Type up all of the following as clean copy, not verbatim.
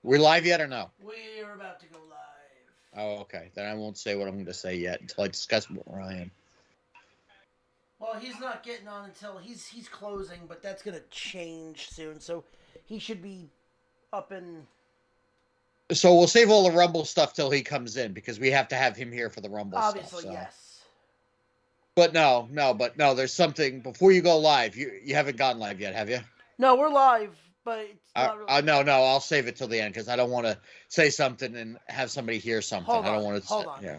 We live yet or no? We are about to go live. Oh, okay. Then I won't say what I'm going to say yet until I discuss with Ryan. Well, he's not getting on until he's closing, but that's gonna change soon. So he should be up in. So we'll save all the Rumble stuff till he comes in because we have to have him here for the Rumble stuff. Obviously, So, yes. but no. There's something before you go live. You haven't gone live yet, have you? No, we're live, but it's not really. No. I'll save it till the end because I don't want to say something and have somebody hear something. Hold I don't on, want to. hold on. Yeah.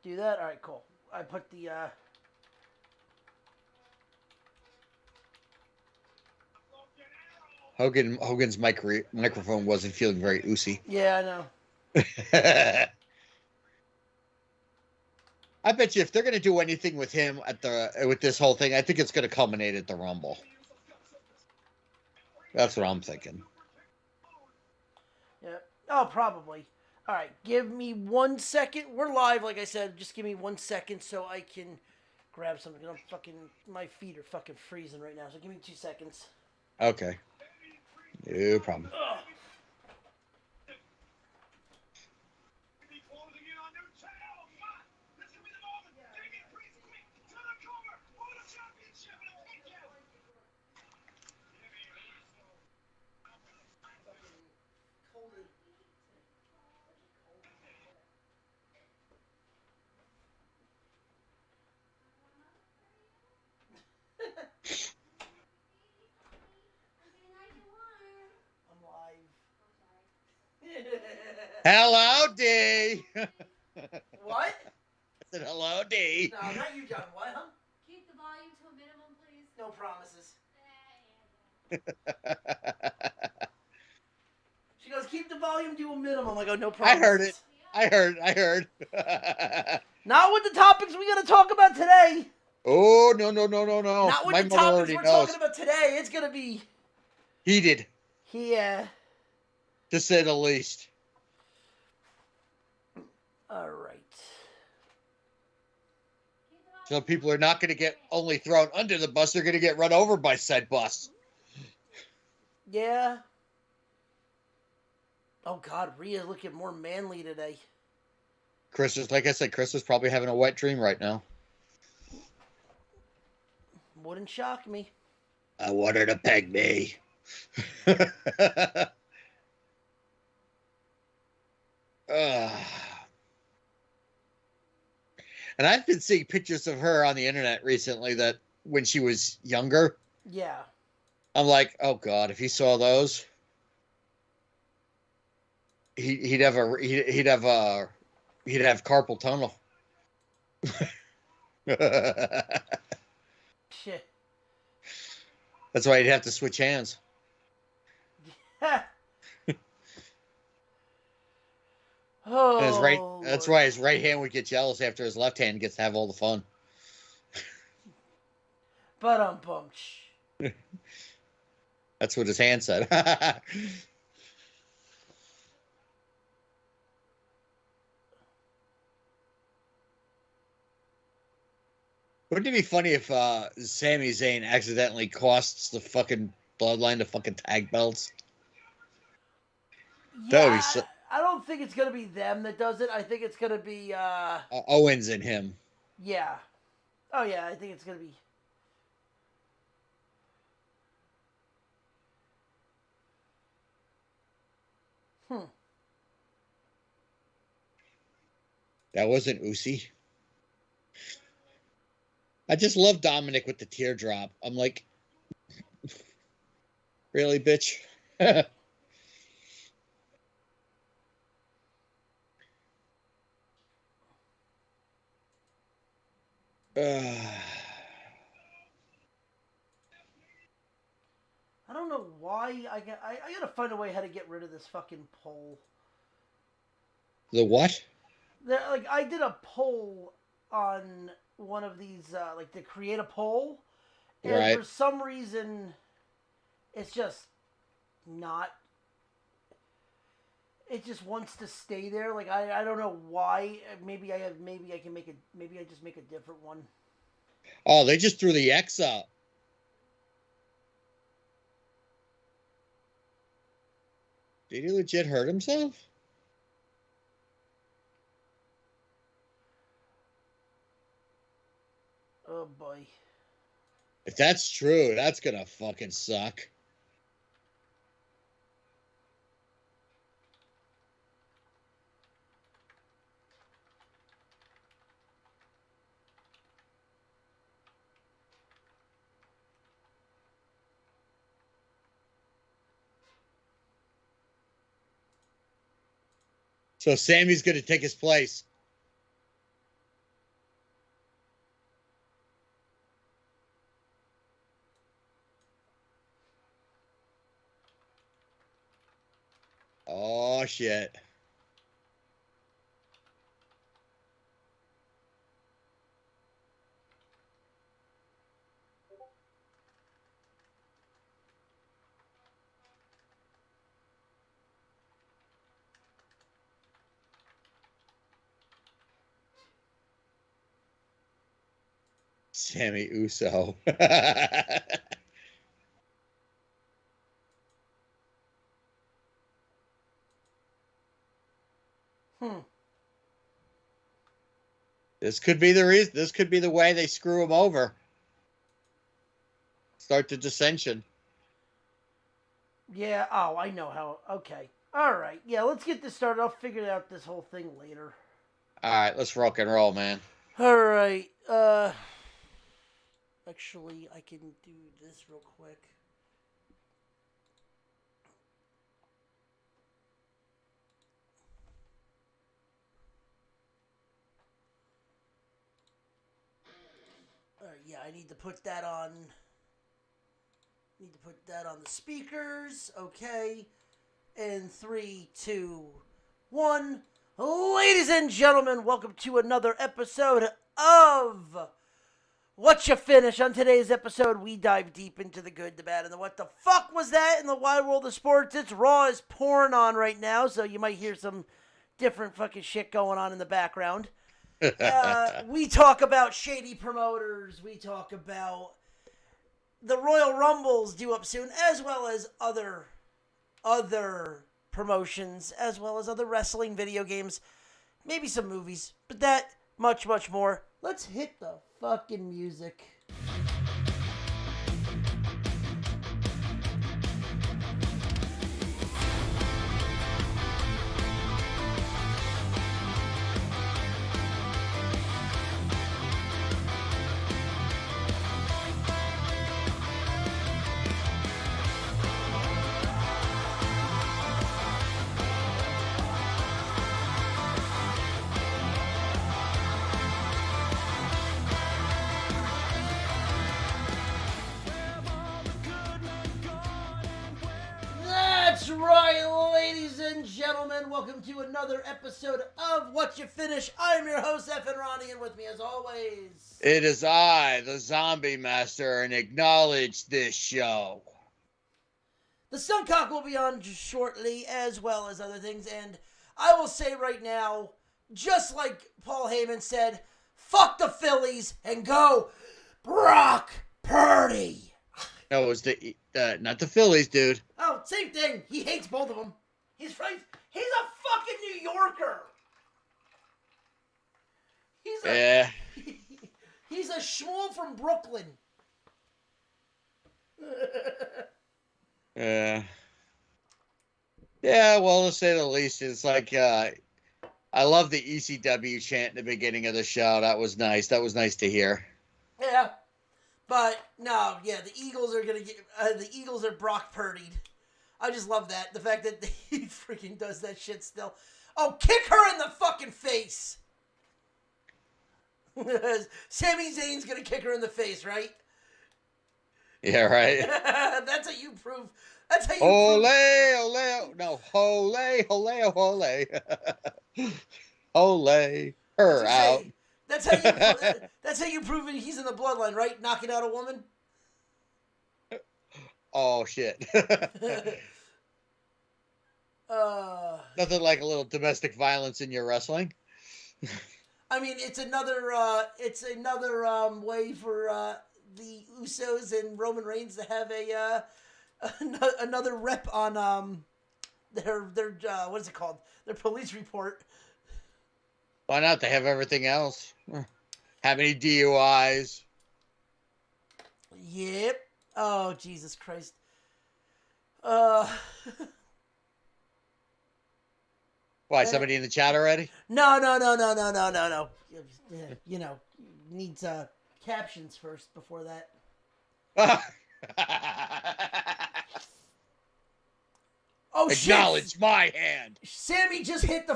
Do that. All right, cool. I put the. Hogan's microphone wasn't feeling very oozy. Yeah, I know. I bet you if they're going to do anything with him with this whole thing, I think it's going to culminate at the Rumble. That's what I'm thinking. Yeah. Oh, probably. All right, give me 1 second. We're live, like I said. Just give me 1 second so I can grab something. I'm fucking. My feet are fucking freezing right now. So give me 2 seconds. Okay. No problem. Ugh. I'm live. Hello, D. I What? said hello, D. No, not you, John. What, huh? Keep the volume to a minimum, please. No promises. She goes, keep the volume to a minimum. I go, no I heard it. promises. I heard. Not with the topics we gotta talk about today. Oh, no. Not with My the mother topics already we're talking knows. about today. It's gonna be. Heated, Yeah. to say the least. All right. So people are not going to get only thrown under the bus, they're going to get run over by said bus. Yeah. Oh God, Rhea's looking more manly today. Like I said, Chris is probably having a wet dream right now. Wouldn't shock me. I want her to peg me. And I've been seeing pictures of her on the internet recently that when she was younger, Yeah. I'm like, oh God, if he saw those, he'd have carpal tunnel. Shit. That's why he'd have to switch hands. And his right Oh that's Lord. why his right hand would get jealous after his left hand gets to have all the fun. But bunch. That's what his hand said. Wouldn't it be funny if Sami Zayn accidentally costs the fucking bloodline the fucking tag belts? That would be Yeah, so, I don't think it's gonna be them that does it. I think it's gonna be Owens and him. yeah. Oh yeah, I think it's gonna be. Hmm. That wasn't Usi. I just love Dominic with the teardrop. I'm like, really, bitch? I don't know why I gotta find a way how to get rid of this fucking poll. The what? Like I did a poll on one of these like to create a poll, and Right. for some reason, it's just not. It just wants to stay there. Like I don't know why. Maybe I can make it. Maybe I just make a different one. Oh, they just threw the X out. Did he legit hurt himself? Oh boy. If that's true, that's gonna fucking suck. So Sammy's gonna take his place. Oh shit. Sammy Uso. Hmm. This could be the reason. This could be the way they screw him over. Start the dissension. Yeah. Oh, I know how. Okay. All right. Yeah. Let's get this started. I'll figure out this whole thing later. All right, let's rock and roll, man. All right. Actually, I can do this real quick. Yeah, I need to put that on. Need to put that on the speakers. Okay. In 3, 2, 1. Ladies and gentlemen, welcome to another episode of Whatcha Finish. On today's episode, we dive deep into the good, the bad, and the what the fuck was that in the wide world of sports. It's Raw is pouring on right now, so you might hear some different fucking shit going on in the background. We talk about shady promoters. We talk about the Royal Rumbles due up soon, as well as other promotions, as well as other wrestling video games, maybe some movies, but that much more. Let's hit the fucking music. gentlemen, welcome to another episode of What You Finish. I'm your host, F and Ronnie, and with me as always... It is I, the Zombie Master, and acknowledge this show. The Suncock will be on shortly, as well as other things, and I will say right now, just like Paul Heyman said, fuck the Phillies and go Brock Purdy. No, it was not the Phillies, dude. Oh, same thing. He hates both of them. He's a fucking New Yorker. He's a schmool from Brooklyn. Yeah, well, to say the least, it's like, I love the ECW chant in the beginning of the show. That was nice. That was nice to hear. Yeah. But, no, yeah, the Eagles are going to get, the Eagles are Brock Purdy'd. I just love that. The fact that he freaking does that shit still. Oh, kick her in the fucking face. Sami Zayn's going to kick her in the face, right? Yeah, right. That's how you prove. That's how you Ole, prove. ole, no, ole, ole, ole. Ole, her out. That's how you prove he's in the bloodline, right? Knocking out a woman. Oh shit. Nothing like a little domestic violence in your wrestling. I mean, it's another way for the Usos and Roman Reigns to have another rep on their what is it called? Their police report. Why not? They have everything else. How many DUIs? Yep. Oh, Jesus Christ. Why, somebody in the chat already? No. You know, needs captions first before that. Oh, acknowledge shit. my hand. Sammy just hit the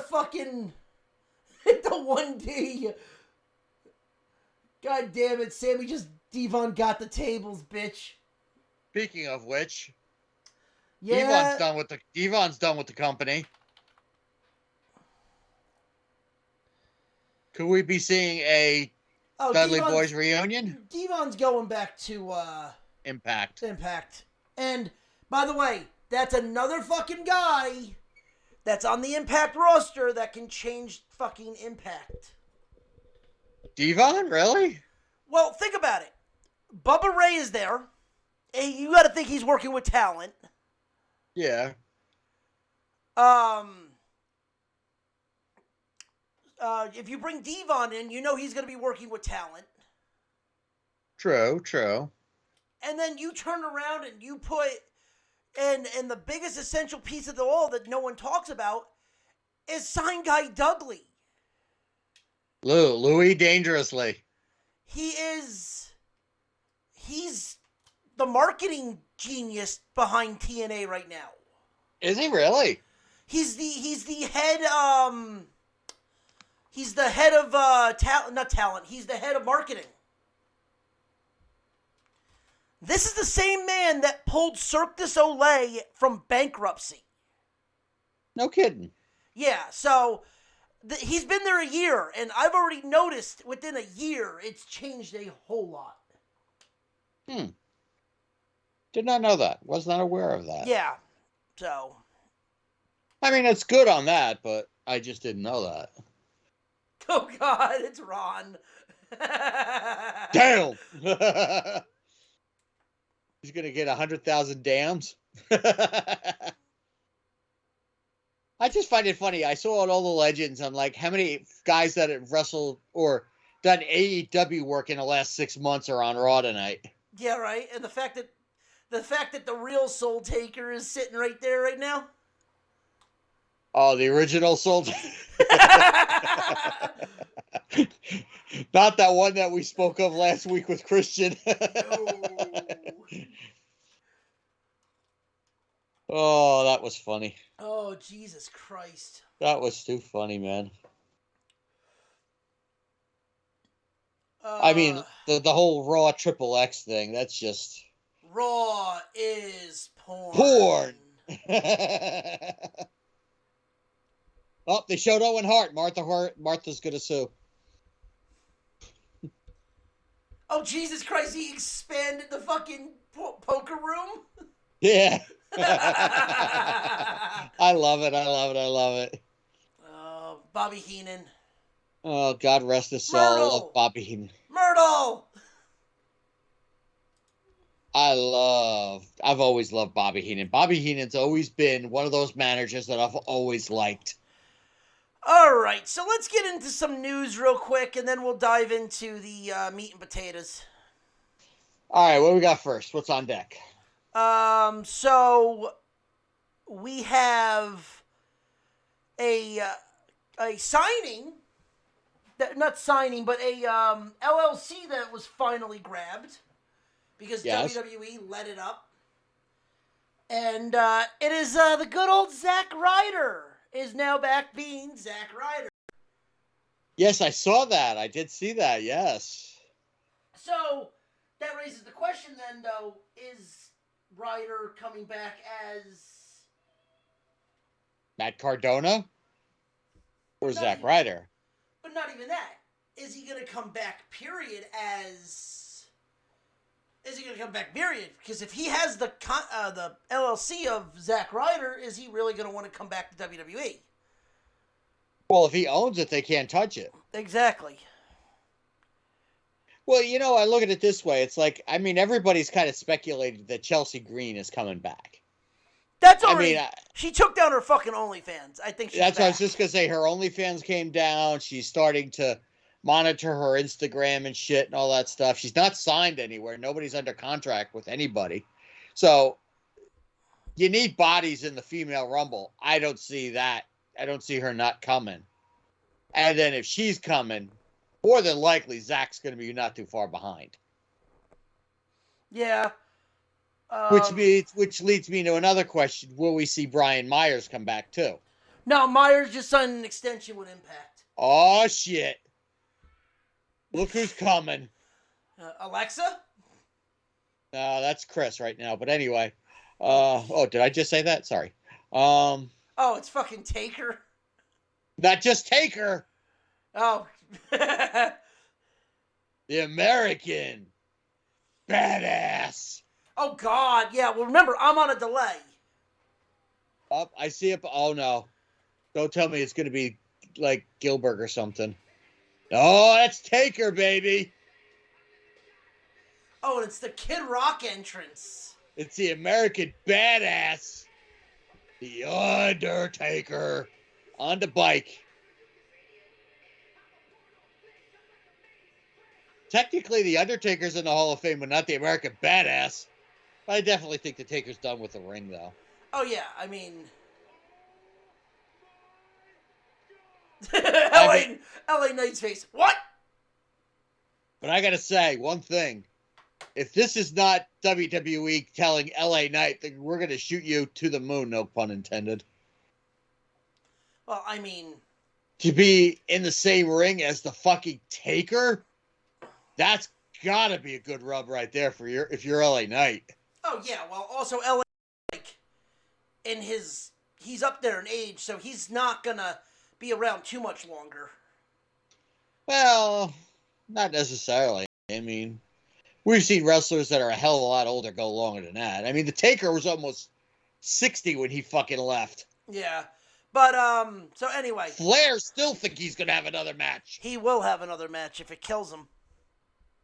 1D. God damn it, Sammy just Devon got the tables, bitch. Speaking of which, yeah, Devon's done with the company. Could we be seeing a Dudley Boys reunion? Devon's going back to Impact. And by the way, that's another fucking guy that's on the Impact roster that can change fucking Impact. Devon, really? Well, think about it. Bubba Ray is there. And you got to think he's working with talent. Yeah. If you bring Devon in, you know he's going to be working with talent. True. And then you turn around and you put, and the biggest essential piece of the all that no one talks about is Sign Guy Dudley. Louis Dangerously. He's the marketing genius behind TNA right now. Is he really? He's the head he's the head of not talent. He's the head of marketing. This is the same man that pulled Cirque du Soleil from bankruptcy. No kidding. Yeah, so he's been there a year, and I've already noticed within a year it's changed a whole lot. Did not know that. Was not aware of that. Yeah, so. I mean, it's good on that, but I just didn't know that. Oh, God, it's Ron. Damn! He's going to get 100,000 dams. I just find it funny. I saw all the legends on like how many guys that have wrestled or done AEW work in the last 6 months are on Raw tonight. Yeah, right. And the fact that the real Soul Taker is sitting right there right now. Oh, the original Soul Taker. Not that one that we spoke of last week with Christian. Oh, that was funny. Oh, Jesus Christ. That was too funny, man. I mean, the whole Raw Triple X thing, that's just... Raw is porn. Porn! Oh, they showed Owen Hart. Martha's gonna sue. Oh, Jesus Christ, he expanded the fucking poker room? Yeah. I love it. I love it. I love it. Bobby Heenan. Oh, God rest his soul. I love Myrtle! Bobby Heenan. Myrtle! I've always loved Bobby Heenan. Bobby Heenan's always been one of those managers that I've always liked. All right, so let's get into some news real quick, and then we'll dive into the meat and potatoes. All right, what do we got first? What's on deck? So we have a signing, not signing, but a LLC that was finally grabbed because Yes. WWE let it up, and it is the good old Zack Ryder is now back being Zack Ryder. Yes, I saw that. I did see that. Yes. So that raises the question then, though, is Ryder coming back as Matt Cardona or not Zack even, Ryder? but not even that. Is he going to come back? Period. Is he going to come back? Period. Because if he has the LLC of Zack Ryder, is he really going to want to come back to WWE? Well, if he owns it, they can't touch it. Exactly. Well, I look at it this way. It's like, I mean, everybody's kind of speculated that Chelsea Green is coming back. That's I already. mean, She took down her fucking OnlyFans. I think she's that's back. what I was just gonna say. Her OnlyFans came down. She's starting to monitor her Instagram and shit and all that stuff. She's not signed anywhere. Nobody's under contract with anybody. So you need bodies in the female rumble. I don't see that. I don't see her not coming. And then if she's coming, more than likely Zach's going to be not too far behind. Yeah. Which leads me to another question: will we see Brian Myers come back too? No, Myers just signed an extension with Impact. Oh shit! Look who's coming. Alexa? That's Chris right now. But anyway, did I just say that? Sorry. Oh, it's fucking Taker. Not just Taker. Oh. The American badass. Oh God, yeah. Well, remember, I'm on a delay. Oh, I see it. Oh no! Don't tell me it's going to be like Gilbert or something. Oh, that's Taker, baby. Oh, and it's the Kid Rock entrance. It's the American badass, the Undertaker, on the bike. Technically, the Undertaker's in the Hall of Fame, but not the American badass. I definitely think the Taker's done with the ring, though. Oh yeah, I mean, LA Knight's face. What? But I gotta say one thing: if this is not WWE telling LA Knight that we're gonna shoot you to the moon, no pun intended. Well, I mean, to be in the same ring as the fucking Taker, that's gotta be a good rub right there for if you're LA Knight. Oh yeah, well, also LA, like, he's up there in age, so he's not gonna be around too much longer. Well, not necessarily. I mean, we've seen wrestlers that are a hell of a lot older go longer than that. I mean, the Taker was almost 60 when he fucking left. Yeah, but so anyway, Flair still think he's gonna have another match. He will have another match if it kills him,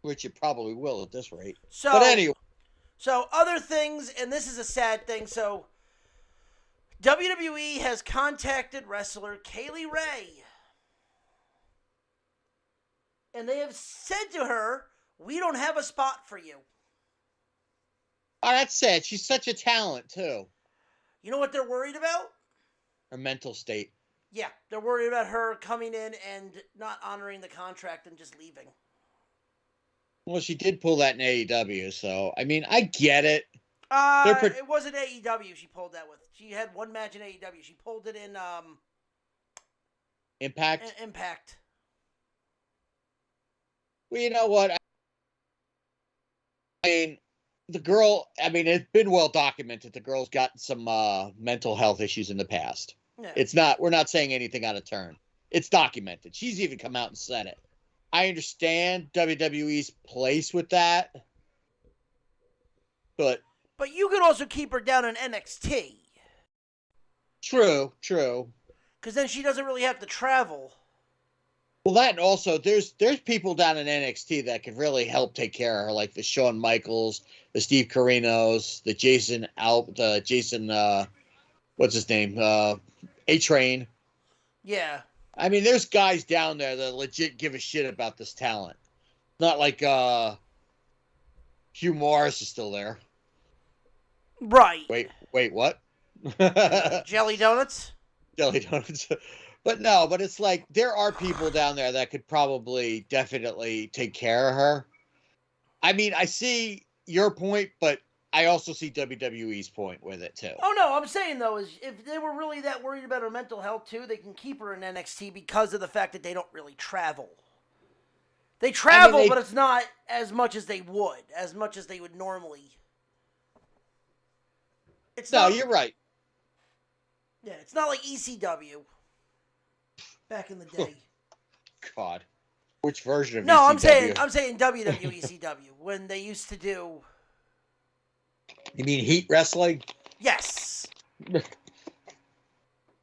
which it probably will at this rate. So, but anyway. So other things, and this is a sad thing. So WWE has contacted wrestler Kaylee Ray, and they have said to her, "We don't have a spot for you." Oh, that's sad. She's such a talent too. You know what they're worried about? Her mental state. Yeah, they're worried about her coming in and not honoring the contract and just leaving. Well, she did pull that in AEW, so I mean, I get it. It wasn't AEW she pulled that with. She had one match in AEW. She pulled it in Impact. Impact. Well, you know what? I mean, the girl. I mean, it's been well documented. The girl's gotten some mental health issues in the past. Yeah. It's not. We're not saying anything out of turn. It's documented. She's even come out and said it. I understand WWE's place with that, but But you could also keep her down in NXT. true. Because then she doesn't really have to travel. Well, that and also there's people down in NXT that could really help take care of her, like the Shawn Michaels, the Steve Carinos, the Jason what's his name? A Train. Yeah. I mean, there's guys down there that legit give a shit about this talent. Not like Hugh Morris is still there. Right. Wait, what? Jelly donuts? Jelly donuts. But it's like there are people down there that could probably definitely take care of her. I mean, I see your point, but I also see WWE's point with it too. Oh no, I'm saying though is if they were really that worried about her mental health too, they can keep her in NXT because of the fact that they don't really travel. They travel, but it's not as much as they would normally. You're right. Yeah, it's not like ECW back in the day. God, which version of No, ECW? I'm saying WWE ECW when they used to do. You mean Heat Wrestling? Yes.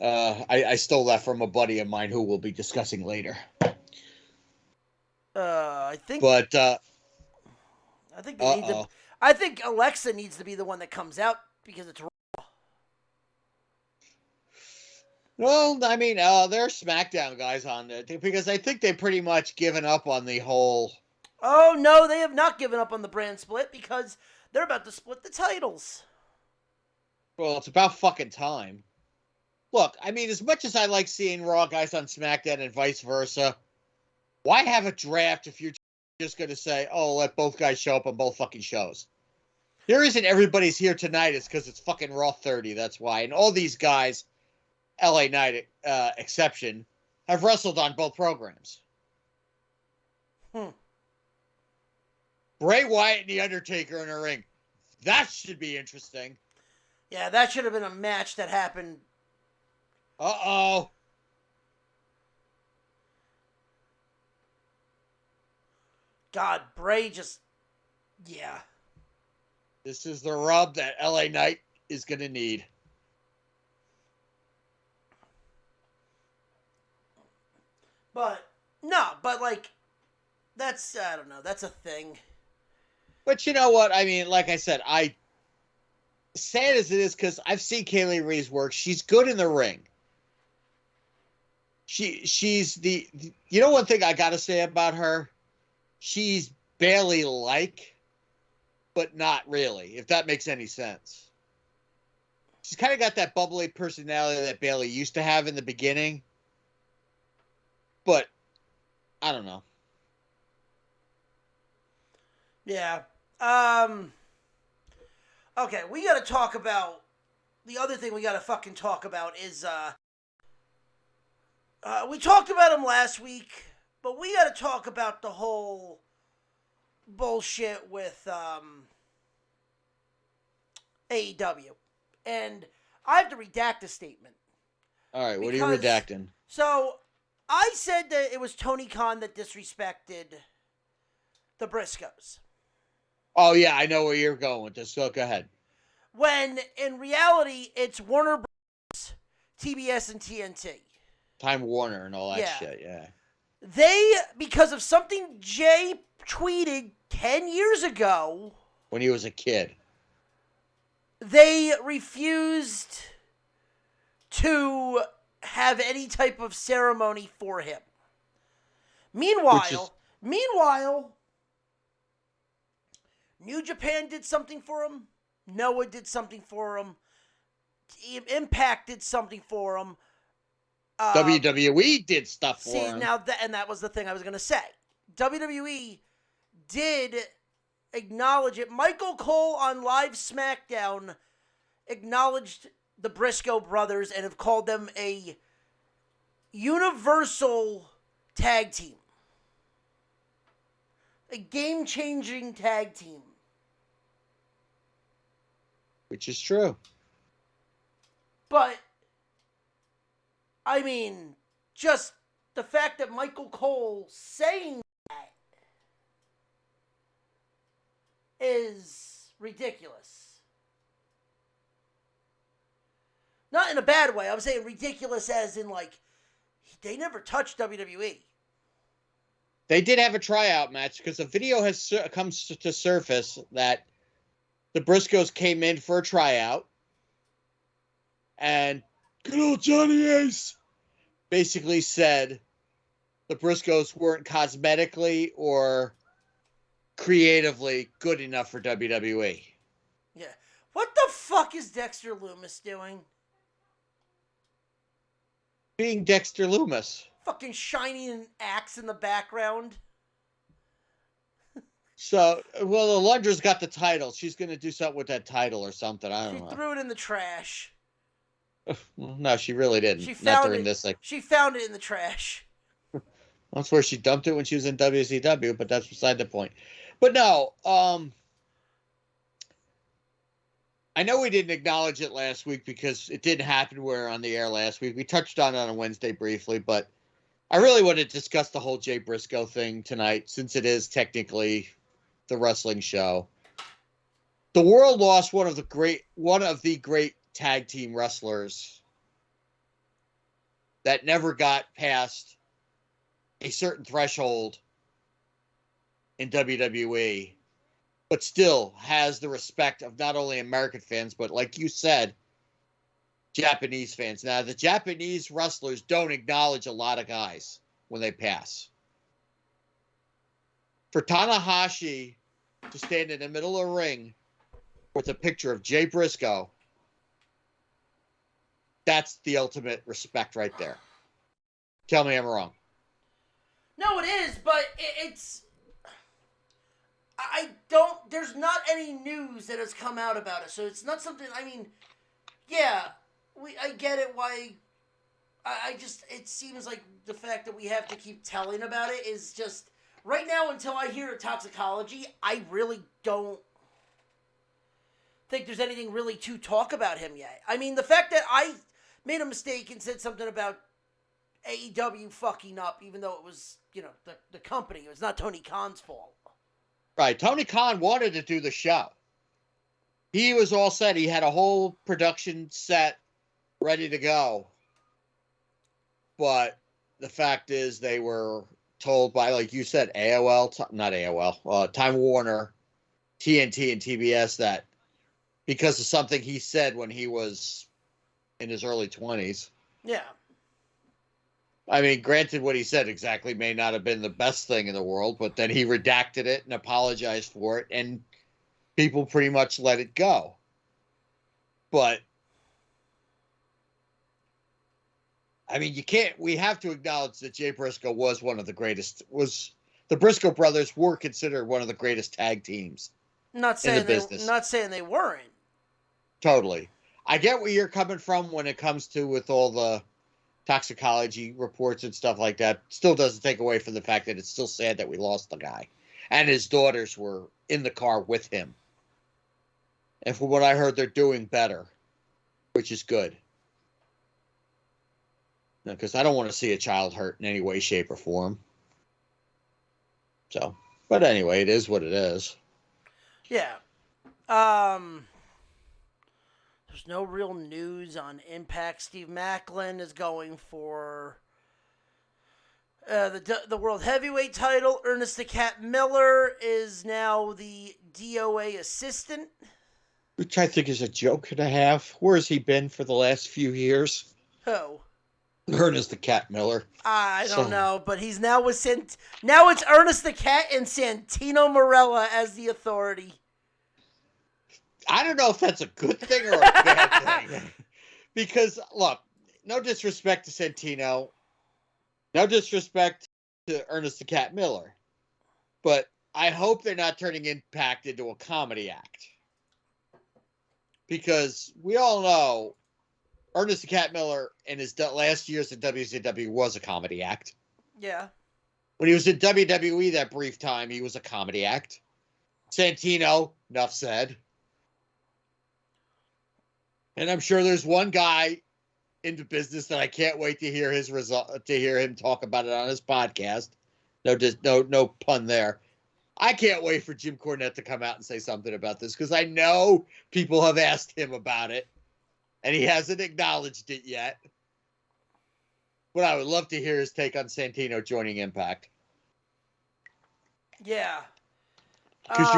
I stole that from a buddy of mine who we'll be discussing later. I think. But I think they need to. I think Alexa needs to be the one that comes out because it's. Well, I mean, there are SmackDown guys on there because I think they've pretty much given up on the whole. Oh no, they have not given up on the brand split because they're about to split the titles. Well, it's about fucking time. Look, I mean, as much as I like seeing Raw guys on SmackDown and vice versa, why have a draft if you're just going to say, oh, let both guys show up on both fucking shows? The reason everybody's here tonight is because it's fucking Raw 30, that's why. And all these guys, LA Knight exception, have wrestled on both programs. Bray Wyatt and The Undertaker in a ring. That should be interesting. Yeah, that should have been a match that happened. Uh-oh. God, Bray just... Yeah. This is the rub that LA Knight is going to need. But, no, but like, that's, I don't know, that's a thing. But you know what? I mean, like I said, sad as it is, because I've seen Kaylee Ree's work. She's good in the ring. She's the you know, one thing I gotta say about her, she's Bayley like, but not really, if that makes any sense. She's kind of got that bubbly personality that Bayley used to have in the beginning, but I don't know. Yeah. Okay, we gotta talk about the other thing we gotta fucking talk about is we talked about him last week, but we gotta talk about the whole bullshit with AEW. And I have to redact a statement. Alright, what are you redacting? So I said that it was Tony Khan that disrespected the Briscoes. Oh yeah, I know where you're going with this, so go ahead. When in reality it's Warner Bros., TBS, and TNT. Time Warner and all that shit, yeah. They, because of something Jay tweeted 10 years ago, when he was a kid, they refused to have any type of ceremony for him. Meanwhile, New Japan did something for him. Noah did something for him. Impact did something for him. WWE did stuff for him. Now that was the thing I was going to say. WWE did acknowledge it. Michael Cole on Live SmackDown acknowledged the Briscoe brothers and have called them a universal tag team. A game-changing tag team. Which is true. But I mean, just the fact that Michael Cole saying that is ridiculous. Not in a bad way. I'm saying ridiculous as in, like, they never touched WWE. They did have a tryout match because a video has comes to surface that the Briscoes came in for a tryout, and good old Johnny Ace basically said the Briscoes weren't cosmetically or creatively good enough for WWE. Yeah. What the fuck is Dexter Lumis doing? Being Dexter Lumis. Fucking shining an axe in the background. So, well, Alundra's got the title. She's going to do something with that title or something. I don't know. She threw it in the trash. No, she really didn't. She Not found during it. this. She found it in the trash. That's where she dumped it when she was in WCW, but that's beside the point. But no, I know we didn't acknowledge it last week because it didn't happen. We were on the air last week. We touched on it on a Wednesday briefly, but I really want to discuss the whole Jay Briscoe thing tonight since it is technically the wrestling show. The world lost one of the great tag team wrestlers that never got past a certain threshold in WWE, but still has the respect of not only American fans, but like you said, Japanese fans. Now, the Japanese wrestlers don't acknowledge a lot of guys when they pass. For Tanahashi to stand in the middle of the ring with a picture of Jay Briscoe, that's the ultimate respect right there. Tell me I'm wrong. No, it is, but it's... I don't... There's not any news that has come out about it, so it's not something... I mean, yeah, I get it why... I just... It seems like the fact that we have to keep telling about it is just... Right now, until I hear a toxicology, I really don't think there's anything really to talk about him yet. I mean, the fact that I made a mistake and said something about AEW fucking up, even though it was, the company. It was not Tony Khan's fault. Right. Tony Khan wanted to do the show. He was all set. He had a whole production set ready to go. But the fact is they were told by, like you said, Time Warner, TNT, and TBS that because of something he said when he was in his early 20s. Yeah. I mean, granted, what he said exactly may not have been the best thing in the world, but then he redacted it and apologized for it, and people pretty much let it go. But, I mean, we have to acknowledge that Jay Briscoe was one of the greatest, the Briscoe brothers were considered one of the greatest tag teams in the business. Not saying they weren't. Totally. I get where you're coming from when it comes to with all the toxicology reports and stuff like that. Still doesn't take away from the fact that it's still sad that we lost the guy. And his daughters were in the car with him. And from what I heard, they're doing better, which is good. Because I don't want to see a child hurt in any way, shape, or form. So, but anyway, it is what it is. Yeah. There's no real news on Impact. Steve Macklin is going for the World Heavyweight title. Ernest the Cat Miller is now the DOA assistant. Which I think is a joke and a half. Where has he been for the last few years? Who? Ernest the Cat Miller. I don't know, but he's now with now it's Ernest the Cat and Santino Marella as the authority. I don't know if that's a good thing or a bad thing. Because, look, no disrespect to Santino. No disrespect to Ernest the Cat Miller. But I hope they're not turning Impact into a comedy act. Because we all know Ernest the Cat Miller in his last years in WCW was a comedy act. Yeah. When he was in WWE that brief time, he was a comedy act. Santino, enough said. And I'm sure there's one guy into business that I can't wait to hear his result, to hear him talk about it on his podcast. No pun there. I can't wait for Jim Cornette to come out and say something about this because I know people have asked him about it and he hasn't acknowledged it yet. But I would love to hear his take on Santino joining Impact. Yeah. Because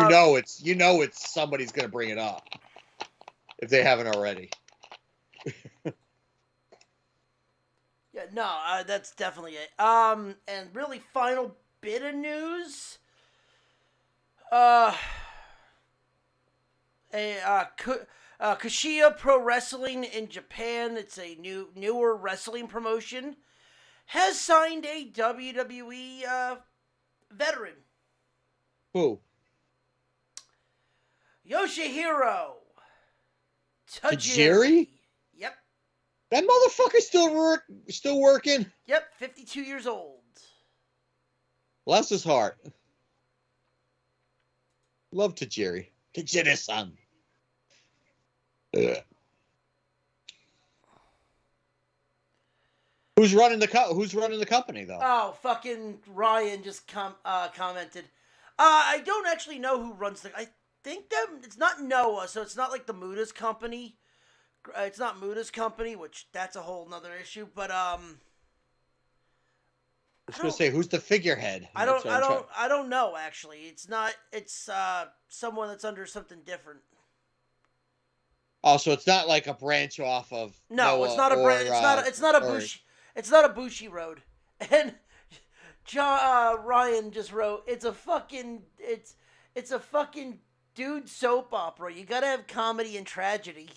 you know it's somebody's going to bring it up if they haven't already. Yeah, no, that's definitely it. And really, final bit of news. Kushida Pro Wrestling in Japan. It's a newer wrestling promotion. Has signed a WWE veteran. Who? Yoshihiro Tajiri? Yep. That motherfucker's still working? Yep, 52 years old. Bless his heart. Love Tajiri. Tajiri-san. Who's running the company though? Oh, fucking Ryan just commented. I don't actually know who runs I think that it's not Noah, so it's not like the Muda's company. It's not Muda's company, which that's a whole nother issue. But I was gonna say, who's the figurehead? I don't know actually. It's not. It's someone that's under something different. Oh, so it's not like a branch off of. No, Noah it's not a branch. It's not a Bushi. It's not a Bushi Road. And Ryan just wrote, it's a fucking dude soap opera. You gotta have comedy and tragedy.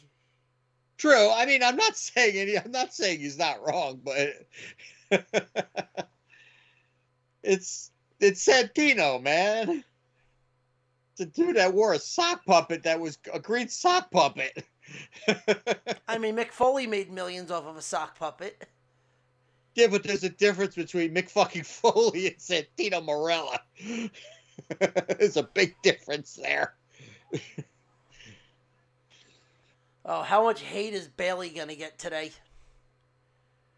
True. I mean, I'm not saying he's not wrong, but it's Santino, man. It's a dude that wore a sock puppet that was a green sock puppet. I mean, Mick Foley made millions off of a sock puppet. Yeah, but there's a difference between Mick fucking Foley and Santino Marella. There's a big difference there. Oh, how much hate is Bailey gonna get today?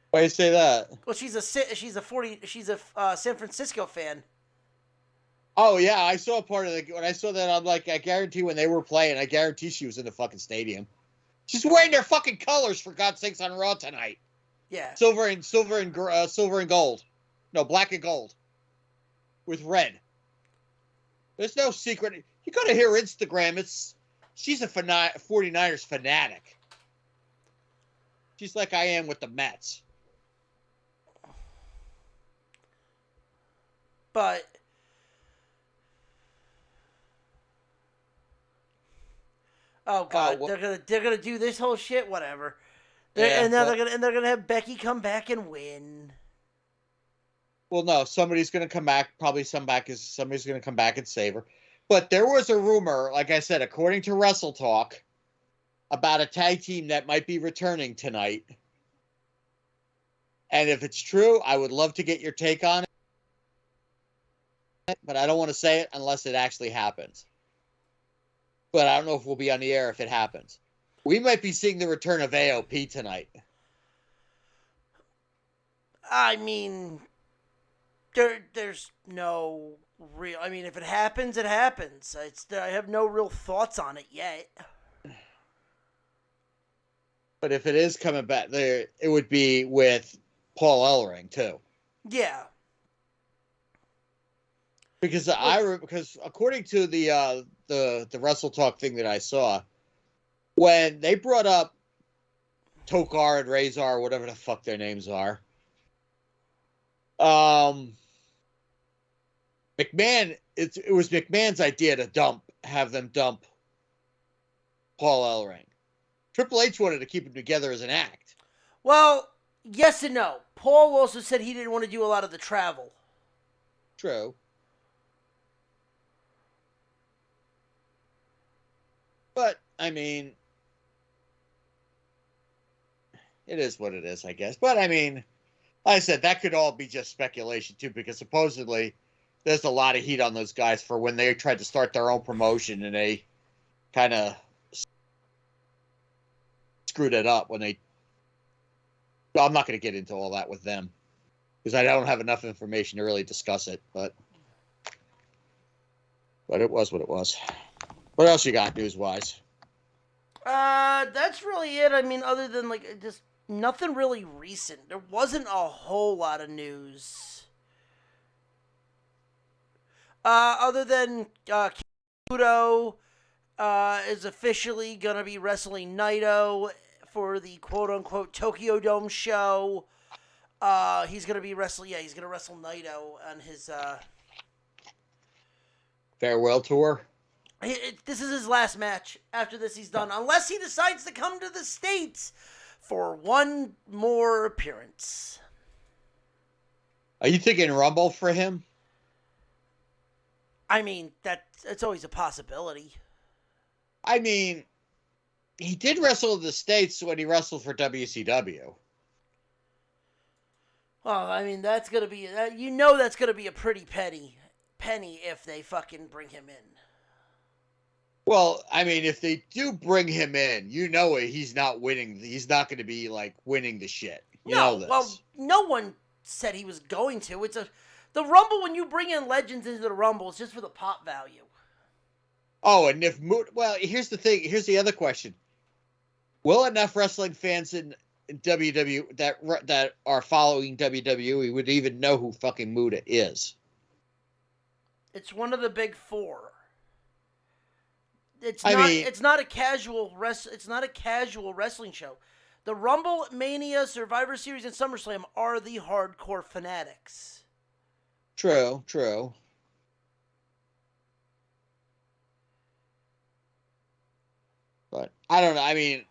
Why do you say that? Well, she's a San Francisco fan. Oh yeah, I saw part of when I saw that. I'm like, I guarantee when they were playing, I guarantee she was in the fucking stadium. She's wearing their fucking colors for God's sakes on Raw tonight. Yeah, silver and gold. No, black and gold with red. There's no secret. You gotta hear Instagram. She's a 49ers fanatic. She's like I am with the Mets. But oh god, they're gonna do this whole shit. Whatever. They're gonna have Becky come back and win. Well, no, somebody's gonna come back. Probably somebody's gonna come back and save her. But there was a rumor, like I said, according to Wrestle Talk, about a tag team that might be returning tonight. And if it's true, I would love to get your take on it. But I don't want to say it unless it actually happens. But I don't know if we'll be on the air if it happens. We might be seeing the return of AOP tonight. I mean, there's no real. I mean, if it happens, it happens. I have no real thoughts on it yet. But if it is coming back, it would be with Paul Ellering too. Yeah. Because according to the Wrestle Talk thing that I saw, when they brought up Tokar and Razor, whatever the fuck their names are, McMahon, it was McMahon's idea to have them dump Paul Ellering. Triple H wanted to keep them together as an act. Well, yes and no. Paul also said he didn't want to do a lot of the travel. True. But, I mean, it is what it is, I guess. But, I mean, like I said, that could all be just speculation, too, because supposedly there's a lot of heat on those guys for when they tried to start their own promotion and they kind of screwed it up when they I'm not going to get into all that with them because I don't have enough information to really discuss it. But it was what it was. What else you got news wise? That's really it. I mean, other than like just nothing really recent. There wasn't a whole lot of news. Other than Kudo is officially gonna be wrestling Naito for the quote unquote Tokyo Dome show. He's gonna be wrestling. Yeah, he's gonna wrestle Naito on his farewell tour. This is his last match. After this, he's done. Unless he decides to come to the States for one more appearance. Are you thinking Rumble for him? I mean, it's always a possibility. I mean, he did wrestle in the States when he wrestled for WCW. Well, I mean, that's gonna be that's gonna be a pretty penny if they fucking bring him in. Well, I mean, if they do bring him in, you know he's not winning. He's not going to be like winning the shit. You know this. Well, no one said he was going to. The Rumble, when you bring in legends into the Rumble, it's just for the pop value. Oh, and if well, here's the thing. Here's the other question: will enough wrestling fans in WWE that are following WWE would even know who fucking Muta is? It's one of the big four. It's not a casual wrestling show. The Rumble, Mania, Survivor Series, and SummerSlam are the hardcore fanatics. True. But I don't know. I mean,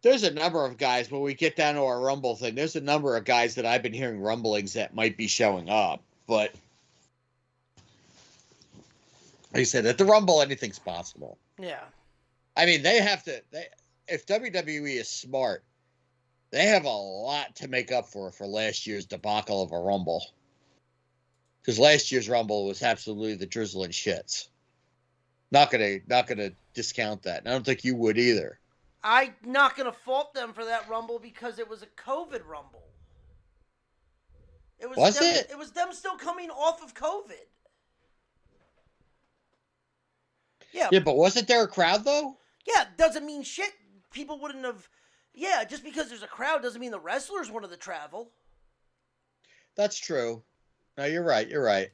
there's a number of guys when we get down to our Rumble thing. There's a number of guys that I've been hearing rumblings that might be showing up, but. Like I said, at the Rumble, anything's possible. Yeah. I mean, if WWE is smart, they have a lot to make up for last year's debacle of a Rumble. Because last year's Rumble was absolutely the drizzling shits. Not gonna discount that. And I don't think you would either. I'm not gonna fault them for that Rumble because it was a COVID Rumble. It was them still coming off of COVID. Yeah. Yeah, but wasn't there a crowd though? Yeah, doesn't mean shit. People wouldn't have. Yeah, just because there's a crowd doesn't mean the wrestlers wanted to travel. That's true. No, you're right. I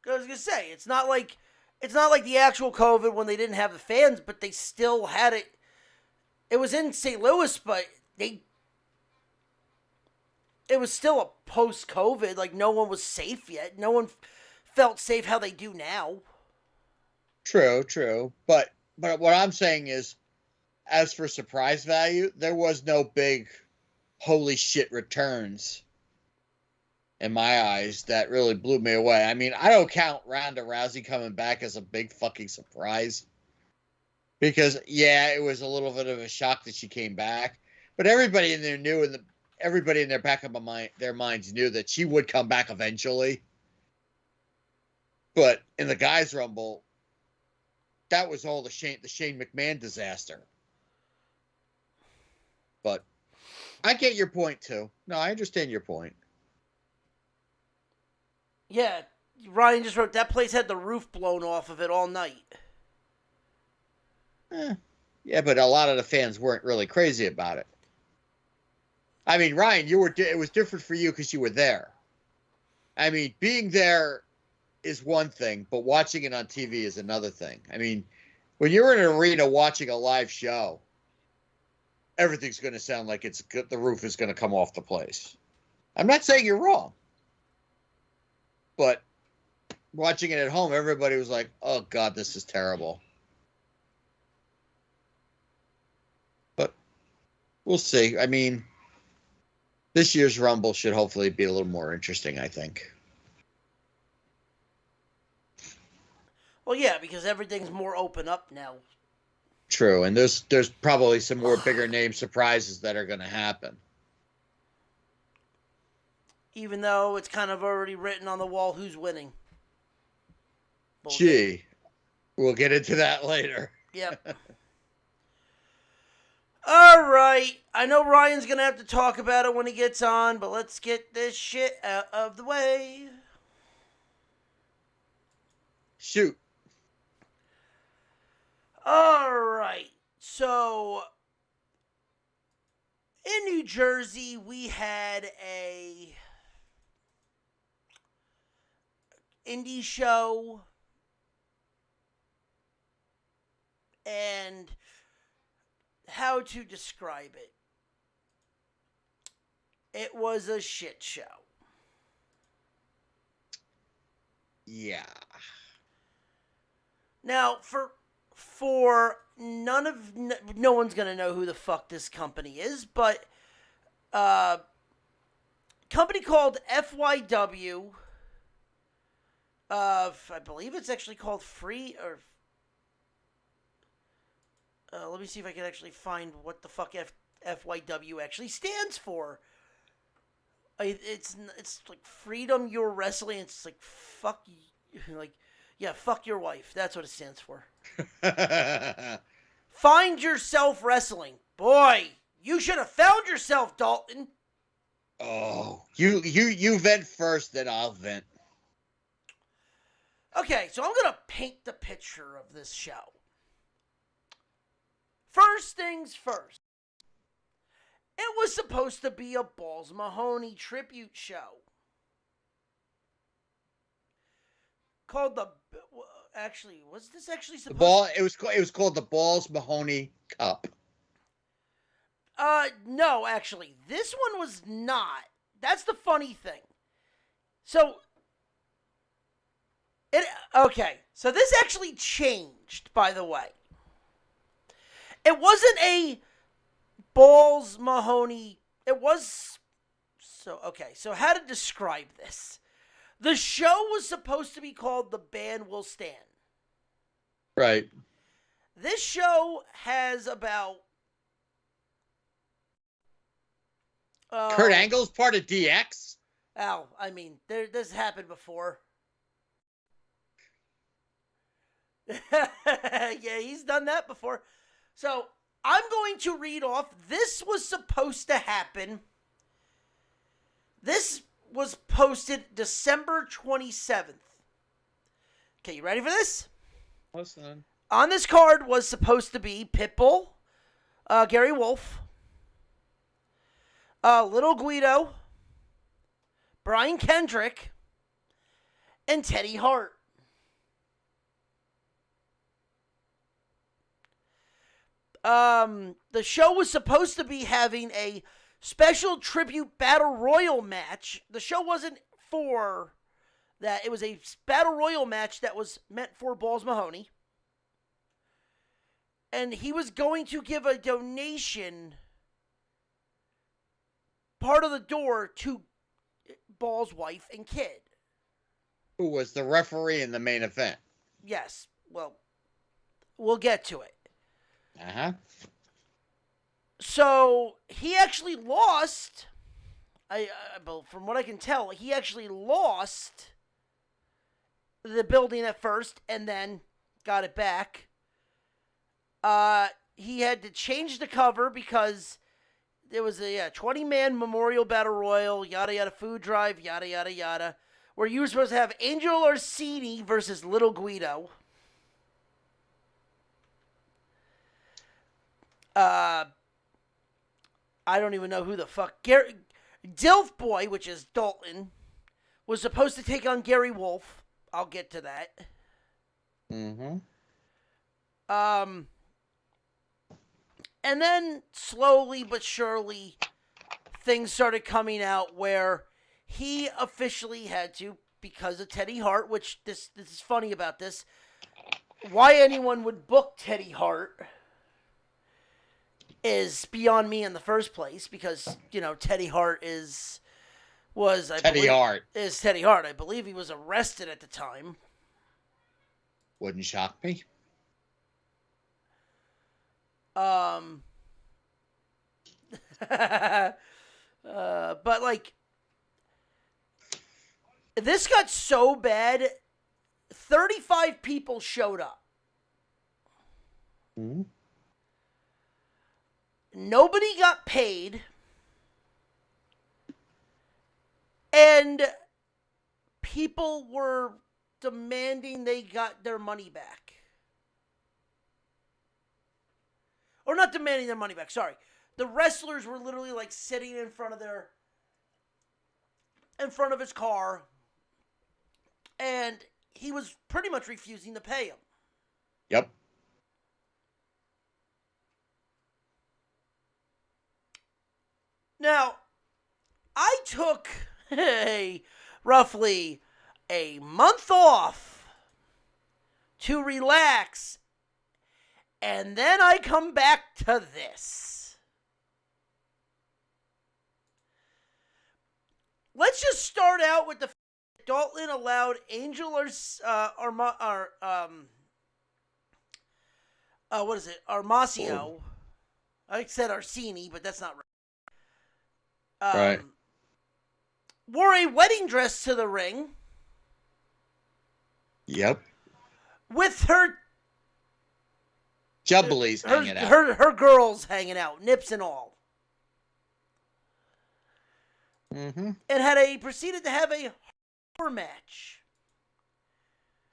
was gonna say it's not like the actual COVID when they didn't have the fans, but they still had it. It was in St. Louis, but it was still a post-COVID. Like no one was safe yet. No one felt safe how they do now. True. But what I'm saying is, as for surprise value, there was no big holy shit returns in my eyes that really blew me away. I mean, I don't count Ronda Rousey coming back as a big fucking surprise. Because, yeah, it was a little bit of a shock that she came back. But everybody in there knew, and everybody in their back of their minds knew that she would come back eventually. But in the Guys Rumble, that was all the Shane McMahon disaster. But I get your point, too. No, I understand your point. Yeah, Ryan just wrote, that place had the roof blown off of it all night. Yeah, but a lot of the fans weren't really crazy about it. I mean, Ryan, it was different for you because you were there. I mean, being there is one thing, but watching it on TV is another thing. I mean, when you're in an arena watching a live show, everything's going to sound like the roof is going to come off the place. I'm not saying you're wrong, but watching it at home, everybody was like, "Oh God, this is terrible." But we'll see. I mean, this year's Rumble should hopefully be a little more interesting, I think. Well, yeah, because everything's more open up now. True, and there's probably some more bigger name surprises that are going to happen. Even though it's kind of already written on the wall who's winning. Gee, we'll get into that later. Yep. All right. I know Ryan's going to have to talk about it when he gets on, but let's get this shit out of the way. Shoot. All right. So, in New Jersey, we had a indie show, and how to describe it. It was a shit show. Yeah. Now, for no one's gonna know who the fuck this company is, but company called FYW. I believe it's actually called Free or. Let me see if I can actually find what the fuck FYW actually stands for. It's like Freedom Your Wrestling. It's like fuck like yeah, fuck your wife. That's what it stands for. Find yourself wrestling. Boy, you should have found yourself, Dalton. Oh, you vent first, then I'll vent. Okay, so I'm gonna paint the picture of this show. First things first. It was supposed to be a Balls Mahoney tribute show. Called the. Actually, was this actually supposed It was called the Balls Mahoney Cup. No, actually. This one was not. That's the funny thing. So. Okay, so this actually changed, by the way. It wasn't a Balls Mahoney. It was. So how to describe this? The show was supposed to be called The Band Will Stand. Right. This show has about. Kurt Angle's part of DX? Oh, I mean, this happened before. Yeah, he's done that before. So, I'm going to read off. This was supposed to happen. This was posted December 27th. Okay, you ready for this? Listen. On this card was supposed to be Pitbull, Gary Wolf, Little Guido, Brian Kendrick, and Teddy Hart. The show was supposed to be having a special tribute battle royal match. The show wasn't for that. It was a battle royal match that was meant for Balls Mahoney. And he was going to give a donation part of the door to Ball's wife and kid. Who was the referee in the main event? Yes. Well, we'll get to it. Uh-huh. So he actually lost. From what I can tell, he actually lost the building at first and then got it back. He had to change the cover because there was a 20-man Memorial Battle Royal, yada yada, food drive, yada yada yada, where you were supposed to have Angel Orsini versus Little Guido. I don't even know who the fuck Dilf Boy, which is Dalton, was supposed to take on Gary Wolf. I'll get to that. Mm-hmm. And then slowly but surely, things started coming out where he officially had to, because of Teddy Hart, which this is funny about this. Why anyone would book Teddy Hart is beyond me in the first place, because, Teddy Hart is Teddy Hart. I believe he was arrested at the time. Wouldn't shock me. But like, this got so bad, 35 people showed up. Mm-hmm. nobody got paid, and people were demanding they got their money back. Or not demanding their money back, sorry. The wrestlers were literally like sitting in front of his car, and he was pretty much refusing to pay him. Yep. Now, I took roughly a month off to relax, and then I come back to this. Let's just start out with the Dalton allowed Angel Armasio. I said Arsini, but that's not right. Right. Wore a wedding dress to the ring. Yep. With her Jubblies hanging out. Her girls hanging out, nips and all. Mm-hmm. And proceeded to have a horror match.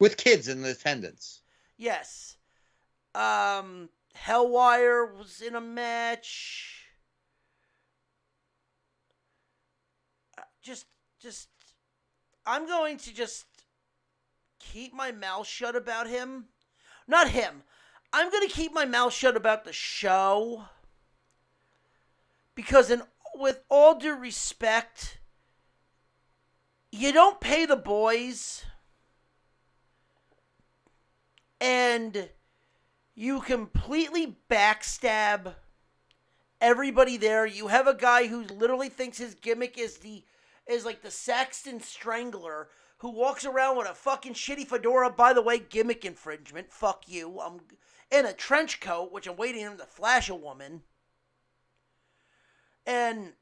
With kids in attendance. Yes. Hellwire was in a match. I'm going to just keep my mouth shut about him. Not him. I'm going to keep my mouth shut about the show. Because with all due respect, you don't pay the boys. And you completely backstab everybody there. You have a guy who literally thinks his gimmick is like the Saxton Strangler, who walks around with a fucking shitty fedora. By the way, gimmick infringement. Fuck you. I'm in a trench coat, which I'm waiting him to flash a woman. And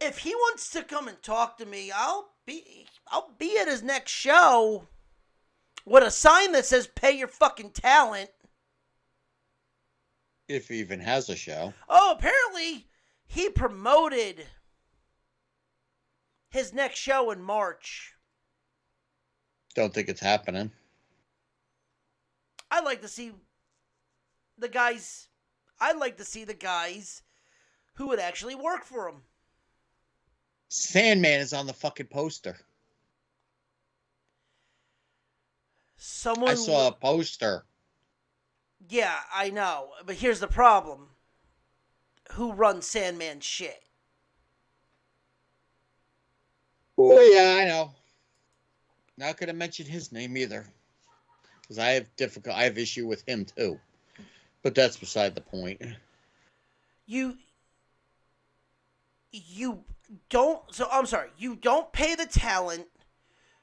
if he wants to come and talk to me, I'll be at his next show with a sign that says "Pay your fucking talent." If he even has a show. Oh, apparently he promoted his next show in March. Don't think it's happening. I'd like to see the guys who would actually work for him. Sandman is on the fucking poster. I saw a poster. Yeah, I know. But here's the problem. Who runs Sandman's shit? Oh, yeah, I know. Not going to mention his name either. Because I have issue with him too. But that's beside the point. You don't, so I'm sorry, you don't pay the talent.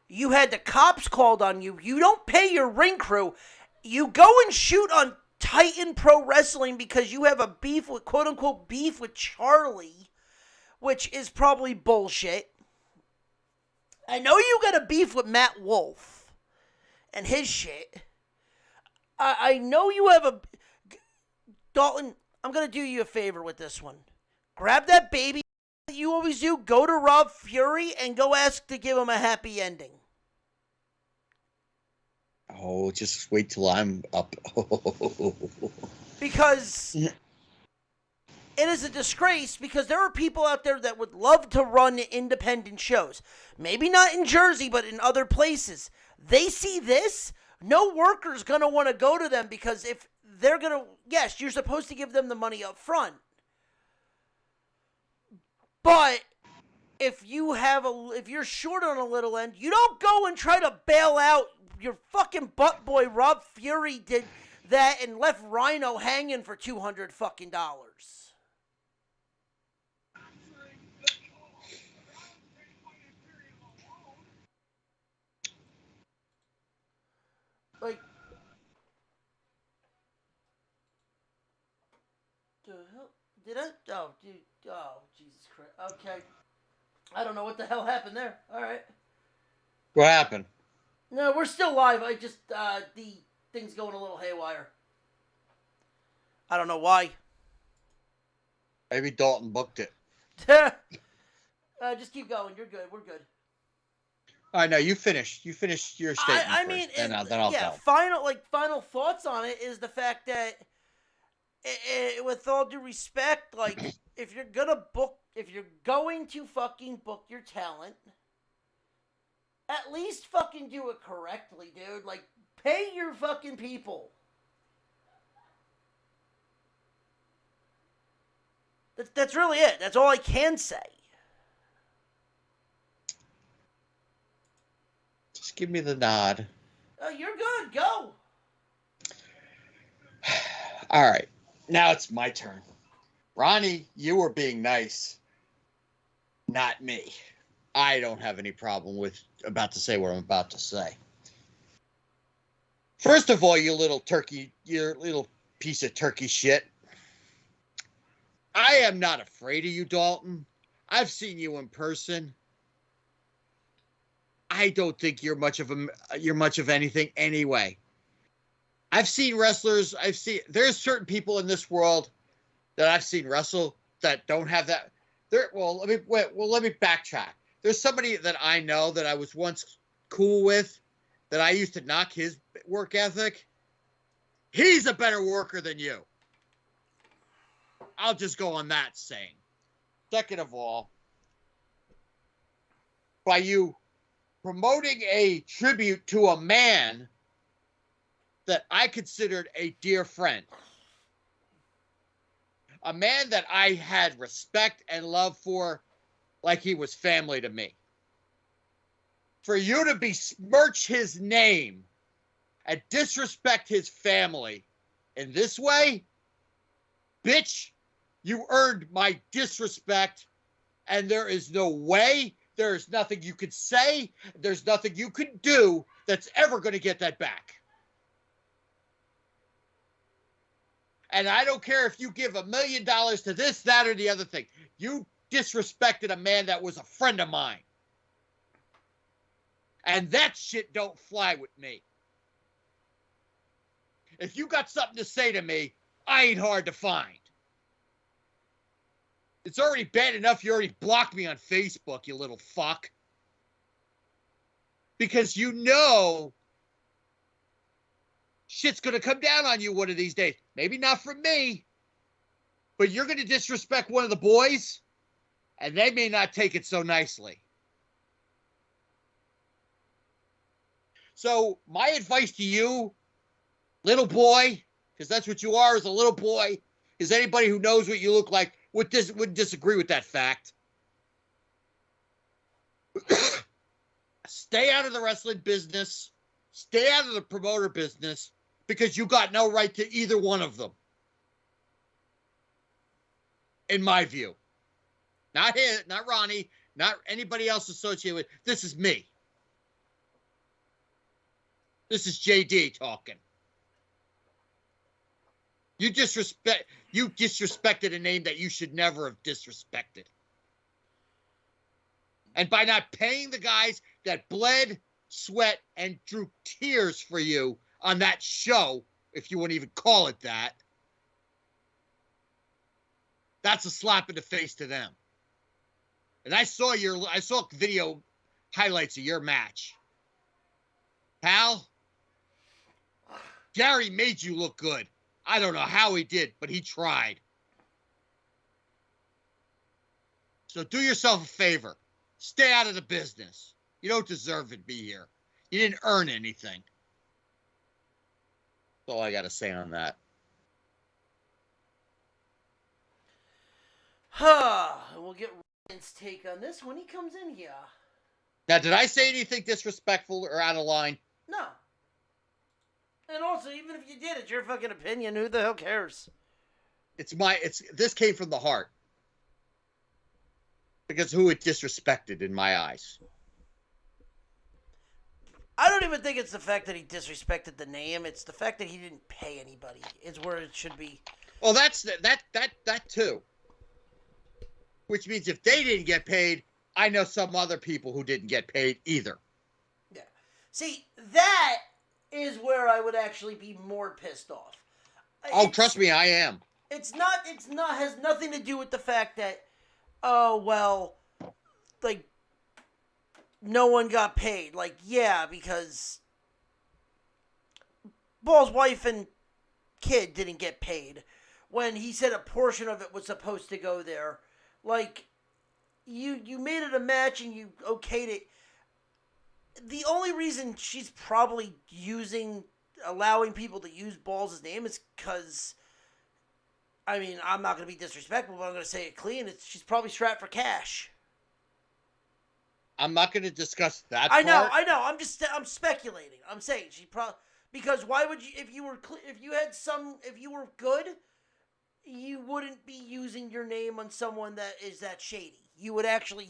You had the cops called on you. You don't pay your ring crew. You go and shoot on Titan Pro Wrestling because you have a beef with, quote unquote, beef with Charlie, which is probably bullshit. I know you got a beef with Matt Wolf and his shit. I know you have a... Dalton, I'm going to do you a favor with this one. Grab that baby that you always do, go to Rob Fury, and go ask to give him a happy ending. Oh, just wait till I'm up. Because it is a disgrace, because there are people out there that would love to run independent shows. Maybe not in Jersey, but in other places. They see this, no worker's going to want to go to them, because if they're going to, yes, you're supposed to give them the money up front. But if you're short on a little end, you don't go and try to bail out. Your fucking butt boy Rob Fury did that and left Rhino hanging for $200 fucking dollars. Like, the hell did I? Oh, dude. Oh, Jesus Christ. Okay. I don't know what the hell happened there. All right. What happened? No, we're still live. I just, the thing's going a little haywire. I don't know why. Maybe Dalton booked it. Just keep going. You're good. We're good. All right, no, you finish. You finish your statement I mean, first, then I'll yeah. go. Final thoughts on it is the fact that, with all due respect, like if you're going to fucking book your talent, at least fucking do it correctly, dude. Like, pay your fucking people. That's really it. That's all I can say. Just give me the nod. You're good. Go. All right, now it's my turn. Ronnie, you were being nice, not me. I don't have any problem with about to say what I'm about to say. First of all, you little piece of turkey shit. I am not afraid of you, Dalton. I've seen you in person. I don't think you're much of anything anyway. I've seen wrestlers. There's certain people in this world that I've seen wrestle that don't have that. Let me backtrack. There's somebody that I know that I was once cool with, that I used to knock his work ethic. He's a better worker than you. I'll just go on that saying. Second of all, by you promoting a tribute to a man that I considered a dear friend, a man that I had respect and love for like he was family to me. For you to besmirch his name and disrespect his family in this way, bitch, you earned my disrespect, and there is no way, there is nothing you could say, there's nothing you could do that's ever going to get that back. And I don't care if you give $1 million to this, that, or the other thing. You disrespected a man that was a friend of mine. And that shit don't fly with me. If you got something to say to me, I ain't hard to find. It's already bad enough you already blocked me on Facebook, you little fuck. Because you know shit's going to come down on you one of these days. Maybe not from me, but you're going to disrespect one of the boys, and they may not take it so nicely. So my advice to you, little boy, because that's what you are as a little boy, is anybody who knows what you look like would disagree with that fact. Stay out of the wrestling business. Stay out of the promoter business, because you got no right to either one of them. In my view. Not him, not Ronnie, not anybody else associated with. This is me. This is JD talking. You disrespected a name that you should never have disrespected. And by not paying the guys that bled, sweat, and drew tears for you on that show, if you wouldn't even call it that, that's a slap in the face to them. And I saw video highlights of your match. Pal, Gary made you look good. I don't know how he did, but he tried. So do yourself a favor. Stay out of the business. You don't deserve to be here. You didn't earn anything. That's all I got to say on that. We'll get Ryan's take on this when he comes in here. Now, did I say anything disrespectful or out of line? No. And also, even if you did, it's your fucking opinion. Who the hell cares? This came from the heart. Because who it disrespected in my eyes. I don't even think it's the fact that he disrespected the name. It's the fact that he didn't pay anybody. Is where it should be. Well, that's that too. Which means if they didn't get paid, I know some other people who didn't get paid either. Yeah. See, that is where I would actually be more pissed off. Oh, trust me, I am. It's not has nothing to do with the fact that, oh well, like no one got paid. Like, yeah, because Ball's wife and kid didn't get paid when he said a portion of it was supposed to go there. Like, you made it a match and you okayed it. The only reason she's probably allowing people to use Balls' name is because, I mean, I'm not going to be disrespectful, but I'm going to say it clean. She's probably strapped for cash. I'm not going to discuss that I know. part. I'm speculating. I'm saying she probably, because why would you, if you were good, you wouldn't be using your name on someone that is that shady. You would actually,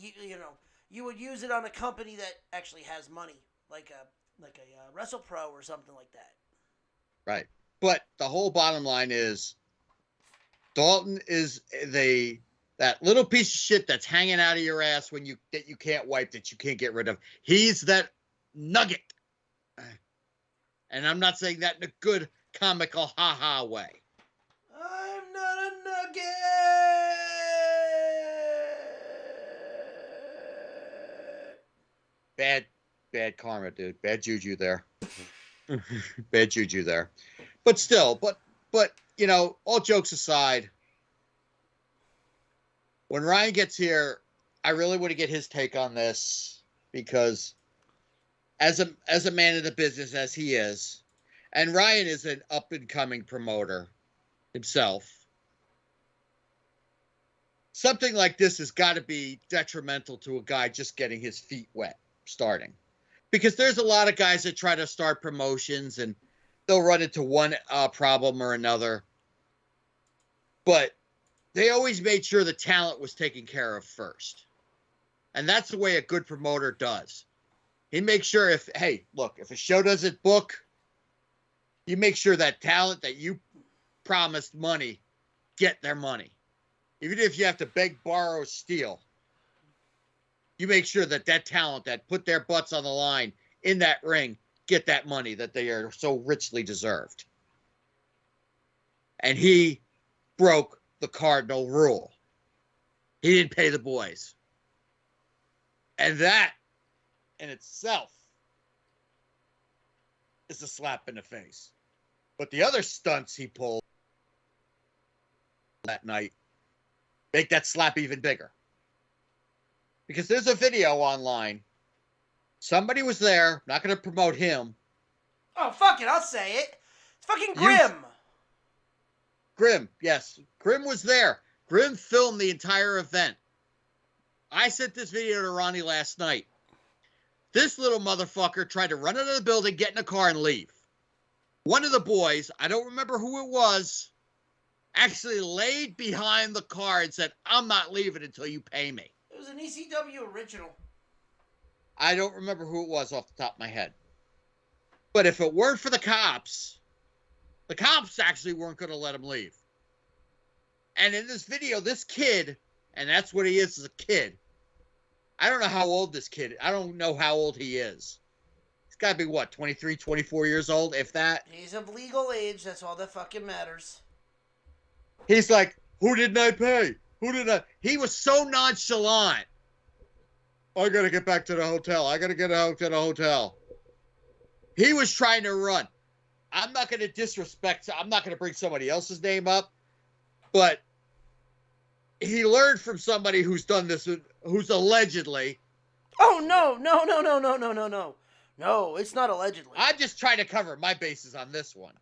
you would use it on a company that actually has money, like a WrestlePro or something like that. Right. But the whole bottom line is Dalton is that little piece of shit that's hanging out of your ass that you can't wipe, that you can't get rid of. He's that nugget. And I'm not saying that in a good comical ha-ha way. I'm not a nugget. Bad karma, dude. Bad juju there. Bad juju there. But still, but all jokes aside, when Ryan gets here, I really want to get his take on this, because as a man of the business as he is, and Ryan is an up and coming promoter himself, something like this has got to be detrimental to a guy just getting his feet wet starting. Because there's a lot of guys that try to start promotions and they'll run into one problem or another. But they always made sure the talent was taken care of first. And that's the way a good promoter does. He makes sure if a show doesn't book, you make sure that talent that you promised money get their money. Even if you have to beg, borrow, steal, you make sure that talent that put their butts on the line in that ring get that money that they are so richly deserved. And he broke the cardinal rule. He didn't pay the boys. And that in itself is a slap in the face. But the other stunts he pulled that night make that slap even bigger. Because there's a video online. Somebody was there. Not going to promote him. Oh, fuck it. I'll say it. It's fucking Grim. Grim, yes. Grim was there. Grim filmed the entire event. I sent this video to Ronnie last night. This little motherfucker tried to run out of the building, get in a car, and leave. One of the boys, I don't remember who it was, actually laid behind the car and said, "I'm not leaving until you pay me." It was an ECW original. I don't remember who it was off the top of my head. But if it weren't for the cops actually weren't going to let him leave. And in this video, this kid, and that's what he is as a kid. I don't know how old this kid, I don't know how old he is. He's got to be, 23, 24 years old, if that? He's of legal age. That's all that fucking matters. He's like, "Who didn't I pay? Who did I?" He was so nonchalant. "I got to get back to the hotel. I got to get out to the hotel." He was trying to run. I'm not going to disrespect, I'm not going to bring somebody else's name up, but he learned from somebody who's done this, who's allegedly. Oh, no. No, it's not allegedly. I'm just trying to cover my bases on this one.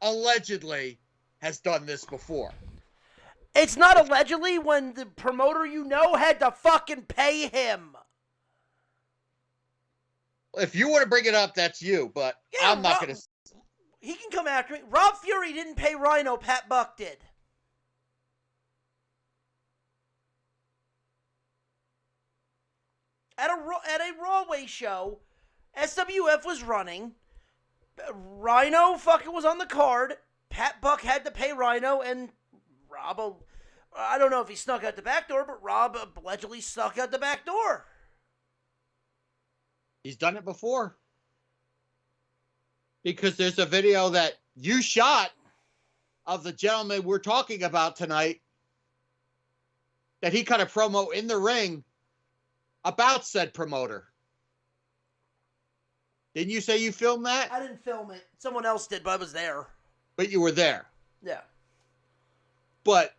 Allegedly has done this before. It's not allegedly when the promoter had to fucking pay him. If you want to bring it up, that's you, but yeah, I'm not going to. He can come after me. Rob Fury didn't pay Rhino, Pat Buck did. At a Rawway show, SWF was running. Rhino fucking was on the card. Pat Buck had to pay Rhino, and Rob, I don't know if he snuck out the back door, but Rob allegedly snuck out the back door. He's done it before. Because there's a video that you shot of the gentleman we're talking about tonight that he cut a promo in the ring about said promoter. Didn't you say you filmed that? I didn't film it. Someone else did, but I was there. But you were there. Yeah. But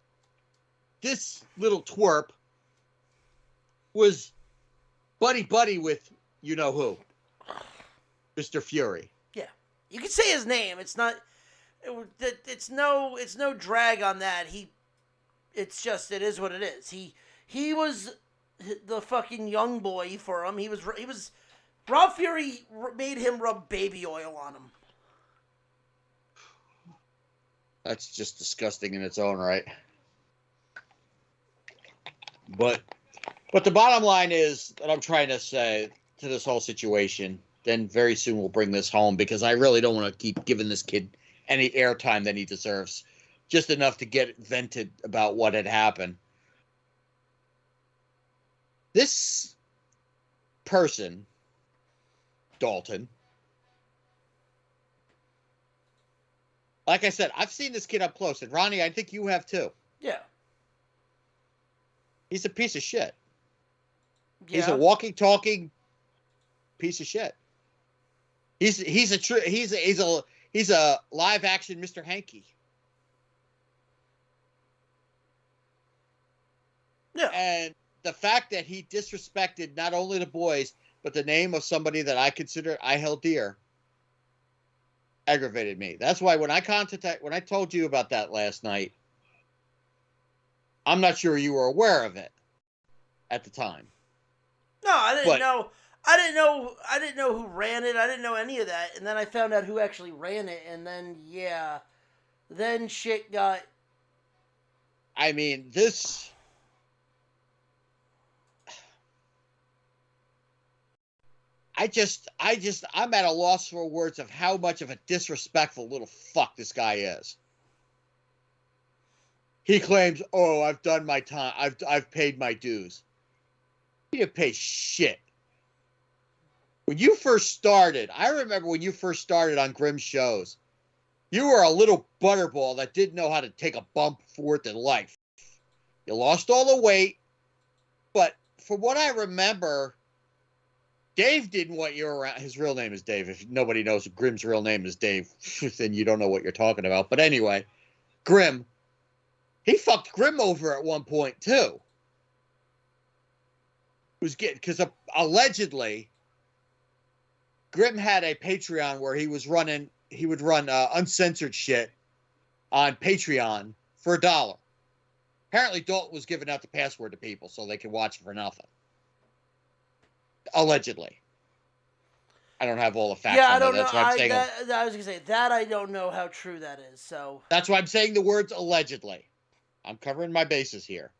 this little twerp was buddy with you know who, Mr. Fury. Yeah, you can say his name. It's not. It's no drag on that. It's just it is what it is. He was the fucking young boy for him. He was. Rob Fury made him rub baby oil on him. That's just disgusting in its own right. But the bottom line is that I'm trying to say to this whole situation, then very soon we'll bring this home because I really don't want to keep giving this kid any airtime that he deserves. Just enough to get vented about what had happened. This person, Dalton, like I said, I've seen this kid up close, and Ronnie, I think you have too. Yeah. He's a piece of shit. Yeah. He's a walking, talking piece of shit. He's a live action Mr. Hanky. Yeah. And the fact that he disrespected not only the boys, but the name of somebody that I held dear, aggravated me. That's why when I told you about that last night, I'm not sure you were aware of it at the time. No, I didn't know. I didn't know who ran it. I didn't know any of that. And then I found out who actually ran it. And then, yeah. Then shit got... I mean, this... I'm at a loss for words of how much of a disrespectful little fuck this guy is. He claims, "Oh, I've done my time. I've paid my dues." You didn't pay shit. When you first started, I remember when you first started on Grimm's shows, you were a little butterball that didn't know how to take a bump forth in life. You lost all the weight, but from what I remember, Dave didn't want you around. His real name is Dave. If nobody knows Grimm's real name is Dave, then you don't know what you're talking about. But anyway, Grimm, he fucked Grimm over at one point too. Because allegedly, Grimm had a Patreon where he would run uncensored shit on Patreon for $1. Apparently, Dalton was giving out the password to people so they could watch it for nothing. Allegedly. I don't have all the facts. Yeah, I don't know. That's why I'm saying. I was gonna say that I don't know how true that is. So that's why I'm saying the words allegedly. I'm covering my bases here.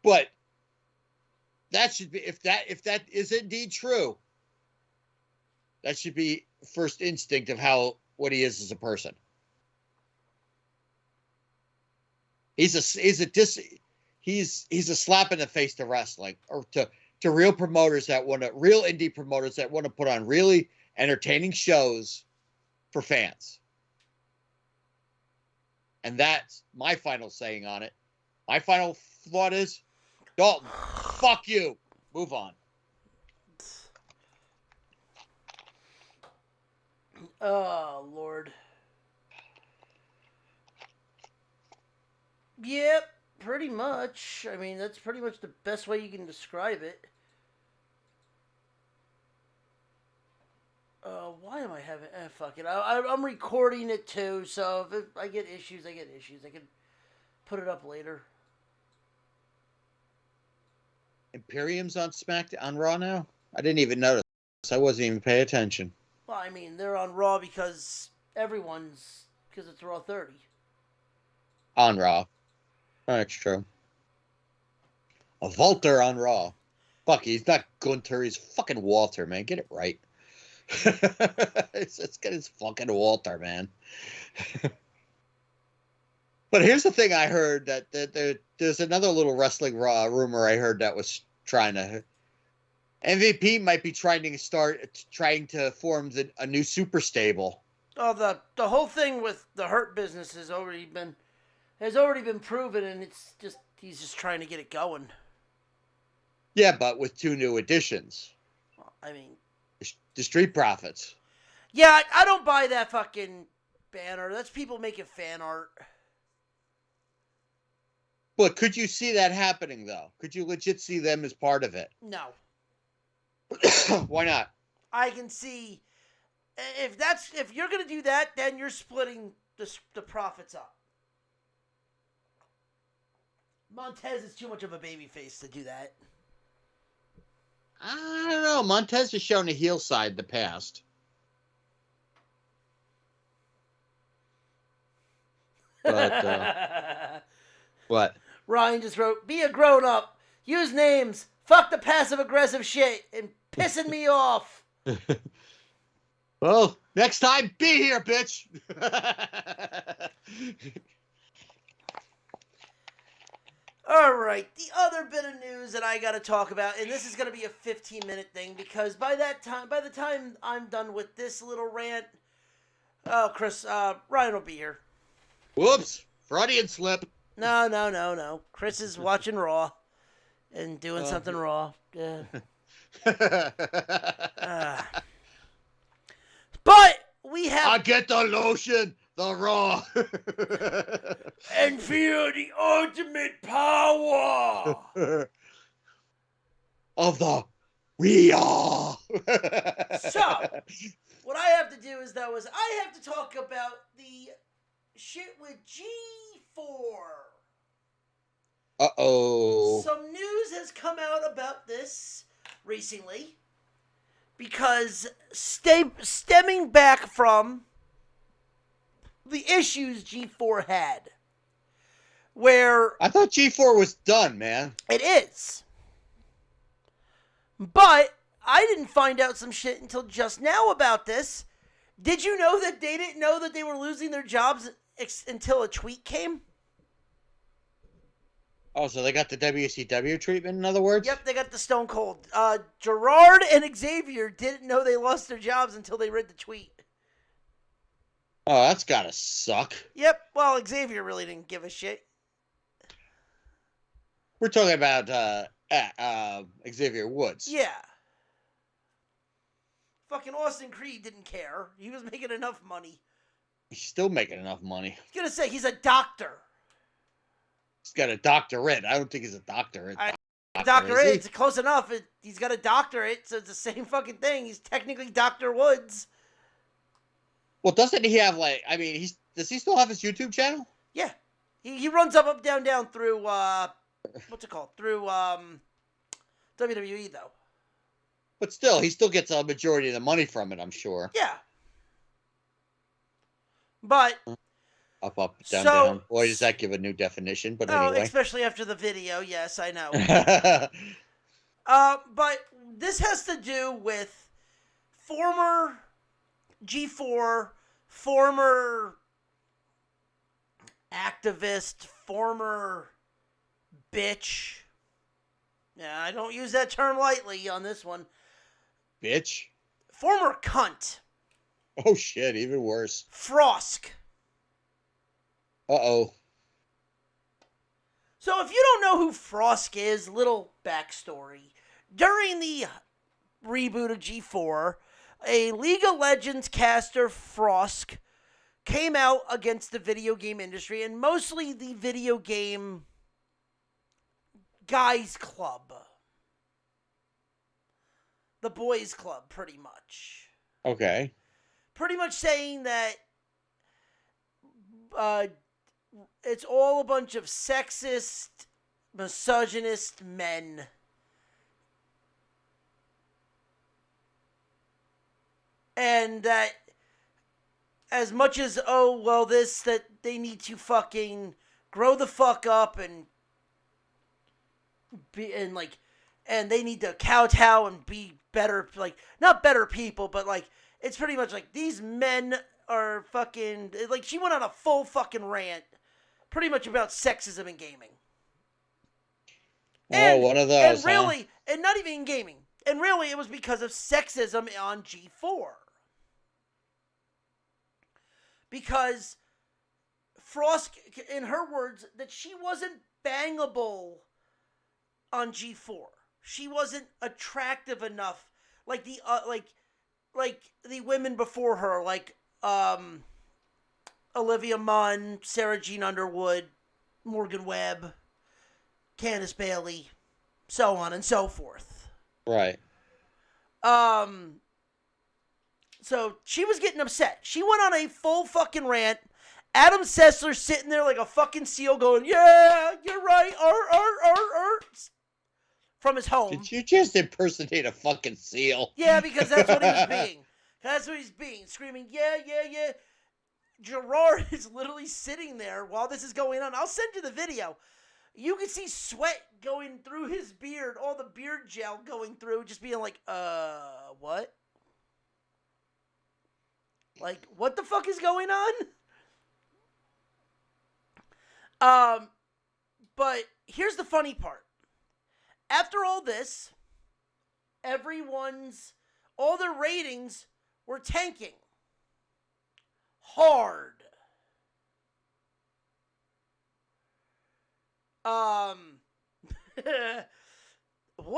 But that should be if that is indeed true. That should be first instinct of what he is as a person. He's a slap in the face to wrestling or to real indie promoters that want to put on really entertaining shows for fans. And that's my final saying on it. My final thought is, Dalton, fuck you. Move on. Oh, Lord. Yep, pretty much. I mean, that's pretty much the best way you can describe it. Why am I having... fuck it. I'm recording it, too, so if I get issues, I get issues. I can put it up later. Imperium's on on Raw now? I didn't even notice. I wasn't even paying attention. Well, I mean, they're on Raw because it's Raw 30. On Raw. That's true. A Walter on Raw. Fuck, he's not Gunter, he's fucking Walter, man. Get it right. Let's get his fucking Walter, man. But here's the thing I heard that there's another little wrestling rumor I heard that was trying to... MVP might be trying to form a new super stable. Oh, the whole thing with the Hurt business has already been proven, and it's just he's just trying to get it going. Yeah, but with 2 new additions. Well, I mean, the Street Profits. Yeah, I don't buy that fucking banner. That's people making fan art. But could you see that happening, though? Could you legit see them as part of it? No. Why not? I can see if you're gonna do that, then you're splitting the profits up. Montez is too much of a babyface to do that. I don't know. Montez has shown a heel side in the past. But, what? Ryan just wrote, be a grown-up. Use names. Fuck the passive-aggressive shit and pissing me off. Well, next time, be here, bitch. All right, the other bit of news that I got to talk about, and this is going to be a 15-minute thing because by the time I'm done with this little rant, Chris, Ryan will be here. Whoops, Freudian slip. No. Chris is watching Raw and doing something Raw. But we have. I get the lotion, the Raw, and feel the ultimate power of the We Are. So, what I have to do is I have to talk about the shit with G4. Uh-oh. Some news has come out about this recently because stemming back from the issues G4 had, where I thought G4 was done, man. it is. But I didn't find out some shit until just now about this. Did you know that they didn't know that they were losing their jobs until a tweet came? Oh, so they got the WCW treatment, in other words? Yep, they got the Stone Cold. Gerard and Xavier didn't know they lost their jobs until they read the tweet. Oh, that's gotta suck. Yep, well, Xavier really didn't give a shit. We're talking about Xavier Woods. Yeah. Fucking Austin Creed didn't care. He was making enough money. He's still making enough money. He's gonna say he's a doctor. He's got a doctorate. I don't think he's a doctorate. Doctorate, it's close enough. He's got a doctorate, so it's the same fucking thing. He's technically Dr. Woods. Well, doesn't he have, like, I mean, does he still have his YouTube channel? Yeah. He runs up, down through, what's it called? Through, WWE, though. But still, he still gets a majority of the money from it, I'm sure. Yeah. But... Up, down. Boy, does that give a new definition, but anyway. Especially after the video, yes, I know. But this has to do with former G4, former activist, former bitch. Yeah, I don't use that term lightly on this one. Bitch? Former cunt. Oh, shit, even worse. Frosk. Uh-oh. So if you don't know who Frosk is, little backstory. During the reboot of G4, a League of Legends caster, Frosk, came out against the video game industry, and mostly the video game guys club. The boys club, pretty much. Okay. Pretty much saying that it's all a bunch of sexist, misogynist men. And that as much as, that they need to fucking grow the fuck up and they need to kowtow and be better, like, not better people, but, like, it's pretty much like these men are fucking, like, she went on a full fucking rant pretty much about sexism in gaming. And, one of those, and really, and not even in gaming. And really, it was because of sexism on G4. because Frost, in her words, that she wasn't bangable on G4. She wasn't attractive enough, like the women before her, like Olivia Munn, Sarah Jean Underwood, Morgan Webb, Candice Bailey, so on and so forth. Right. So she was getting upset. She went on a full fucking rant. Adam Sessler sitting there like a fucking seal going, yeah, you're right, from his home. Did you just impersonate a fucking seal? Yeah, because that's what he was being. That's what he's being. Screaming, yeah, yeah, yeah. Gerard is literally sitting there while this is going on. I'll send you the video. You can see sweat going through his beard, all the beard gel going through, just being like, what? Like, what the fuck is going on? But here's the funny part. After all this, all their ratings were tanking. Hard. What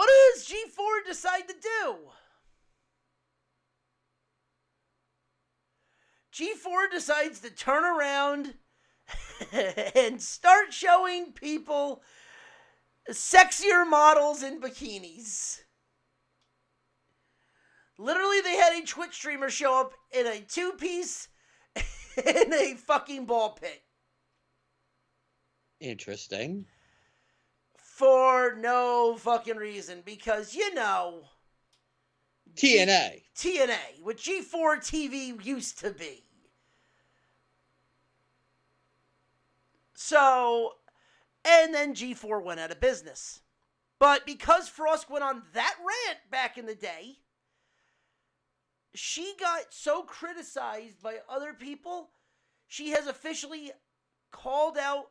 does G4 decide to do? G4 decides to turn around and start showing people sexier models in bikinis. Literally, they had a Twitch streamer show up in a two-piece in a fucking ball pit. Interesting. For no fucking reason. Because, TNA. TNA, what G4 TV used to be. So, and then G4 went out of business. But because Frost went on that rant back in the day, she got so criticized by other people, she has officially called out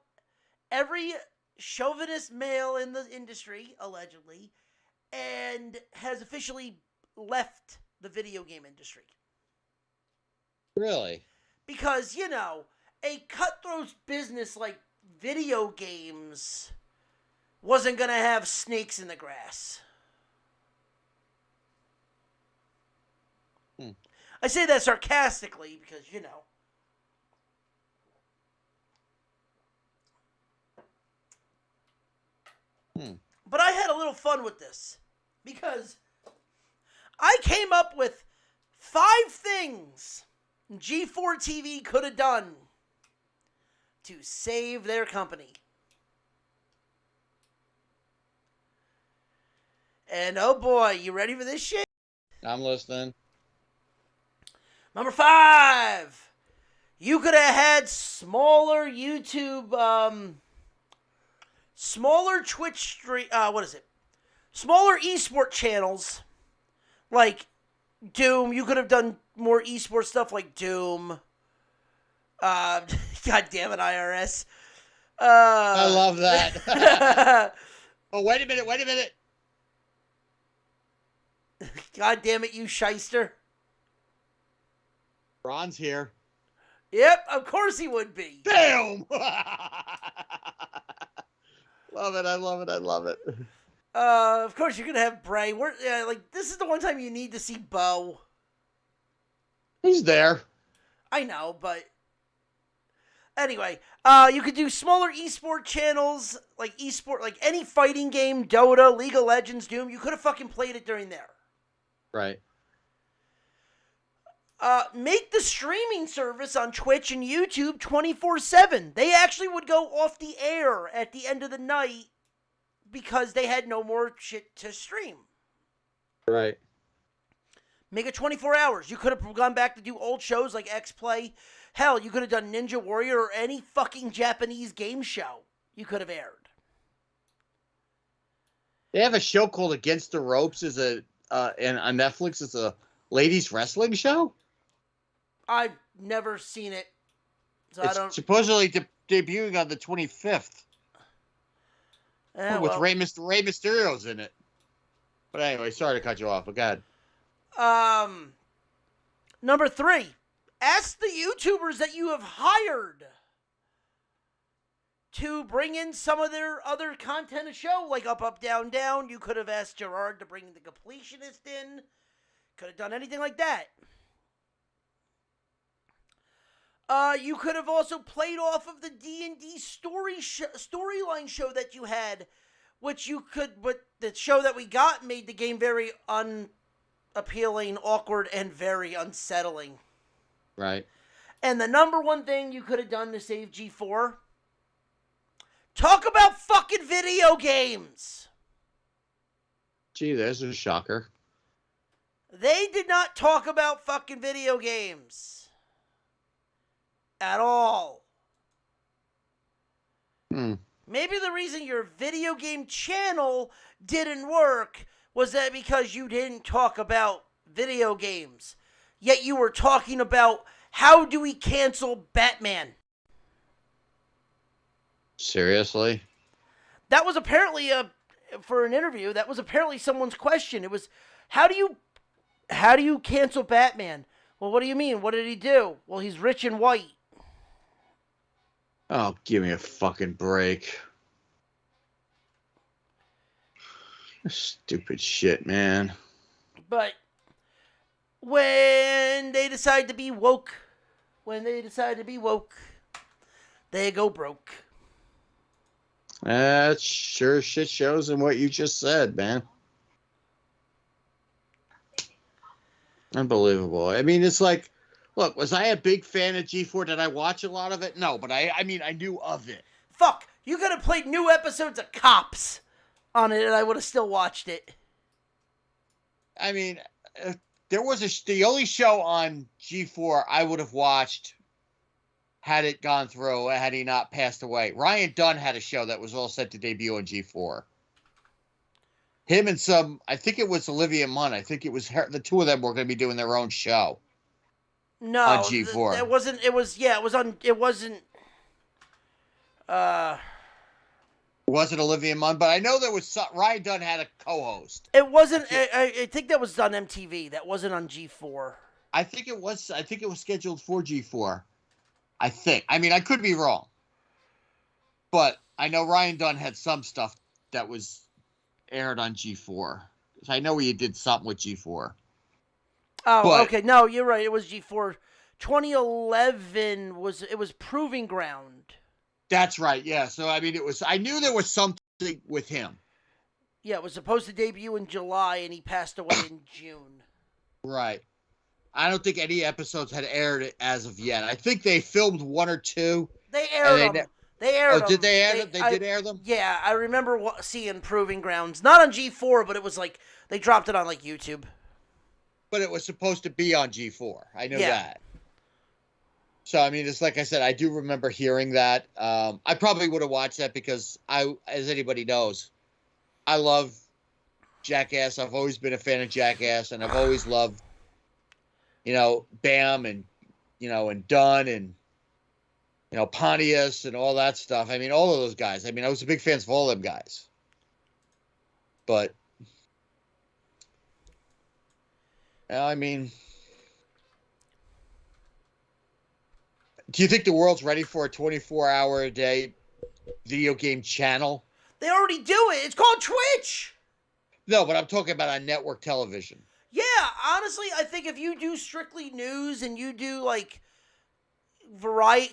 every chauvinist male in the industry, allegedly, and has officially left the video game industry. Really? Because, a cutthroat business like video games wasn't going to have snakes in the grass. I say that sarcastically because, But I had a little fun with this because I came up with 5 things G4 TV could have done to save their company. And oh boy, you ready for this shit? I'm listening. Number 5. You could have had smaller YouTube, smaller Twitch stream, smaller esport channels, like Doom. You could have done more esport stuff like Doom. God damn it, IRS. I love that. Oh, wait a minute. God damn it, you shyster. Ron's here. Yep, of course he would be. Damn! Love it. I love it. Of course you're gonna have Bray. This is the one time you need to see Bo. He's there. I know, but anyway, you could do smaller esport channels, like any fighting game, Dota, League of Legends, Doom. You could have fucking played it during there. Right. Make the streaming service on Twitch and YouTube 24/7. They actually would go off the air at the end of the night because they had no more shit to stream. Right. Make it 24 hours. You could have gone back to do old shows like X-Play. Hell, you could have done Ninja Warrior or any fucking Japanese game show you could have aired. They have a show called Against the Ropes and on Netflix. It's a ladies wrestling show. I've never seen it, so it's I don't. Supposedly debuting on the 25th. With Rey Mysterio's in it. But anyway, sorry to cut you off. But go ahead. Number 3, Ask the YouTubers that you have hired to bring in some of their other content to show, like Up, Up, Down, Down. You could have asked Gerard to bring the completionist in. Could have done anything like that. You could have also played off of the D&D storyline show that you had, which you could, but the show that we got made the game very unappealing, awkward, and very unsettling. Right. And the number one thing you could have done to save G4, talk about fucking video games. Gee, there's a shocker. They did not talk about fucking video games. At all. Maybe the reason your video game channel didn't work was that because you didn't talk about video games. Yet you were talking about how do we cancel Batman. Seriously? That was apparently for an interview, that was apparently someone's question. It was, how do you cancel Batman? Well, what do you mean? What did he do? Well, he's rich and white. Oh, give me a fucking break. Stupid shit, man. But when they decide to be woke, they go broke. That sure shit shows in what you just said, man. Unbelievable. I mean, it's like, look, was I a big fan of G4? Did I watch a lot of it? No, but I mean, I knew of it. Fuck, you could have played new episodes of Cops on it and I would have still watched it. I mean, there was the only show on G4 I would have watched had it gone through, had he not passed away. Ryan Dunn had a show that was all set to debut on G4. Him and I think it was Olivia Munn. I think it was her, the two of them were going to be doing their own show. No, on G4. It wasn't. It was. Yeah, it was on. It wasn't. Wasn't Olivia Munn, but I know there was Ryan Dunn had a co-host. It wasn't. I think that was on MTV. That wasn't on G4. I think it was scheduled for G4. I think. I mean, I could be wrong, but I know Ryan Dunn had some stuff that was aired on G4. I know he did something with G4. Oh, okay. No, you're right. It was G4. 2011 was Proving Ground. That's right. Yeah. So I mean, I knew there was something with him. Yeah, it was supposed to debut in July, and he passed away in June. Right. I don't think any episodes had aired as of yet. I think they filmed one or two. They aired them. They aired them. Did they air them? They did air them? Yeah, I remember seeing Proving Grounds. Not on G4, but it was like, they dropped it on like YouTube. But it was supposed to be on G4. I know that. So, I mean, it's like I said, I do remember hearing that. I probably would have watched that because as anybody knows, I love Jackass. I've always been a fan of Jackass, and I've always loved, Bam and, and Dunn and, Pontius and all that stuff. I mean, all of those guys. I mean, I was a big fan of all them guys. But, I mean, do you think the world's ready for a 24-hour-a-day video game channel? They already do it. It's called Twitch. No, but I'm talking about on network television. Yeah, honestly, I think if you do strictly news and you do like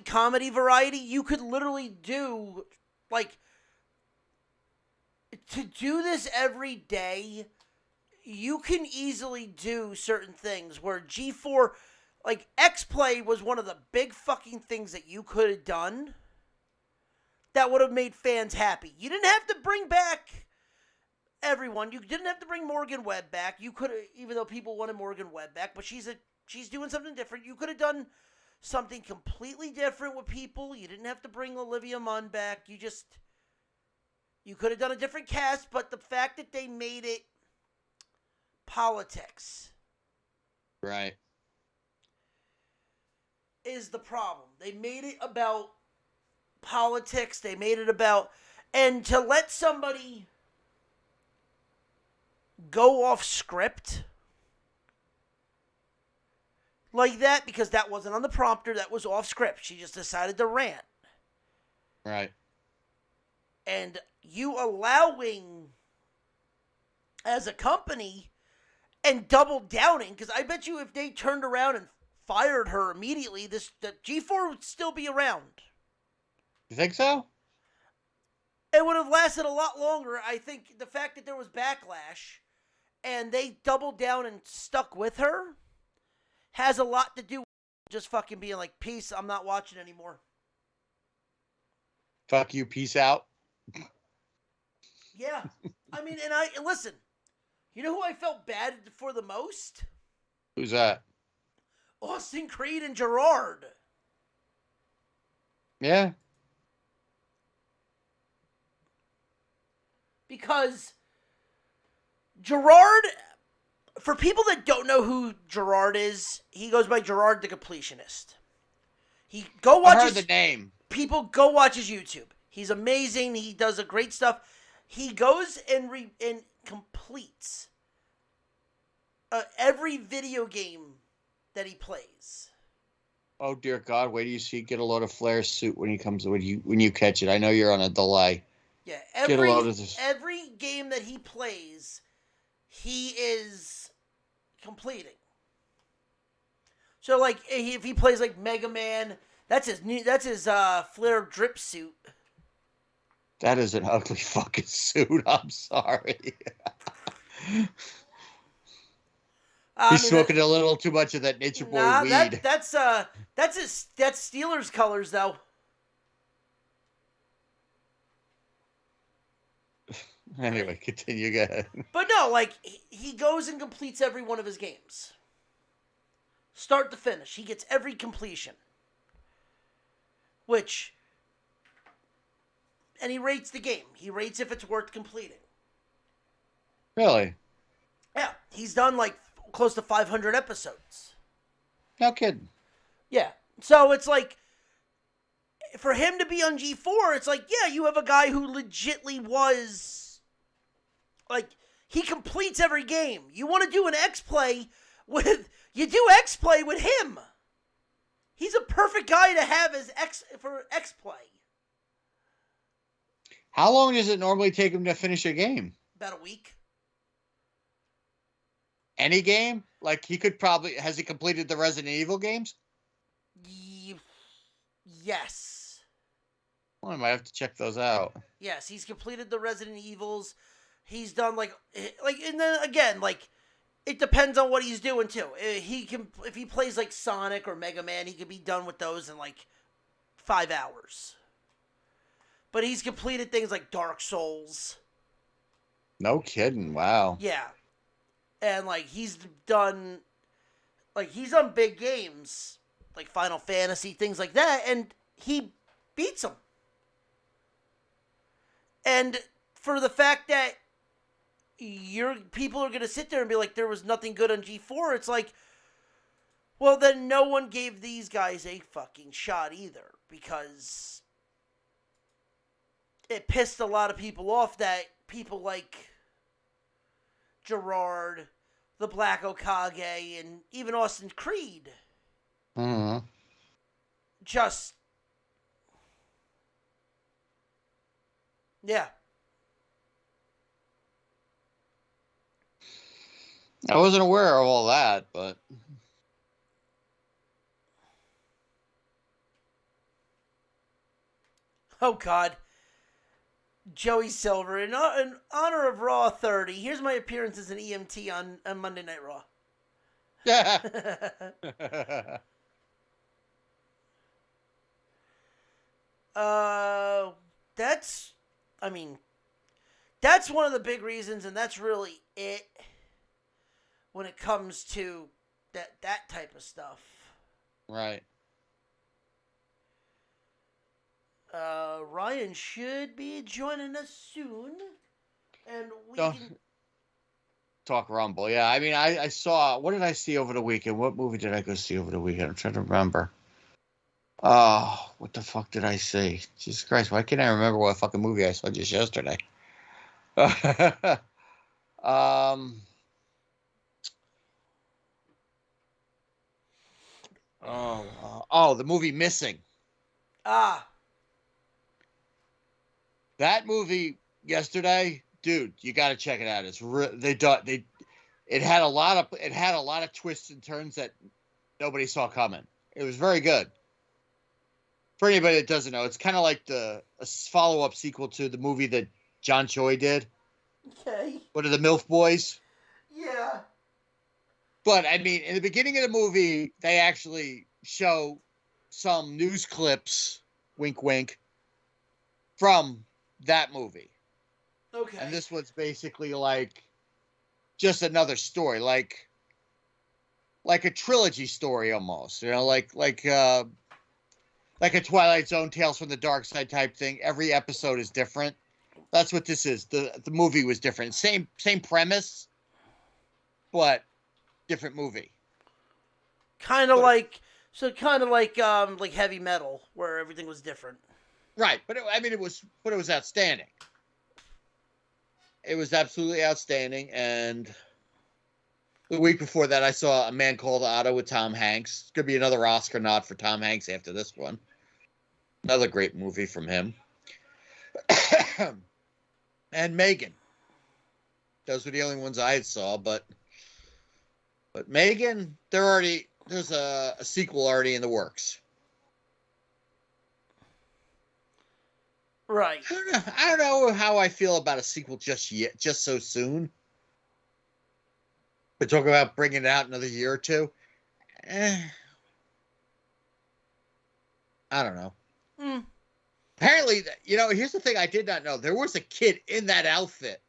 comedy variety, you could literally do to do this every day. You can easily do certain things where G4, like X-Play was one of the big fucking things that you could have done that would have made fans happy. You didn't have to bring back everyone. You didn't have to bring Morgan Webb back. You could have, even though people wanted Morgan Webb back, but she's doing something different. You could have done something completely different with people. You didn't have to bring Olivia Munn back. You could have done a different cast, but the fact that they made it politics, right, is the problem. They made it about politics. They made it about, and to let somebody go off script, like that because that wasn't on the prompter. That was off script. She just decided to rant. Right. And you allowing, as a company, and double downing, because I bet you if they turned around and fired her immediately, the G4 would still be around. You think so? It would have lasted a lot longer. I think the fact that there was backlash and they doubled down and stuck with her has a lot to do with just fucking being like, peace, I'm not watching anymore. Fuck you, peace out. Yeah. I mean, listen, you know who I felt bad for the most? Who's that? Austin Creed and Gerard. Yeah. Because Gerard, for people that don't know who Gerard is, he goes by Gerard the Completionist. Go watch I heard the name. People go watch his YouTube. He's amazing. He does a great stuff. He goes and completes every video game that he plays. Oh dear God! Wait till you see get a load of Flair's suit when you catch it. I know you're on a delay. Yeah, every game that he plays, he is completing. So, like, if he plays like Mega Man, that's his Flair drip suit. That is an ugly fucking suit. I'm sorry. He's smoking a little too much of that Nature Boy weed. That's Steelers colors though. Anyway, continue. Go ahead. But no, like he goes and completes every one of his games, start to finish. He gets every completion, and he rates the game. He rates if it's worth completing. Really? Yeah, he's done like close to 500 episodes. No kidding. Yeah, so it's like, for him to be on G4, it's like, yeah, you have a guy who legitly was, like, he completes every game. You want to do an X-Play you do X-Play with him. He's a perfect guy to have as X-Play. How long does it normally take him to finish a game? About a week. Any game? Like, has he completed the Resident Evil games? Yes. Well, I might have to check those out. Yes, he's completed the Resident Evils. He's done and then again, like, it depends on what he's doing too. If he plays like Sonic or Mega Man, he could be done with those in like 5 hours. But he's completed things like Dark Souls. No kidding. Wow. Yeah. And like he's done big games like Final Fantasy, things like that, and he beats them. And for the fact that people are going to sit there and be like, there was nothing good on G4, it's like, well, then no one gave these guys a fucking shot either, because it pissed a lot of people off that people like Gerard, the Black Okage, and even Austin Creed just, yeah. I wasn't aware of all that, but oh God. Joey Silver, in honor of Raw 30, here's my appearance as an EMT on Monday Night Raw. That's one of the big reasons, and that's really it when it comes to that type of stuff. Right. Ryan should be joining us soon, and we can talk Rumble. Yeah, I mean, I saw. What did I see over the weekend? What movie did I go see over the weekend? I'm trying to remember. Oh, what the fuck did I see? Jesus Christ, why can't I remember what fucking movie I saw just yesterday? Oh, the movie Missing. Ah, That movie yesterday, dude, you got to check it out. It had a lot of twists and turns that nobody saw coming. It was very good. For anybody that doesn't know, it's kind of like a follow-up sequel to the movie that John Choi did. okay. What are the MILF Boys? Yeah. But I mean, in the beginning of the movie, they actually show some news clips, wink, wink, from that movie. Okay. And this one's basically like just another story, like a trilogy story almost. You know, like a Twilight Zone, Tales from the Dark Side type thing. Every episode is different. That's what this is. The movie was different. Same premise, but different movie. Kind of like like heavy metal, where everything was different. Right, but it was outstanding. It was absolutely outstanding. And the week before that, I saw A Man Called Otto with Tom Hanks. It's gonna be another Oscar nod for Tom Hanks after this one. Another great movie from him. And Megan. Those were the only ones I saw, but Megan, there's a sequel already in the works. Right. I don't know how I feel about a sequel just so soon. But talk about bringing it out another year or two. I don't know. Mm. Apparently, here's the thing I did not know. There was a kid in that outfit.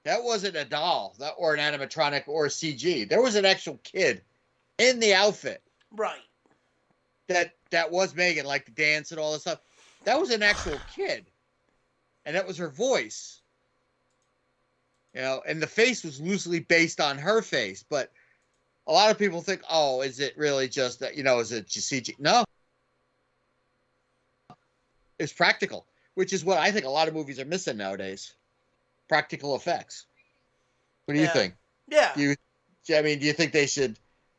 That wasn't a doll or an animatronic or a CG. There was an actual kid in the outfit. Right. That was Megan, like the dance and all this stuff. That was an actual kid. And that was her voice. And the face was loosely based on her face. But a lot of people think, oh, is it really just that, is it just CG? No. It's practical, which is what I think a lot of movies are missing nowadays. Practical effects. What do you think? Yeah. Do you think they should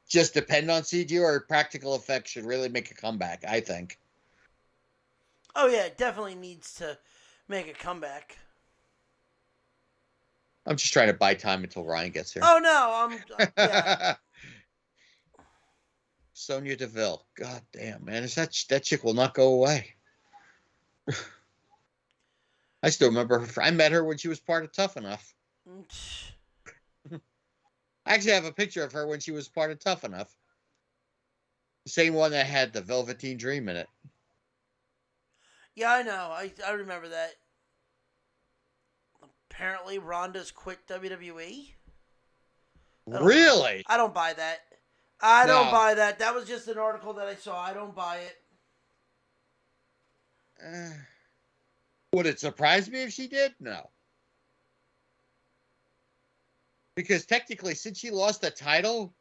just depend on CG, or practical effects should really make a comeback? I think. Oh yeah, it definitely needs to make a comeback. I'm just trying to buy time until Ryan gets here. Oh no, yeah. Sonya Deville. God damn, man. That chick will not go away. I still remember her. I met her when she was part of Tough Enough. I actually have a picture of her when she was part of Tough Enough. The same one that had the Velveteen Dream in it. Yeah, I know. I remember that. Apparently, Ronda's quit WWE. Really? I don't buy that. I don't buy that. That was just an article that I saw. I don't buy it. Would it surprise me if she did? No. Because technically, since she lost the title,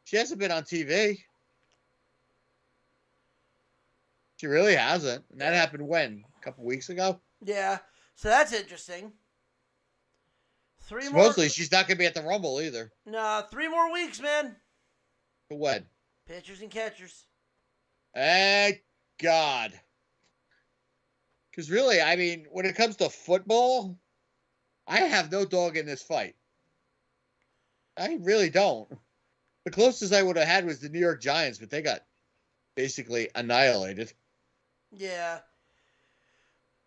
she hasn't been on TV. She really hasn't. And that happened when? A couple weeks ago? Yeah. So that's interesting. Supposedly, she's not going to be at the Rumble either. Nah, 3 more weeks, man. For what? Pitchers and catchers. Thank God. Because really, I mean, when it comes to football, I have no dog in this fight. I really don't. The closest I would have had was the New York Giants, but they got basically annihilated. Yeah.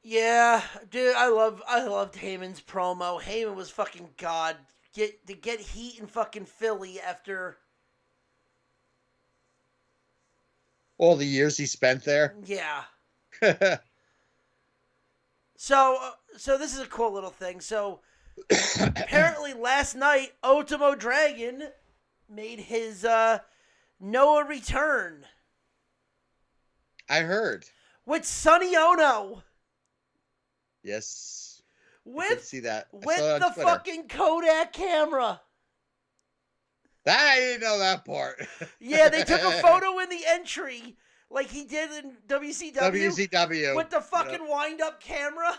Yeah, dude, I loved Heyman's promo. Heyman was fucking god. Get heat in fucking Philly after all the years he spent there. Yeah. So this is a cool little thing. So apparently last night, Ultimo Dragon made his Noah return. I heard. With Sonny Ono. Yes. With, I did see that. With the Twitter. Fucking Kodak camera. That I didn't know that part. Yeah, they took a photo in the entry like he did in WCW. WCW. With the fucking wind-up camera.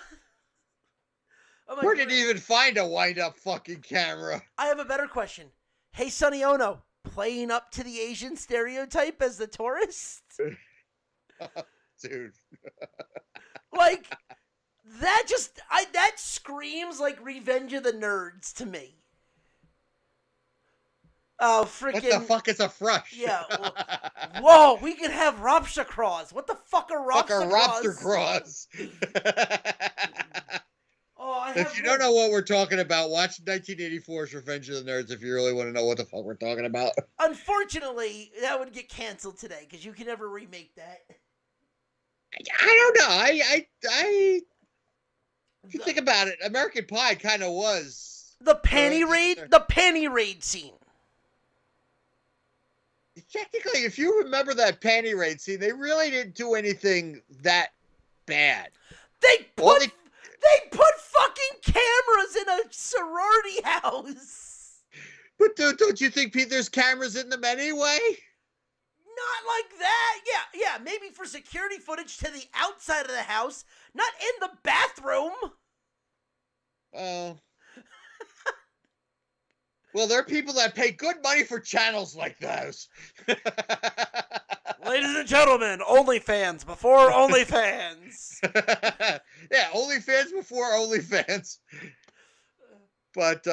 Like, where did he even find a wind-up fucking camera? I have a better question. Hey, Sonny Ono, playing up to the Asian stereotype as the tourist. Dude. Like, that screams like Revenge of the Nerds to me. Oh, freaking. What the fuck is a frush? Yeah. Whoa, we can have Rapsha Craws. What the fuck are Rapsha Rapster Craws? Cross. If you don't know what we're talking about, watch 1984's Revenge of the Nerds if you really want to know what the fuck we're talking about. Unfortunately, that would get canceled today because you can never remake that. I don't know. If you think about it, American Pie kind of was the panty raid scene. Technically, if you remember that panty raid scene, they really didn't do anything that bad. They put fucking cameras in a sorority house. But dude, don't you think there's cameras in them anyway? Not like that. Yeah, maybe for security footage to the outside of the house, not in the bathroom. Oh. Well, there are people that pay good money for channels like those. Ladies and gentlemen, OnlyFans before OnlyFans. Yeah, OnlyFans before OnlyFans. But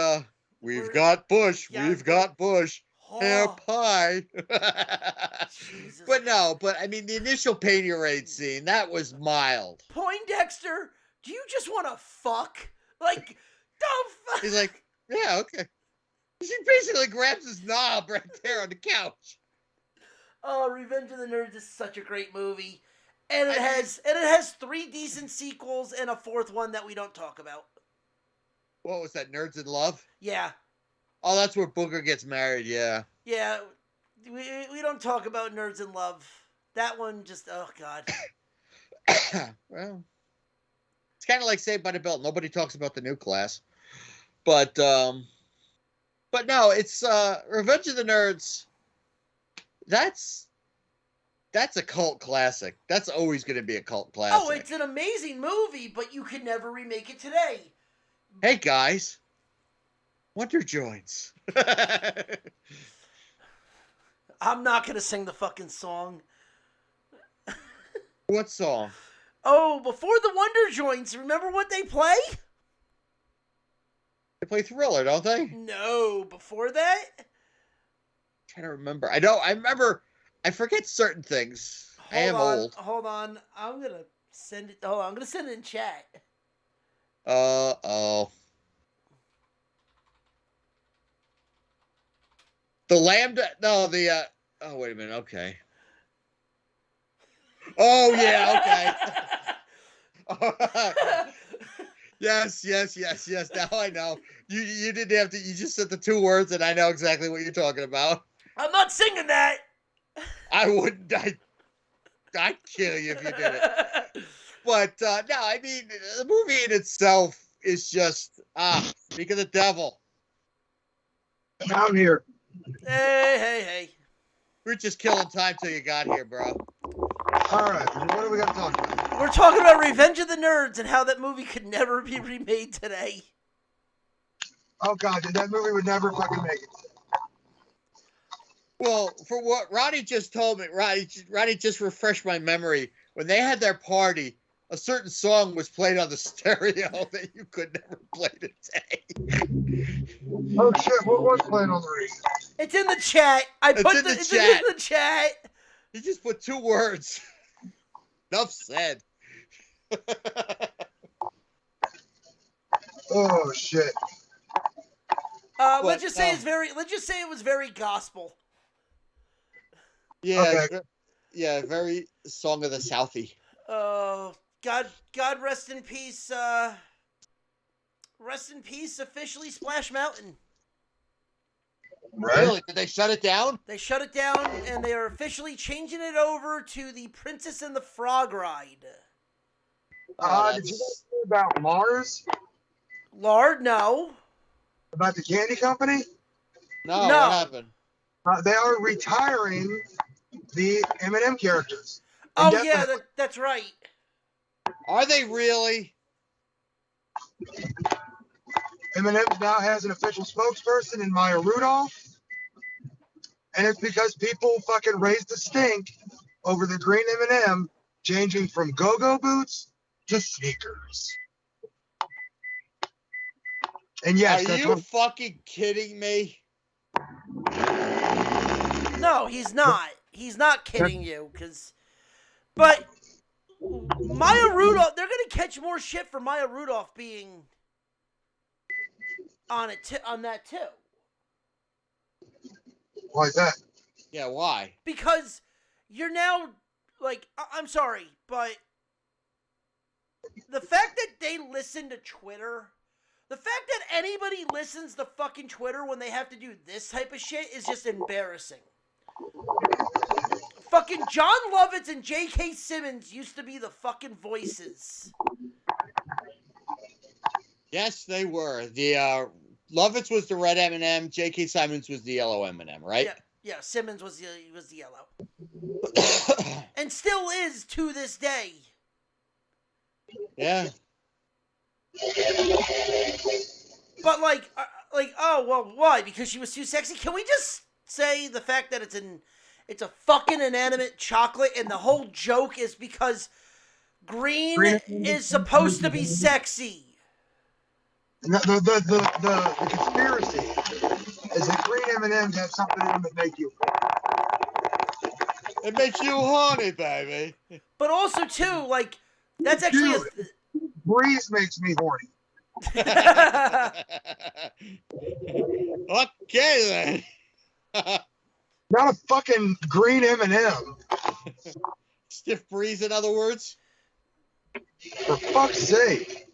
we've got Bush. Yeah, we've got Bush. Hair pie. But I mean, the initial panty raid scene, that was mild. Poindexter, do you just want to fuck? Like, don't fuck. He's like, yeah, okay. She basically grabs his knob right there on the couch. Oh, Revenge of the Nerds is such a great movie. And it has 3 decent sequels and a 4th one that we don't talk about. What was that, Nerds in Love? Yeah. Oh, that's where Booger gets married, yeah. Yeah, we don't talk about Nerds in Love. That one just, oh, God. Well, it's kind of like Saved by the Bell. Nobody talks about the new class. But no, it's Revenge of the Nerds. That's a cult classic. That's always going to be a cult classic. Oh, it's an amazing movie, but you could never remake it today. Hey, guys. Wonder Joints. I'm not going to sing the fucking song. What song? Oh, before the Wonder Joints, remember what they play? They play Thriller, don't they? No, before that? I'm trying to remember. I remember. I forget certain things. I am old. Hold on. I'm going to send it. Hold on. I'm going to send it in chat. Uh-oh. The Lambda. No, the. Oh, wait a minute. Okay. Oh, yeah. Okay. Yes. Now I know. You didn't have to. You just said the 2 words, and I know exactly what you're talking about. I'm not singing that. I wouldn't. I'd kill you if you did it. But no, I mean, the movie in itself is just speak of the devil. I'm here. Hey. We're just killing time till you got here, bro. All right, what are we going to talk about? We're talking about Revenge of the Nerds and how that movie could never be remade today. Oh, God, that movie would never fucking make it. Well, for what Ronnie just told me, Ronnie just refreshed my memory. When they had their party, a certain song was played on the stereo that you could never play today. Oh, shit, what was playing on the radio? It's in the chat. It's in the chat. He just put 2 words. Enough said. Oh, shit. Let's just say it was very gospel. Yeah, okay. Yeah, very Song of the Southie. God rest in peace. Rest in peace, officially Splash Mountain. Right? Really? Did they shut it down? They shut it down, and they are officially changing it over to the Princess and the Frog Ride. Did you guys hear about Mars? Lord, no. About the candy company? No. What happened? They are retiring the M&M characters. Oh, yeah, that's right. Are they really? M&M now has an official spokesperson in Maya Rudolph. And it's because people fucking raised the stink over the green M&M changing from go-go boots to sneakers. And yes, Are that's you what fucking kidding me? No, he's not. He's not kidding you, but Maya Rudolph, they're gonna catch more shit for Maya Rudolph being on that too. why is that? Yeah, why? Because you're now like, I'm sorry, but the fact that they listen to Twitter, the fact that anybody listens to fucking Twitter when they have to do this type of shit is just embarrassing. Fucking John Lovitz and J.K. Simmons used to be the fucking voices. Yes, they were. The Lovitz was the red M&M. J.K. Simmons was the yellow M&M, right? Yeah. Simmons was the yellow, and still is to this day. Yeah. But oh well, why? Because she was too sexy? Can we just say the fact that it's a fucking inanimate chocolate, and the whole joke is because green is supposed to be sexy. The conspiracy is that green M&Ms have something in them that make you. It makes you horny, baby. But also too, like, that's actually Breeze makes me horny. Okay then. Not a fucking green M&M. Stiff breeze, in other words. For fuck's sake.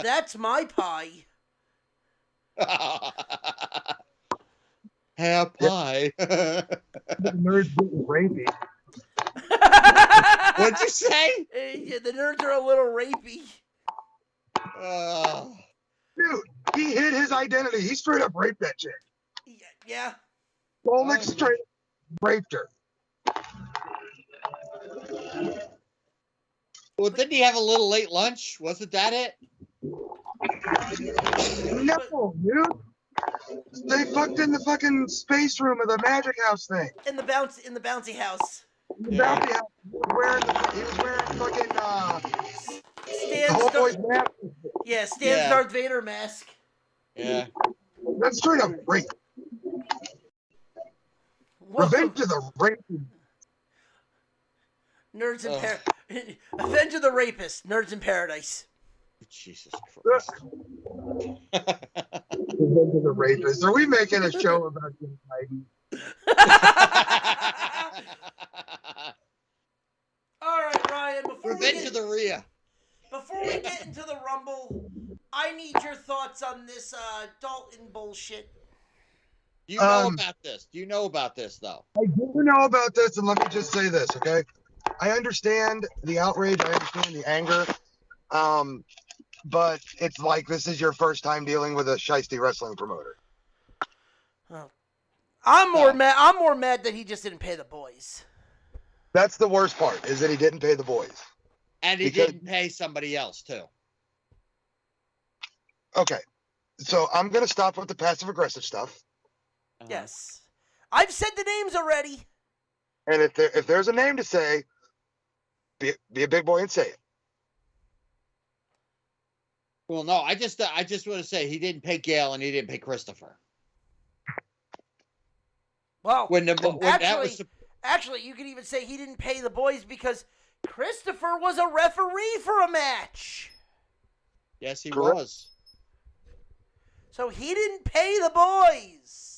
That's my pie. Hair pie. The nerds getting rapey. What'd you say? Yeah, the nerds are a little rapey. Dude, he hid his identity. He straight up raped that chick. Yeah. Skolnick straight up raped her. Well, didn't he have a little late lunch? Wasn't that it? No, dude. They fucked in the fucking space room of the Magic House thing. In the bouncy house. The bounty house. He was wearing fucking Stan's Darth Vader mask. Yeah. That's straight up rape. Revenge of the rape. Nerds in Revenge of the Rapist. Nerds in Paradise. Jesus Christ. Revenge of the Rapist. Are we making a show about Jim Biden? All right, Ryan. Revenge of the Rhea. Before we get into the Rumble, I need your thoughts on this Dalton bullshit. Do you know about this? Do you know about this, though? I do know about this, and let me just say this, okay? I understand the outrage. I understand the anger. But it's like this is your first time dealing with a shiesty wrestling promoter. Oh. I'm more mad that he just didn't pay the boys. That's the worst part, is that he didn't pay the boys. And he didn't pay somebody else, too. Okay. So I'm going to stop with the passive-aggressive stuff. Yes. I've said the names already. And if there's a name to say, be a big boy and say it. Well, no, I just want to say he didn't pay Gail and he didn't pay Christopher. Well, actually, you could even say he didn't pay the boys because Christopher was a referee for a match. Yes, he was. So he didn't pay the boys.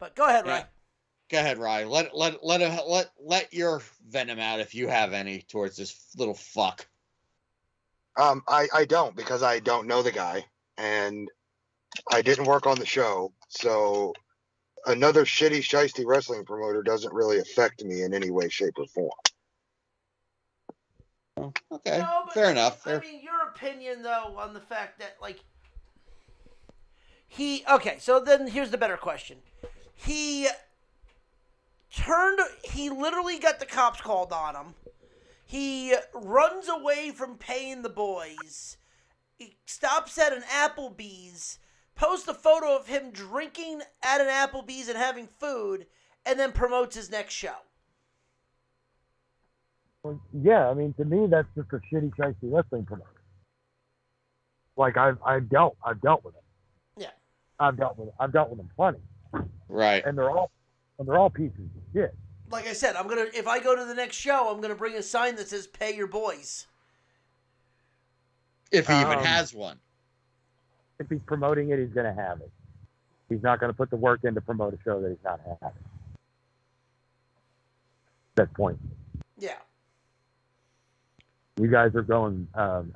But go ahead, Ryan. Go ahead, Ryan. Let your venom out if you have any towards this little fuck. I don't, because I don't know the guy and I didn't work on the show, so another shitty shiesty wrestling promoter doesn't really affect me in any way, shape, or form. Oh, okay, no, fair enough. I mean, your opinion though on the fact that okay. So then here's the better question. He literally got the cops called on him. He runs away from paying the boys, He stops at an Applebee's, posts a photo of him drinking at an Applebee's and having food, and then promotes his next show. Well, yeah, I mean, to me, that's just a shitty, shitty wrestling promoter. Like I've dealt with it. Yeah. I've dealt with them plenty. Right. And they're all pieces of shit. Like I said, if I go to the next show, I'm gonna bring a sign that says "Pay your boys." If he even has one. If he's promoting it, he's gonna have it. He's not gonna put the work in to promote a show that he's not having. That's point. Yeah. You guys are going.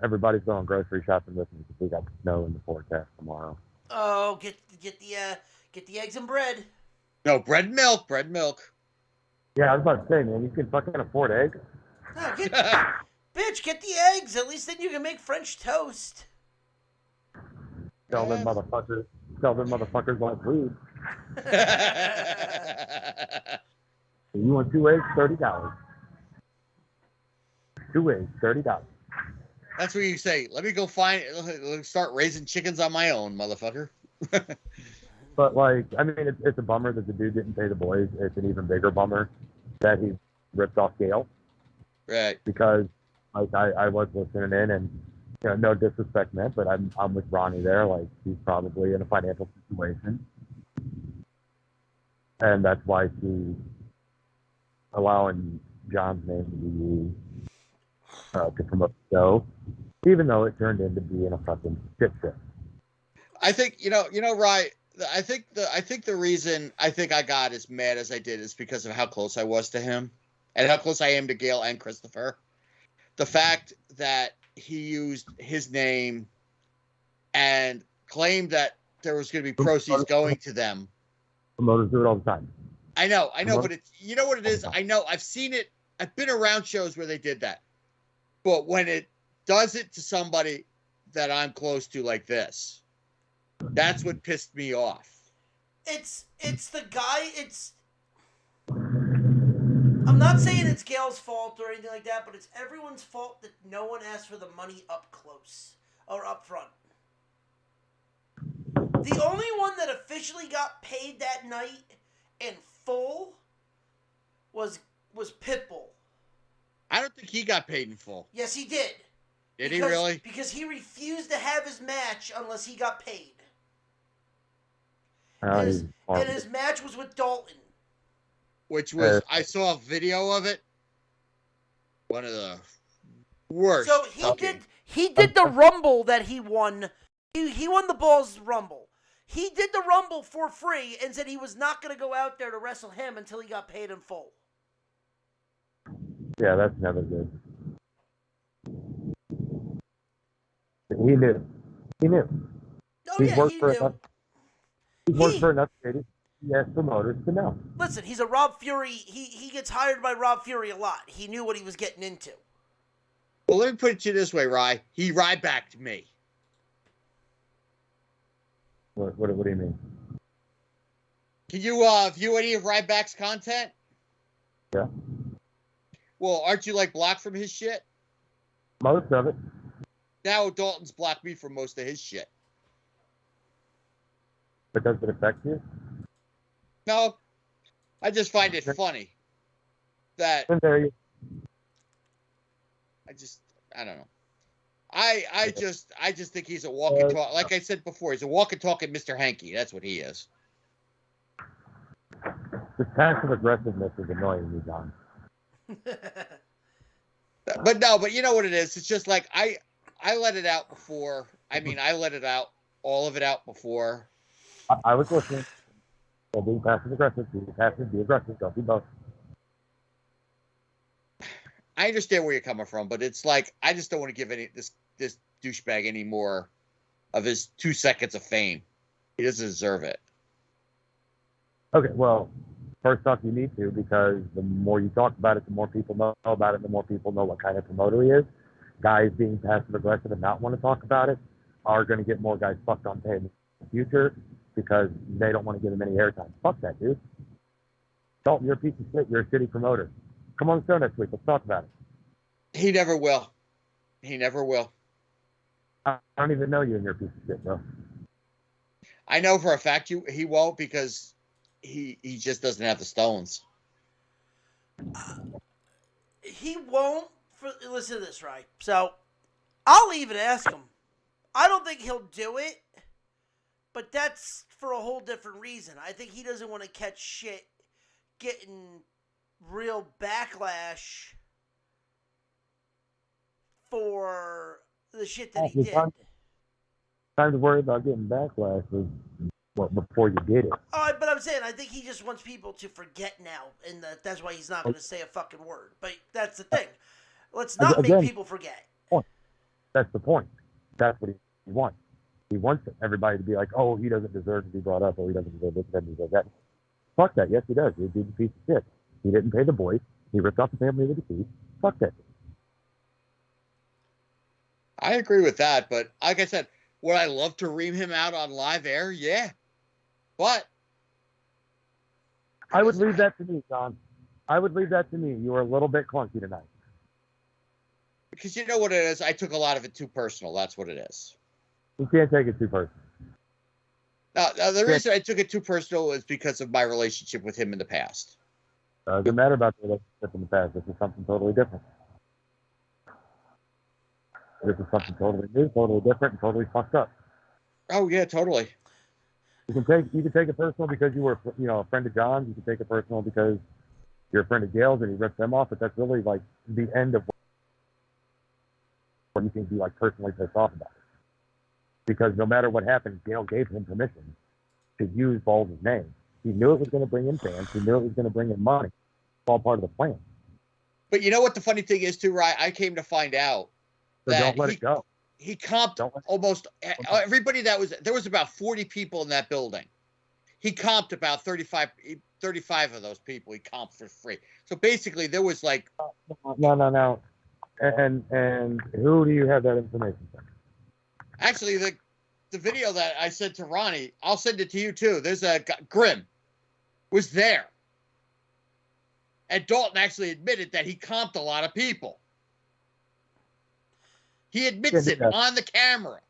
Everybody's going grocery shopping with me because we got snow in the forecast tomorrow. Oh, get the eggs and bread. No, bread and milk. Bread and milk. Yeah, I was about to say, man, you can fucking afford eggs. No, bitch, get the eggs. At least then you can make French toast. Tell them motherfuckers want food. You want 2 eggs, $30. 2 eggs, $30. That's what you say. Let me go start raising chickens on my own, motherfucker. But like, I mean, it's a bummer that the dude didn't pay the boys. It's an even bigger bummer that he ripped off Gale. Right. Because like I was listening in, and you know, no disrespect meant, but I'm with Ronnie there. Like he's probably in a financial situation, and that's why she's allowing John's name to be used to promote the show, even though it turned into being a fucking shit show. I think right. I think the reason I think I got as mad as I did is because of how close I was to him and how close I am to Gail and Christopher. The fact that he used his name and claimed that there was going to be proceeds going to them. Promoters do it all the time. I know, but it's, you know what it is? I know, I've seen it. I've been around shows where they did that. But when it does it to somebody that I'm close to like this, that's what pissed me off. It's the guy. I'm not saying it's Gail's fault or anything like that, but it's everyone's fault that no one asked for the money up close or up front. The only one that officially got paid that night in full was Pitbull. I don't think he got paid in full. Yes, he did. Did he really? Because he refused to have his match unless he got paid. And his match was with Dalton. Which was, I saw a video of it. One of the worst. So he did the Rumble that he won. He won the Balls Rumble. He did the Rumble for free and said he was not going to go out there to wrestle him until he got paid in full. Yeah, that's never good. He knew. Oh, he knew. He worked for enough cities. He has promoters to know. Listen, he's a Rob Fury. He gets hired by Rob Fury a lot. He knew what he was getting into. Well, let me put it to you this way, Rye. He Rybacked me. What do you mean? Can you view any of Ryback's content? Yeah. Well, aren't you like blocked from his shit? Most of it. Now Dalton's blocked me from most of his shit. But does it affect you? No. I just find it funny that I don't know. I just think he's a walking talk. Like I said before, he's a walking talking Mr. Hanky. That's what he is. The passive aggressiveness is annoying me, John. But you know what it is? It's just like I let it out before. I mean, I let it out, all of it out before. I was listening. Don't be passive aggressive. Be passive, be aggressive. Don't be both. I understand where you're coming from, but it's like I just don't want to give this douchebag any more of his 2 seconds of fame. He doesn't deserve it. Okay, well, first off, you need to, because the more you talk about it, the more people know about it, the more people know what kind of promoter he is. Guys being passive aggressive and not want to talk about it are going to get more guys fucked on pay in the future because they don't want to give him any airtime. Fuck that, dude. Dalton, you're a piece of shit. You're a shitty promoter. Come on the show next week. Let's talk about it. He never will. He never will. I don't even know you and your piece of shit, bro. I know for a fact he won't because he just doesn't have the stones. He won't. Listen to this, right? So I'll even ask him. I don't think he'll do it, but that's for a whole different reason. I think he doesn't want to catch shit getting real backlash for the shit that he did. Time to worry about getting backlash before you did it. But I'm saying I think he just wants people to forget now, and that's why he's not going to say a fucking word. But that's the thing. Let's not make people forget. That's the point. That's what he wants. He wants everybody to be like, oh, he doesn't deserve to be brought up, or he doesn't deserve this, he doesn't deserve that. Fuck that. Yes, he does. He's a piece of shit. He didn't pay the boys. He ripped off the family with a key. Fuck that. I agree with that, but like I said, would I love to ream him out on live air? Yeah. But I would leave that to me, John. I would leave that to me. You were a little bit clunky tonight. Because you know what it is? I took a lot of it too personal. That's what it is. You can't take it too personal. Now the reason I took it too personal is because of my relationship with him in the past. Doesn't matter about the relationship in the past. This is something totally different. This is something totally new, totally different, and totally fucked up. Oh yeah, totally. You can take it personal because you were a friend of John's. You can take it personal because you're a friend of Gail's and he ripped them off. But that's really like the end of what you can be like personally pissed off about it. Because no matter what happened, Gail gave him permission to use Balls' name. He knew it was going to bring in fans. He knew it was going to bring in money. It's all part of the plan. But you know what the funny thing is too, Ryan? I came to find out that don't let it go. He comped almost everybody there was about 40 people in that building. He comped about 35 of those people. He comped for free. So basically there was like No. And who do you have that information from? Actually, the video that I sent to Ronnie, I'll send it to you too. There's a Grimm was there. And Dalton actually admitted that he comped a lot of people. He admits it on the camera.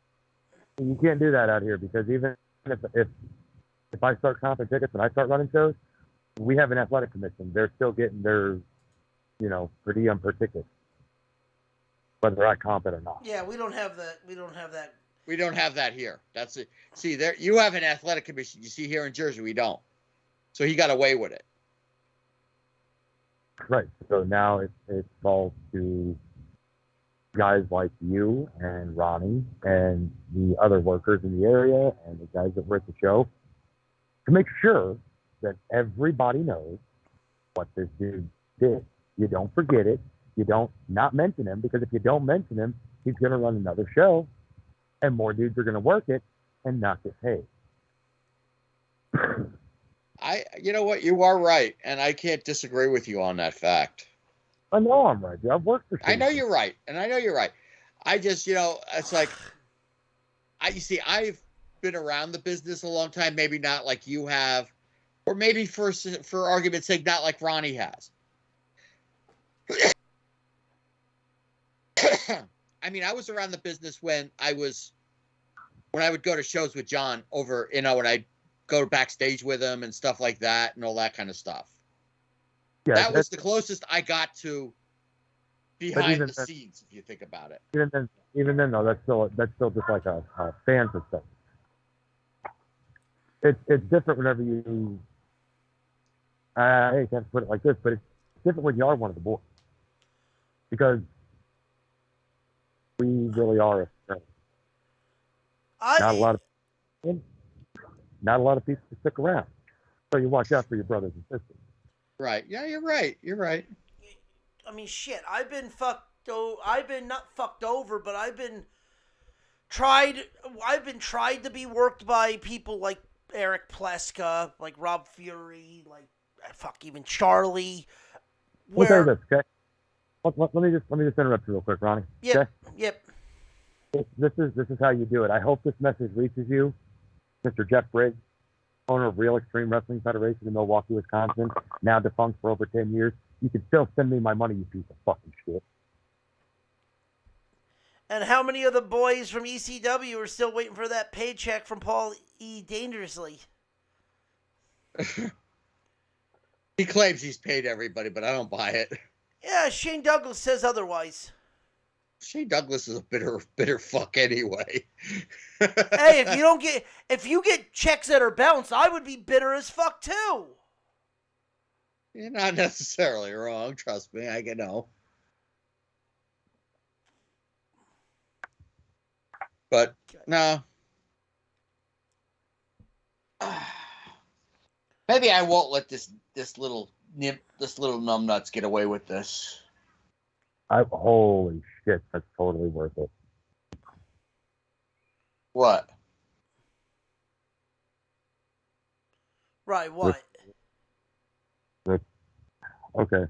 You can't do that out here because even if I start comping tickets and I start running shows, we have an athletic commission. They're still getting their, per diem per ticket, whether I comp it or not. Yeah, we don't have that. We don't have that here. That's it. See, there you have an athletic commission. You see here in Jersey, we don't. So he got away with it. Right. So now it falls to guys like you and Ronnie and the other workers in the area and the guys that were at the show to make sure that everybody knows what this dude did. You don't forget it. You don't not mention him, because if you don't mention him, he's going to run another show and more dudes are going to work it and not get paid. You know what? You are right. And I can't disagree with you on that fact. I know I'm right. I've worked for. I know you're right. And I know you're right. I just, it's like, you see, I've been around the business a long time, maybe not like you have, or maybe for argument's sake, not like Ronnie has. I mean, I was around the business when I would go to shows with John over, when I go backstage with him and stuff like that and all that kind of stuff. Yeah, that was the closest I got to behind the scenes, if you think about it. Even then, though, that's still just like a fan perspective. It's different whenever you. I hate to have to put it like this, but it's different when you are one of the boys, because we really are a friend. Not a lot of people stick around, so you watch out for your brothers and sisters. Right. Yeah, you're right. You're right. I mean, shit. I've been not fucked over, but I've been tried to be worked by people like Eric Pleska, like Rob Fury, like even Charlie. Where... This, okay? Let me just interrupt you real quick, Ronnie. Yep. Okay? Yep. This is how you do it. I hope this message reaches you, Mr. Jeff Briggs, owner of Real Extreme Wrestling Federation in Milwaukee, Wisconsin, now defunct for over 10 years. You can still send me my money, you piece of fucking shit. And how many of the boys from ECW are still waiting for that paycheck from Paul E. Dangerously? He claims he's paid everybody, but I don't buy it. Yeah, Shane Douglas says otherwise. Shane Douglas is a bitter fuck anyway. Hey, if you get checks that are bounced, I would be bitter as fuck too. You're not necessarily wrong. Trust me, I know. But no. Maybe I won't let this little numbnuts get away with this. Holy shit, that's totally worth it. What? Right, what? Okay.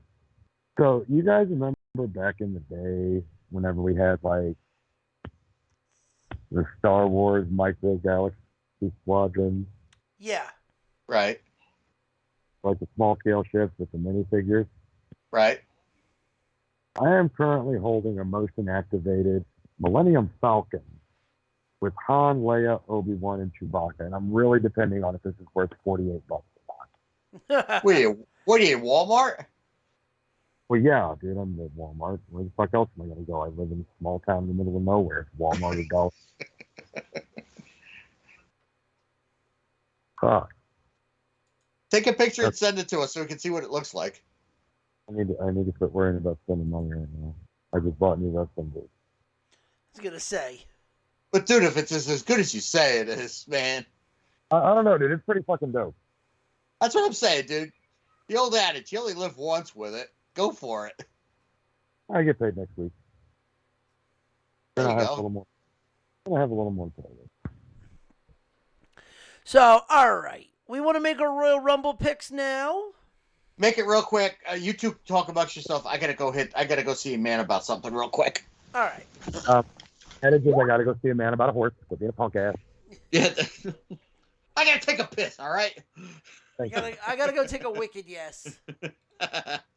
So, you guys remember back in the day whenever we had, like, the Star Wars Micro Galaxy Squadron? Yeah. Right. Like the small scale ships with the minifigures? Right. I am currently holding a motion activated Millennium Falcon with Han, Leia, Obi-Wan, and Chewbacca, and I'm really depending on if this is worth $48 or not. What are you in Walmart? Well, yeah, dude, I'm at Walmart. Where the fuck else am I going to go? I live in a small town in the middle of nowhere. Walmart or Dollar. Fuck. Take a picture and send it to us so we can see what it looks like. I need to quit worrying about spending money right now. I just bought new wrestling boots. I was gonna say. But dude, if it's as good as you say it is, man. I don't know, dude. It's pretty fucking dope. That's what I'm saying, dude. The old adage, you only live once with it. Go for it. I get paid next week. There you I'll have go. a little more. I'll have a little more to play with. So, all right. We want to make our Royal Rumble picks now. Make it real quick. You two talk about yourself. I gotta go see a man about something real quick. All right. Adage is I gotta go see a man about a horse. Quit being a punk ass. Yeah. I gotta take a piss. All right. I gotta go take a wicked yes.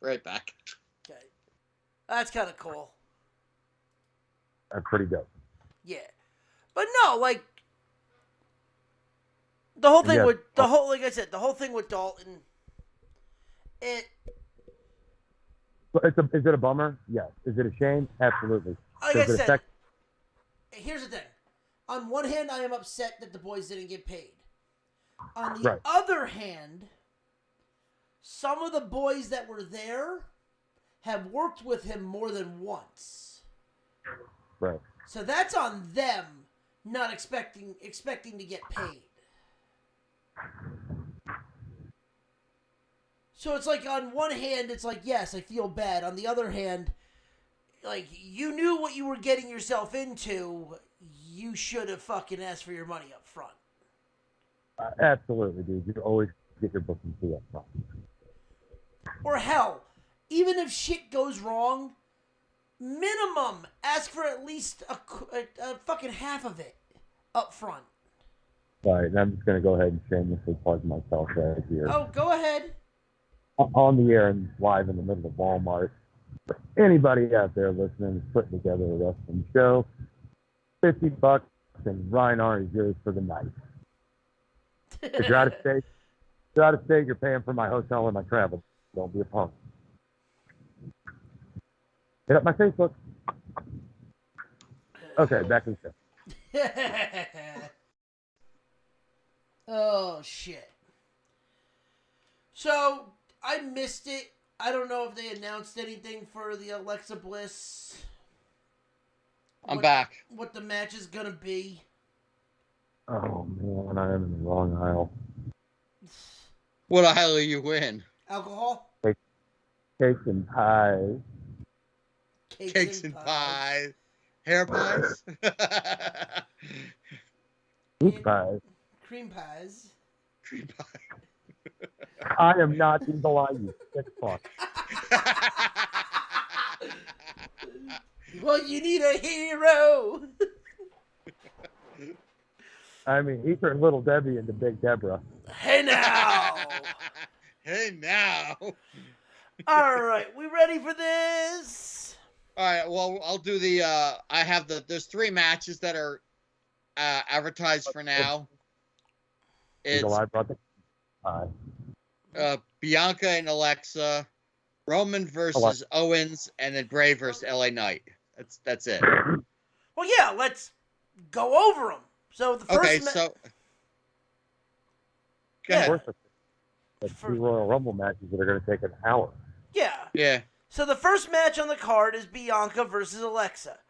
Right back. Okay. That's kind of cool. That's pretty dope. Yeah. But no, like the whole thing with like I said, the whole thing with Dalton. Is it a bummer? Yes. Is it a shame? Absolutely. Like I said, here's the thing. On one hand, I am upset that the boys didn't get paid. On the other hand, some of the boys that were there have worked with him more than once. Right. So that's on them not expecting to get paid. So it's like on one hand, it's like, yes, I feel bad. On the other hand, like, you knew what you were getting yourself into. You should have fucking asked for your money up front. Absolutely, dude. You always get your booking fee up front. Or hell, even if shit goes wrong, minimum ask for at least a fucking half of it up front. Right, and I'm just going to go ahead and shamelessly plug myself right here. Oh, go ahead. On the air and live in the middle of Walmart. For anybody out there listening is putting together a wrestling show, $50 and Rhinar is yours for the night. If you're out of state, you're paying for my hotel and my travel. Don't be a punk. Hit up my Facebook. Okay, back to the show. Oh, shit. So, I missed it. I don't know if they announced anything for the Alexa Bliss. I'm back. What the match is going to be. Oh, man, I am in the wrong aisle. What aisle are you in? Alcohol? Cakes and pies. Cakes and pies. Hair pies? Fruit pies. Cream pies. Cream pie. I am not Eagle Eye, you sick fuck. Well, you need a hero. I mean, he turned Little Debbie into Big Deborah. Hey now. Hey now. All right, we ready for this? All right. Well, I'll do the. I have the. There's 3 matches that are advertised for now. It's I brought the Bianca and Alexa, Roman versus Owens, and then Bray versus LA Knight. That's it. Well, yeah, let's go over them. So the first Okay, so go Yeah. ahead. That's 2 Royal Rumble matches that are going to take an hour. Yeah. Yeah. So the first match on the card is Bianca versus Alexa.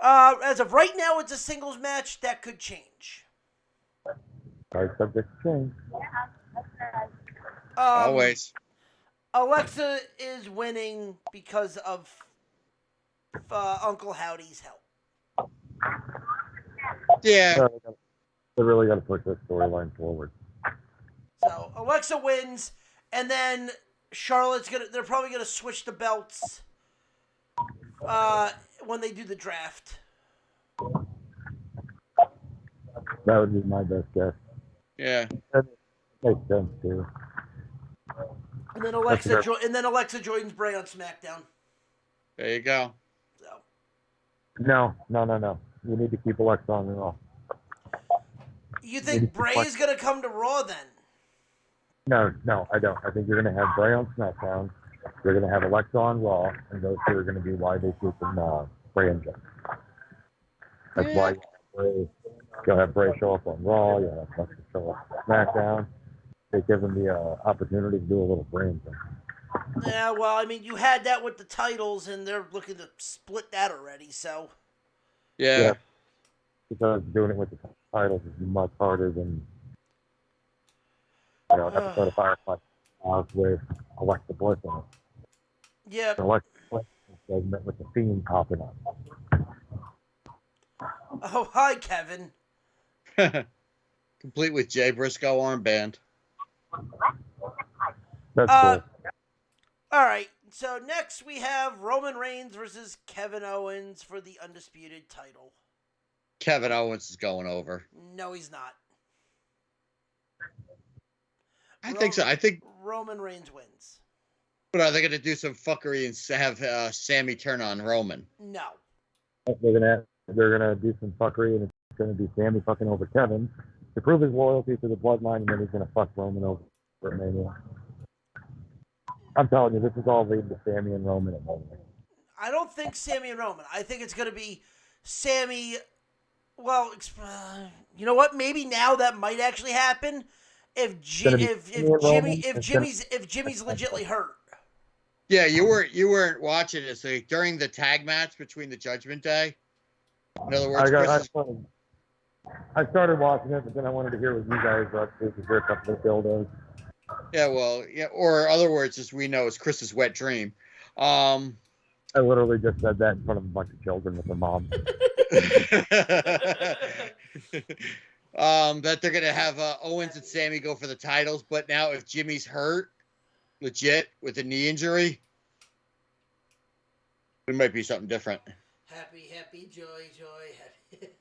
As of right now, it's a singles match. That could change. Card subject to change. Always. Alexa is winning because of Uncle Howdy's help. Yeah. They really got to push this storyline forward. So Alexa wins, and then they're probably gonna switch the belts when they do the draft. That would be my best guess. Yeah. That makes sense too. And then Alexa joins Bray on SmackDown. There you go. So No. You need to keep Alexa on Raw. you think Bray is gonna come to Raw then? No, I don't. I think you're going to have Bray on SmackDown. You're going to have Alexa on Raw, and those 2 are going to be why they keep them Bray and Jeff. That's why you'll have Bray show up on Raw. You'll have Alexa show up on SmackDown. They give them the opportunity to do a little brand thing. Yeah, well, I mean, you had that with the titles, and they're looking to split that already. So Yeah. Because doing it with the titles is much harder than an episode of Firefly with Alexa Bliss in it. Yeah. Alexa Bliss segment with the Fiend popping up. Oh, hi, Kevin. Complete with Jay Briscoe armband. That's cool. All right. So next we have Roman Reigns versus Kevin Owens for the undisputed title. Kevin Owens is going over. No, he's not. I think so. I think. Roman Reigns wins. But are they going to do some fuckery and have Sammy turn on Roman? No. They're gonna do some fuckery, and it's gonna be Sammy fucking over Kevin to prove his loyalty to the bloodline, and then he's gonna fuck Roman over at Mania. I'm telling you, this is all leading to Sammy and Roman at Mania. I don't think Sammy and Roman. I think it's gonna be Sammy. Well, you know what? Maybe now that might actually happen if Jimmy's legitly hurt. Yeah, you weren't watching it. So during the tag match between the Judgment Day. In other words, I started watching it, but then I wanted to hear what you guys were up to hear a couple of dildos. Yeah, well, yeah, or other words, as we know, is Chris's wet dream. I literally just said that in front of a bunch of children with their mom. That they're gonna have Owens and Sammy go for the titles, but now if Jimmy's hurt, legit with a knee injury, it might be something different. Happy, joy, happy.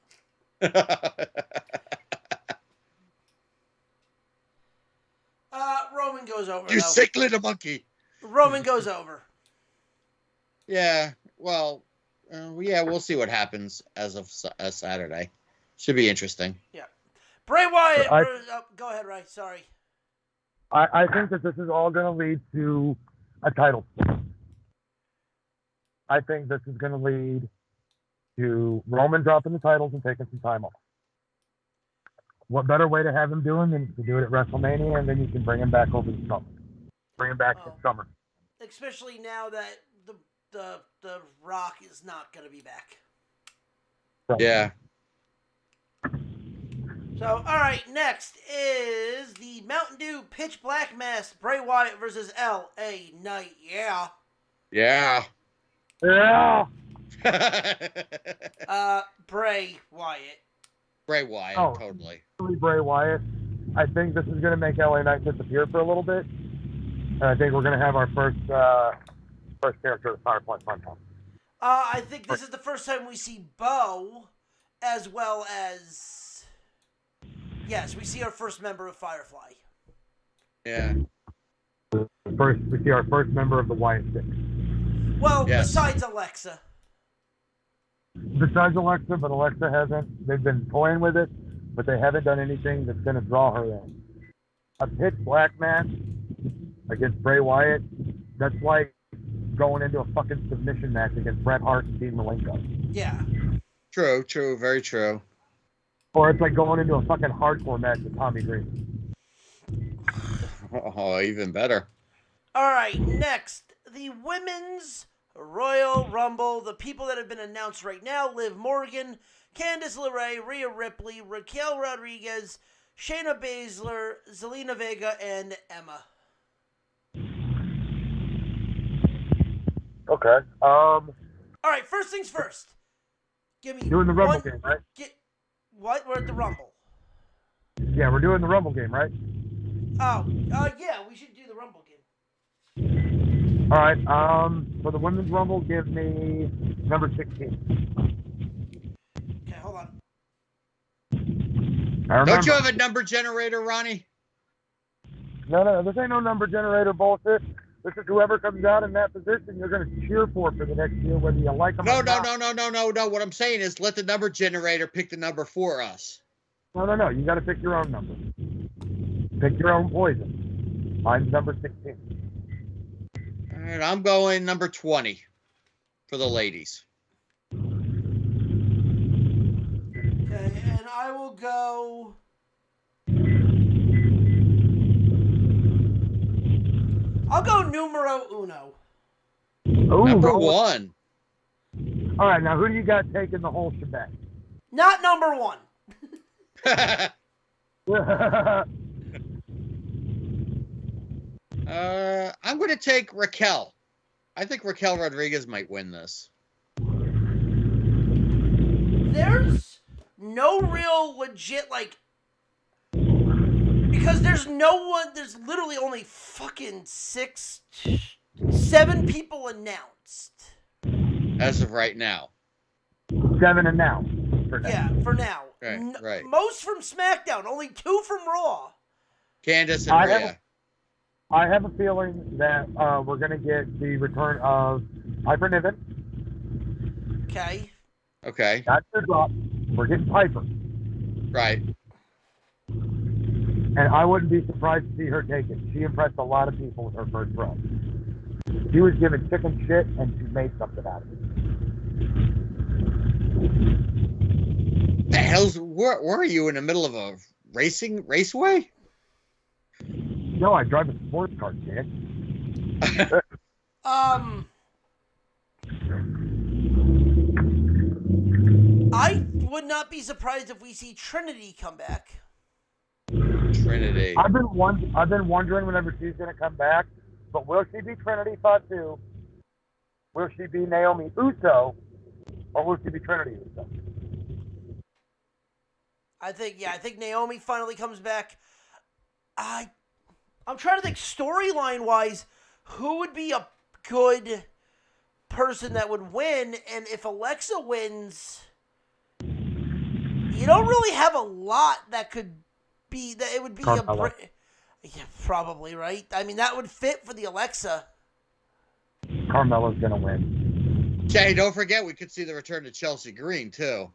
Roman goes over. You sick little monkey. Roman goes over. Yeah, well, we'll see what happens as of Saturday. Should be interesting. Yeah. Bray Wyatt. Go ahead, Ray. Sorry. I think that this is all going to lead to a title. I think this is going to lead to Roman dropping the titles and taking some time off. What better way to have him doing than to do it at WrestleMania, and then you can bring him back over the summer. Bring him back in summer. Especially now that the Rock is not going to be back. Yeah. So, all right, next is the Mountain Dew Pitch Black Mask, Bray Wyatt versus L.A. Knight. Yeah. Yeah. Yeah. Bray Wyatt. Bray Wyatt, totally. Bray Wyatt. I think this is going to make LA Knight disappear for a little bit. And I think we're going to have our first character of Firefly Funhouse. I think this is the first time we see Bo, as well as... Yes, we see our first member of Firefly. Yeah. We see our first member of the Wyatt Six. Well, besides Alexa. Besides Alexa, but Alexa hasn't. They've been toying with it, but they haven't done anything that's going to draw her in. A pitch black match against Bray Wyatt, that's like going into a fucking submission match against Bret Hart and Dean Malenko. Yeah. True, very true. Or it's like going into a fucking hardcore match with Tommy Dreamer. Oh, even better. All right, next, the Women's Royal Rumble. The people that have been announced right now: Liv Morgan, Candice LeRae, Rhea Ripley, Raquel Rodriguez, Shayna Baszler, Zelina Vega, and Emma. Okay. All right, first things first. Give me Doing the Rumble game, right? What? We're at the Rumble. Yeah, we're doing the Rumble game, right? Oh, yeah, we should do the Rumble game. All right. For the Women's Rumble, give me number 16. Okay, hold on. Don't you have a number generator, Ronnie? No, this ain't no number generator bullshit. This is whoever comes out in that position you're going to cheer for the next year, whether you like them or not. No. What I'm saying is let the number generator pick the number for us. No. You got to pick your own number. Pick your own poison. Mine's number 16. All right, I'm going number 20 for the ladies. Okay, and I will go... I'll go numero uno. Ooh, number 1. All right, now who do you got taking the whole shebang? Not number 1. I'm going to take Raquel. I think Raquel Rodriguez might win this. There's no real legit, like... Because there's no one... There's literally only fucking 7 people announced. As of right now. 7 and now. For now. Yeah, for now. Right. Most from SmackDown. Only 2 from Raw. Candice and Rhea. I have a feeling that we're going to get the return of Piper Niven. Okay. Not the drop. We're getting Piper. Right. And I wouldn't be surprised to see her take it. She impressed a lot of people with her first run. She was given chicken shit, and she made something out of it. The hell's where are you in the middle of a raceway? No, I drive a sports car, kid. I would not be surprised if we see Trinity come back. Trinity. I've been wondering whenever she's going to come back, but will she be Trinity Fatu? Will she be Naomi Uso? Or will she be Trinity Uso? I think Naomi finally comes back. I'm trying to think storyline wise, who would be a good person that would win, and if Alexa wins, you don't really have a lot that could be that it would be Carmella. Yeah, probably, right? I mean, that would fit for the Alexa. Carmella's going to win. Okay, don't forget we could see the return to Chelsea Green too.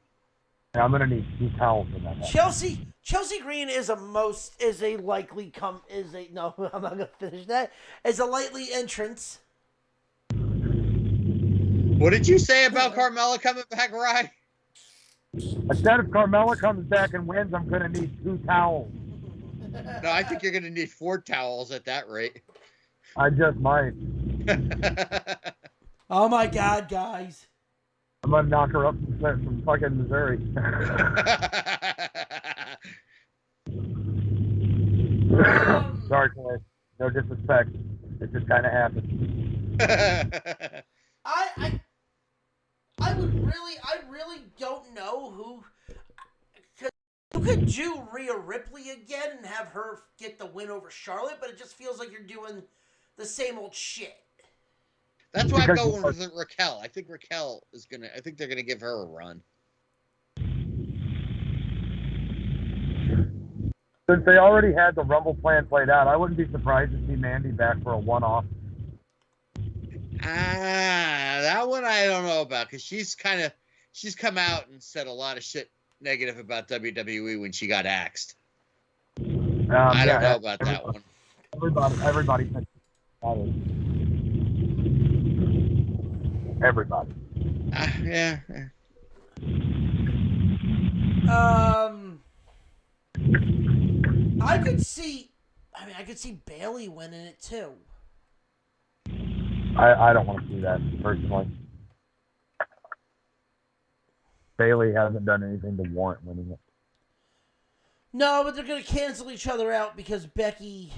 And I'm going to need 2 towels in that. Chelsea Green is a likely entrance. What did you say about Carmella coming back, Ryan? Instead if Carmella comes back and wins, I'm going to need 2 towels. No, I think you're going to need 4 towels at that rate. I just might. Oh my God, guys. I'm going to knock her up from fucking Missouri. Sorry, Clay. No disrespect. It just kind of happened. I really don't know who could do Rhea Ripley again and have her get the win over Charlotte, but it just feels like you're doing the same old shit. That's why I'm going with Raquel. I think Raquel is gonna. I think they're gonna give her a run. Since they already had the Rumble plan played out, I wouldn't be surprised to see Mandy back for a one-off. That one I don't know about because she's she's come out and said a lot of shit negative about WWE when she got axed. I don't know about that one. Everybody thinks about it. Everybody. Yeah. I could see Bailey winning it too. I don't want to see that personally. Bailey hasn't done anything to warrant winning it. No, but they're going to cancel each other out because Becky's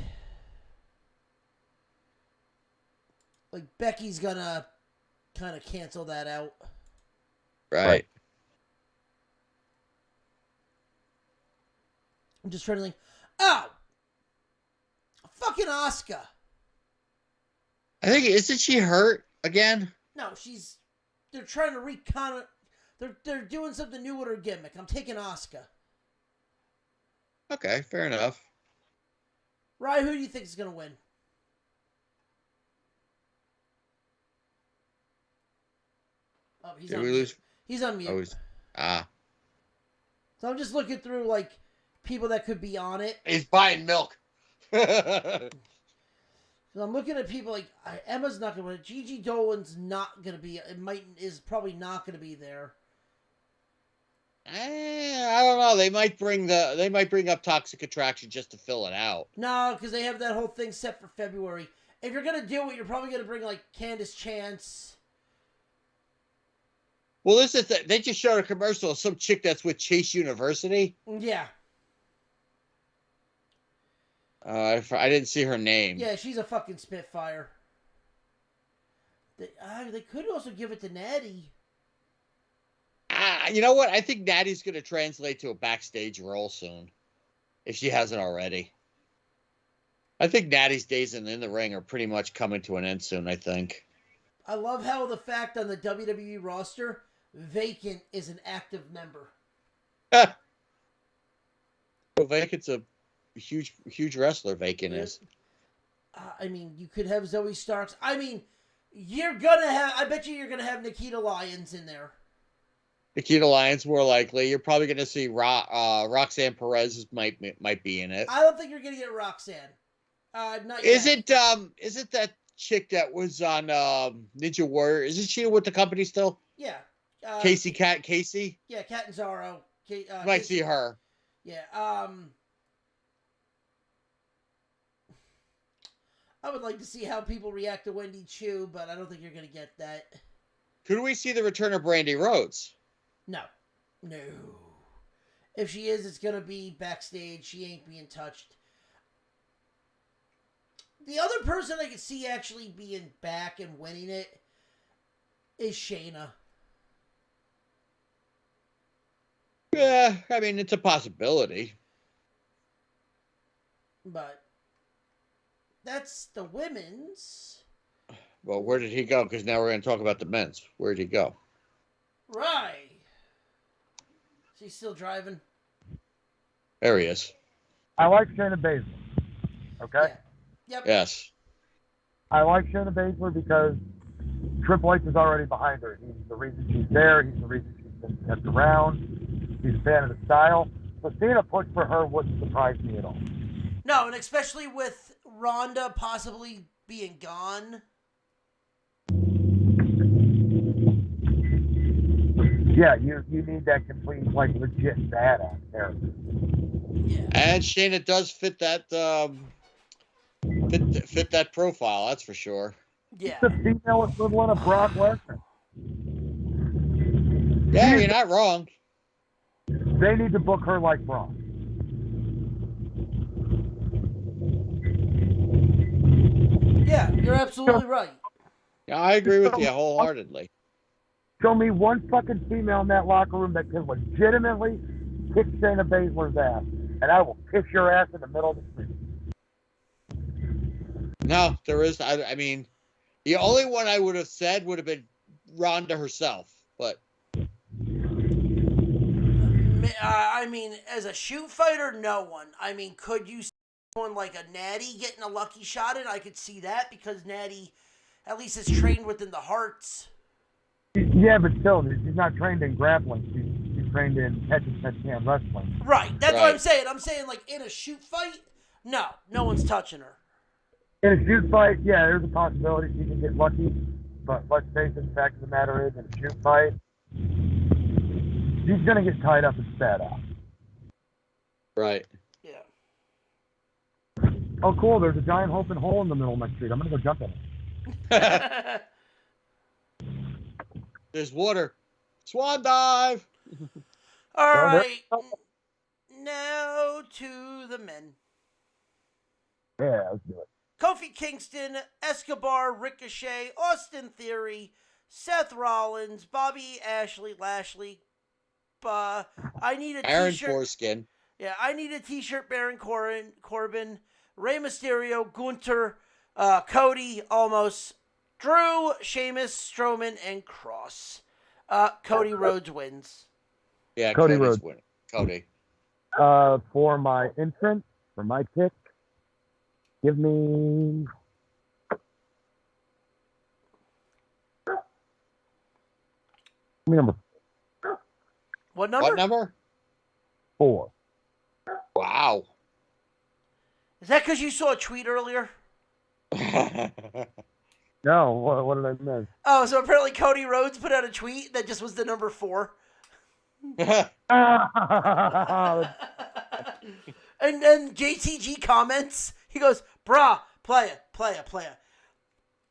going to kind of cancel that out. Right. I'm just trying to think. Oh! Fucking Asuka. I think, isn't she hurt again? No, they're trying to they're doing something new with her gimmick. I'm taking Asuka. Okay, fair enough. Ryan, who do you think is going to win? Oh, he's Did on we mute. lose? He's on mute. So I'm just looking through, like, people that could be on it. He's buying milk. So I'm looking at people like Emma's not going to win. Gigi Dolan's not going to be. Is probably not going to be there. I don't know. They might bring up Toxic Attraction just to fill it out. No, because they have that whole thing set for February. If you're going to do it, you're probably going to bring like Candice Chance. Well, this is they just showed a commercial of some chick that's with Chase University. Yeah. I didn't see her name. Yeah, she's a fucking spitfire. They could also give it to Natty. You know what? I think Natty's going to translate to a backstage role soon, if she hasn't already. I think Natty's days in the ring are pretty much coming to an end soon, I think. I love how the fact on the WWE roster, Vacant is an active member. Well, Vacant's a huge wrestler, Vacant is. I mean, you could have Zoe Starks. I mean, I bet you're going to have Nikita Lyons in there. Nikita Lyons more likely. You're probably going to see Roxanne Perez might be in it. I don't think you're going to get Roxanne. Not Is yet. Is it that chick that was on Ninja Warrior? Isn't she with the company still? Yeah. Casey? Yeah, Catanzaro. Might see her. Yeah. I would like to see how people react to Wendy Chu, but I don't think you're going to get that. Could we see the return of Brandy Rhodes? No. If she is, it's going to be backstage. She ain't being touched. The other person I could see actually being back and winning it is Shayna. Yeah, I mean, it's a possibility. But that's the women's. Well, where did he go? Because now we're going to talk about the men's. Where did he go? Right. She's still driving. There he is. I like Shayna Baszler. Okay? Yeah. Yep. Yes. I like Shayna Baszler because Triple H is already behind her. He's the reason she's there. He's the reason she's been kept around. He's a fan of the style. So seeing a push for her wouldn't surprise me at all. No, and especially with Ronda possibly being gone. Yeah, you need that complete, like, legit badass character. Yeah. And Shayna does fit that fit that profile, that's for sure. Yeah. It's the female equivalent of Brock Lesnar. Yeah, you're not wrong. They need to book her like Brock. Yeah, you're absolutely right. Yeah, I agree with you wholeheartedly. Show me one fucking female in that locker room that can legitimately kick Shayna Baszler's ass, and I will kick your ass in the middle of the street. No, there is. I mean, the only one I would have said would have been Ronda herself, but I mean, as a shoot fighter, no one. I mean, could you see someone like a Natty getting a lucky shot at? I could see that because Natty at least is trained within the Hearts. Yeah, but still, she's not trained in grappling. She's trained in catch can wrestling. Right. That's what I'm Right. saying. I'm saying, like, in a shoot fight, no one's touching her. In a shoot fight, yeah, there's a possibility she can get lucky. But let's face it, the fact of the matter is, in a shoot fight, she's going to get tied up and spat out. Right. Yeah. Oh, cool, there's a giant open hole in the middle of my street. I'm going to go jump in it. There's water. Swan dive. All Well, there- right. Now to the men. Yeah, let's do it. Kofi Kingston, Escobar, Ricochet, Austin Theory, Seth Rollins, Bobby Lashley. I need a Aaron t-shirt. Foreskin. Yeah, I need a t-shirt. Baron Corbin, Rey Mysterio, Gunther, Cody, Almost, Drew, Sheamus, Strowman, and Cross. Cody Rhodes wins. Yeah, Cody Cody's Rhodes. winning. Cody. For my entrance, for my pick, give me. Give me number What number? What number? 4. Wow. Is that because you saw a tweet earlier? No, what did I miss? Oh, so apparently Cody Rhodes put out a tweet that just was the number 4. That's And then JTG comments. He goes, "Brah, playa."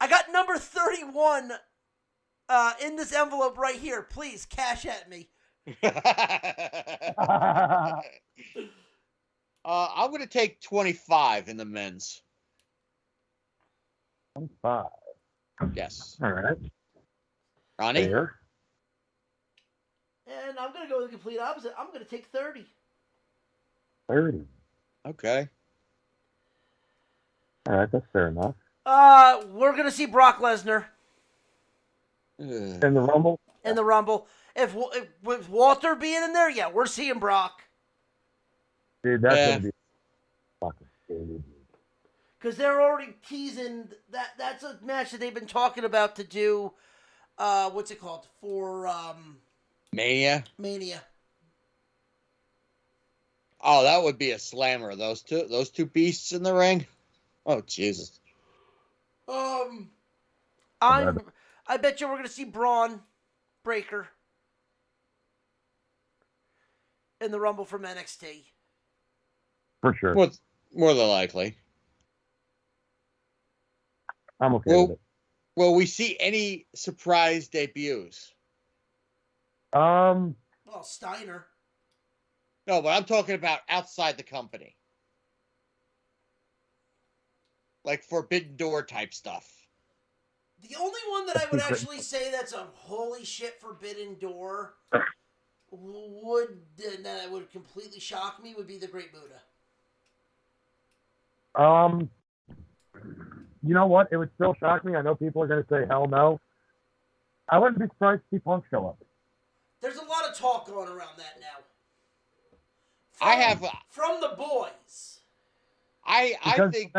I got number 31 in this envelope right here. Please cash at me. I'm going to take 25 in the men's. 25. Yes. All right. Ronnie? Fair. And I'm going to go the complete opposite. I'm going to take 30. 30. Okay. All right, that's fair enough. We're going to see Brock Lesnar Ugh. In the Rumble? in the Rumble. If with Walter being in there, yeah, we're seeing Brock. Dude, that's Yeah. going to be fucking stupid. Because they're already teasing that that's a match that they've been talking about to do. What's it called? For Mania? Mania. Oh, that would be a slammer. Those two beasts in the ring. Oh, Jesus. I bet you we're gonna see Braun Breaker in the Rumble from NXT. For sure. More than likely. I'm okay with it. Will we see any surprise debuts? Well, Steiner. No, but I'm talking about outside the company. Like Forbidden Door type stuff. The only one that I would actually say that's a holy shit Forbidden Door that would completely shock me would be the Great Buddha. You know what? It would still shock me. I know people are going to say, hell no. I wouldn't be surprised to see Punk show up. There's a lot of talk going around that now. From the boys. I Because think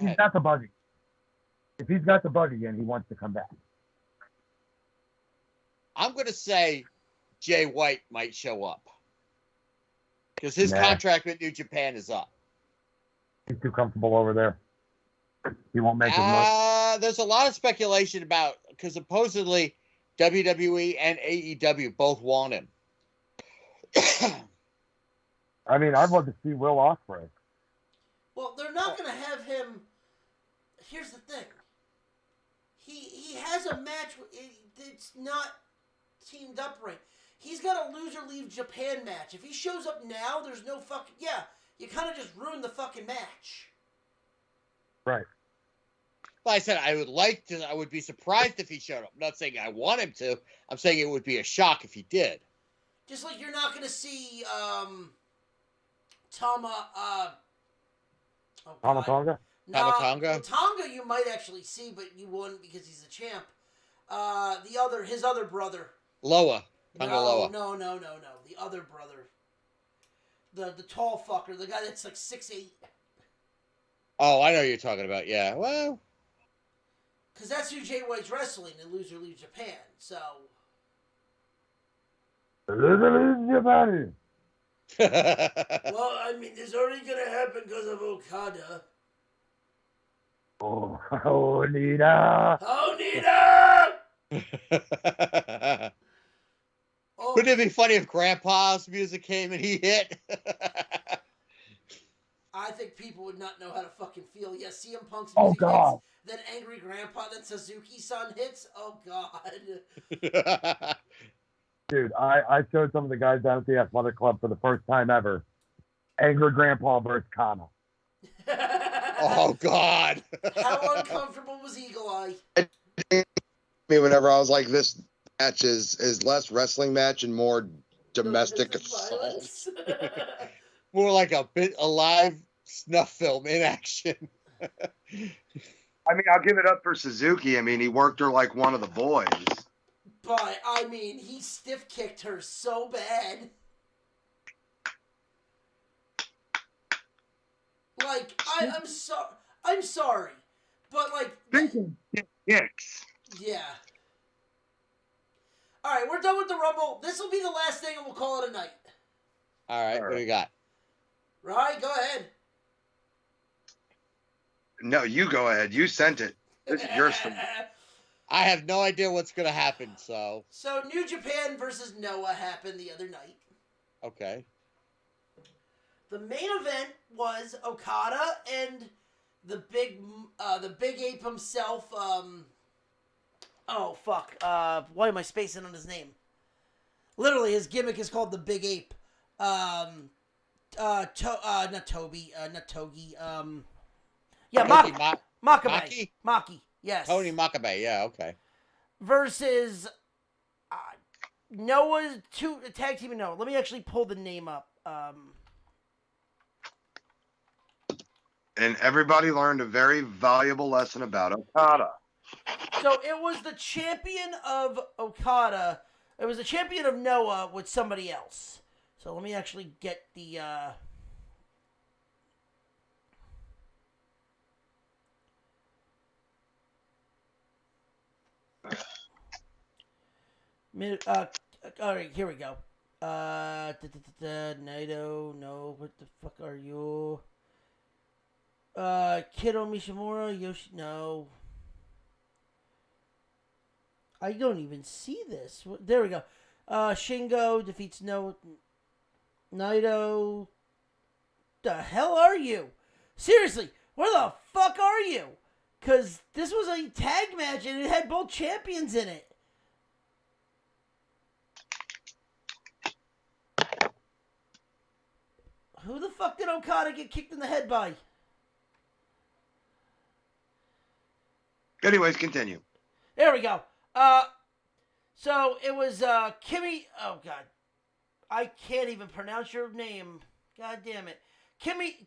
he's got the bug. If he's got the bug again, he wants to come back. I'm going to say Jay White might show up. Because his contract with New Japan is up. He's too comfortable over there. He won't make as much. There's a lot of speculation about, because supposedly WWE and AEW both want him. I mean, I'd love to see Will Ospreay. Well, they're not going to have him. Here's the thing. He has a match. It's not teamed up right. He's got a loser leave Japan match. If he shows up now, there's no fucking... Yeah, you kind of just ruined the fucking match. Right. Well, I said I would be surprised if he showed up. I'm not saying I want him to. I'm saying it would be a shock if he did. Just like you're not going to see Tama Tonga? No, Tonga? Tonga you might actually see, but you wouldn't because he's a champ. His other brother. Loa. Tonga Loa. No. The other brother. The tall fucker. The guy that's like 6'8". Oh, I know who you're talking about. Yeah. Well. Because that's who Jay White's wrestling in Loser Leaves Japan. So. Japan. Well, I mean, this only going to happen because of Okada. Oh, Nina. Oh, Nina! Oh, Wouldn't it be funny if Grandpa's music came and he hit? I think people would not know how to fucking feel. Yeah, CM Punk's Oh, music hits, God. then Angry Grandpa, then Suzuki-san hits. Oh, God. Dude, I showed some of the guys down at the Athletic Club for the first time ever. Angry Grandpa versus Kana. Oh, God. How uncomfortable was Eagle Eye? Me whenever I was like, this match is less wrestling match and more domestic assault. More like a live snuff film in action. I mean, I'll give it up for Suzuki. I mean, he worked her like one of the boys. But, I mean, he stiff-kicked her so bad. Like, I'm sorry. But, like... Thinking kicks. Yeah. Alright, we're done with the Rumble. This will be the last thing and we'll call it a night. All right, what do you got? Right, go ahead. No, you go ahead. You sent it. This is your story. I have no idea what's going to happen, so. So, New Japan versus Noah happened the other night. Okay. The main event was Okada and the big ape himself. Oh fuck! Why am I spacing on his name? Literally, his gimmick is called the Big Ape. Not Toby. Not Togi. Yeah, Makabe. Maki. Yes. Tony Makabe. Yeah. Okay. Versus Noah's tag team. Noah. Let me actually pull the name up. And everybody learned a very valuable lesson about Okada. So it was the champion of Okada. It was the champion of Noah with somebody else. So let me actually get the. All right, here we go. Naito, no, what the fuck are you? Kiddo Mishimura, Yoshi, no. I don't even see this. There we go. Shingo defeats Naito. The hell are you? Seriously, where the fuck are you? Because this was a tag match and it had both champions in it. Who the fuck did Okada get kicked in the head by? Anyways, continue. There we go. So it was Kimmy. Oh God, I can't even pronounce your name. God damn it, Kimmy.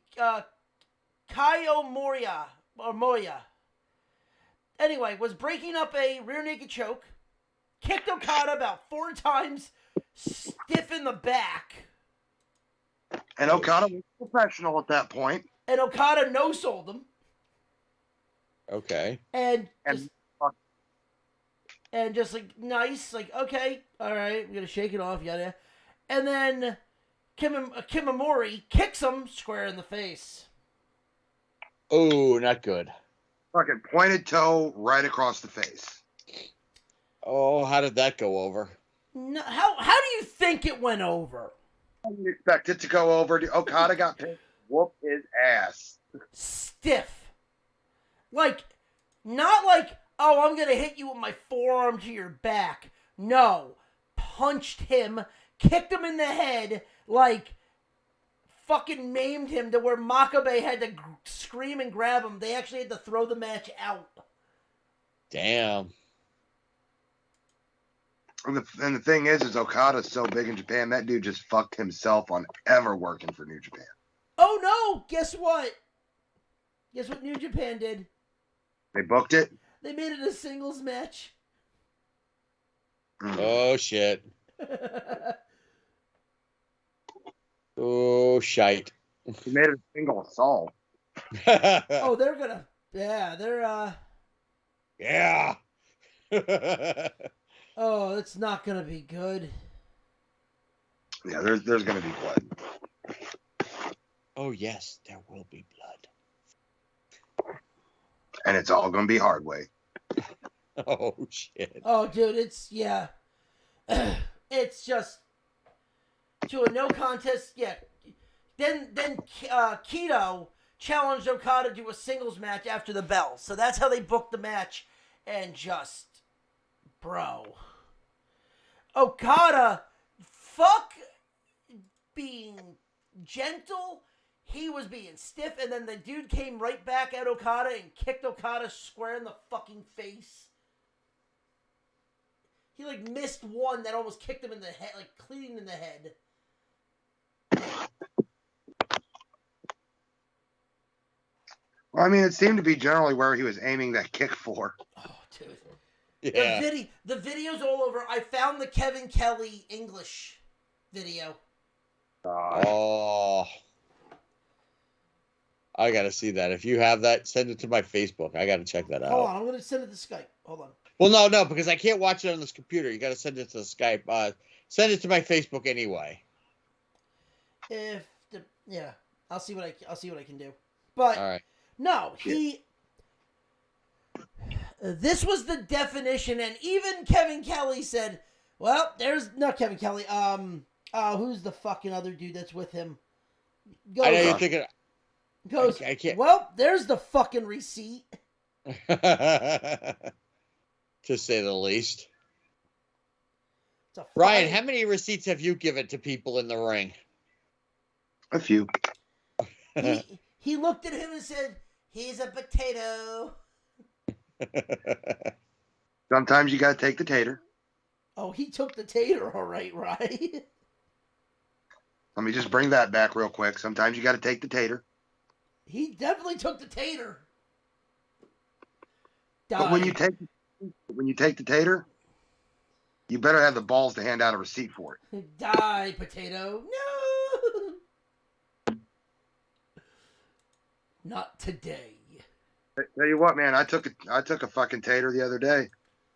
Kaio Moria or Moya. Anyway, was breaking up a rear naked choke, kicked Okada about 4 times, stiff in the back. And Okada was professional at that point. And Okada no-sold him. Okay. And just like nice, like okay, all right, we're gonna shake it off, yada. And then Kimamori kicks him square in the face. Oh, not good. Fucking pointed toe right across the face. Oh, how did that go over? No, how do you think it went over? I didn't expect it to go over. Okada got pinned. Whoop his ass. Stiff. Like, not like, oh, I'm going to hit you with my forearm to your back. No. Punched him, kicked him in the head, like, fucking maimed him to where Makabe had to scream and grab him. They actually had to throw the match out. Damn. And the thing is Okada's so big in Japan, that dude just fucked himself on ever working for New Japan. Oh, no. Guess what? Guess what New Japan did? They booked it? They made it a singles match. Oh, shit. Oh, shite. He made it a single assault. Oh, they're gonna. Yeah, they're. Yeah, Yeah. Oh, it's not gonna be good. Yeah, there's going to be blood. Oh yes, there will be blood. And it's all going to be hard way. Oh shit. Oh, dude, it's it's just to a no contest. Yeah. Then Keto challenged Okada to a singles match after the bell. So that's how they booked the match. And just, bro, Okada, fuck being gentle. He was being stiff, and then the dude came right back at Okada and kicked Okada square in the fucking face. He like missed one that almost kicked him in the head, like clean in the head. Well, I mean, it seemed to be generally where he was aiming that kick for. Oh, dude. Yeah. The video's all over. I found the Kevin Kelly English video. Oh. I gotta see that. If you have that, send it to my Facebook. I gotta check that out. Hold on, I'm gonna send it to Skype. Hold on. Well, no, because I can't watch it on this computer. You gotta send it to Skype. Send it to my Facebook anyway. I'll see what I can do. But All right. no, this was the definition, and even Kevin Kelly said, "Well, there's not Kevin Kelly. Who's the fucking other dude that's with him?" I know you're thinking. Goes. I can't. Well, there's the fucking receipt. To say the least. It's a Ryan, fine- how many receipts have you given to people in the ring? A few. He looked at him and said, "He's a potato." Sometimes you got to take the tater. Oh, he took the tater, all right, right? Let me just bring that back real quick. Sometimes you got to take the tater. He definitely took the tater. But when you take the tater, you better have the balls to hand out a receipt for it. Die, potato. No. Not today. Tell you what, man, I took a fucking tater the other day.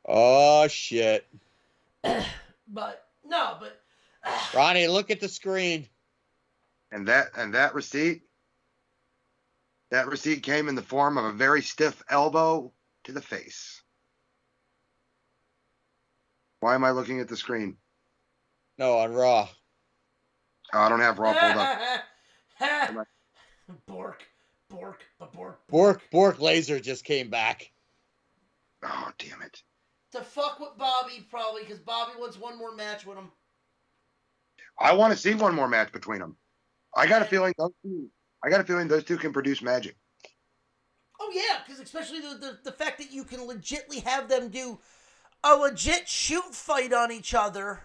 Oh shit. But Ronnie, look at the screen. And that receipt came in the form of a very stiff elbow to the face. Why am I looking at the screen? No, on Raw. Oh, I don't have Raw pulled up. Bork. Laser just came back. Oh, damn it. To fuck with Bobby, probably, because Bobby wants one more match with him. I want to see one more match between them. I got a feeling those two can produce magic. Oh, yeah, because especially the fact that you can legitly have them do a legit shoot fight on each other.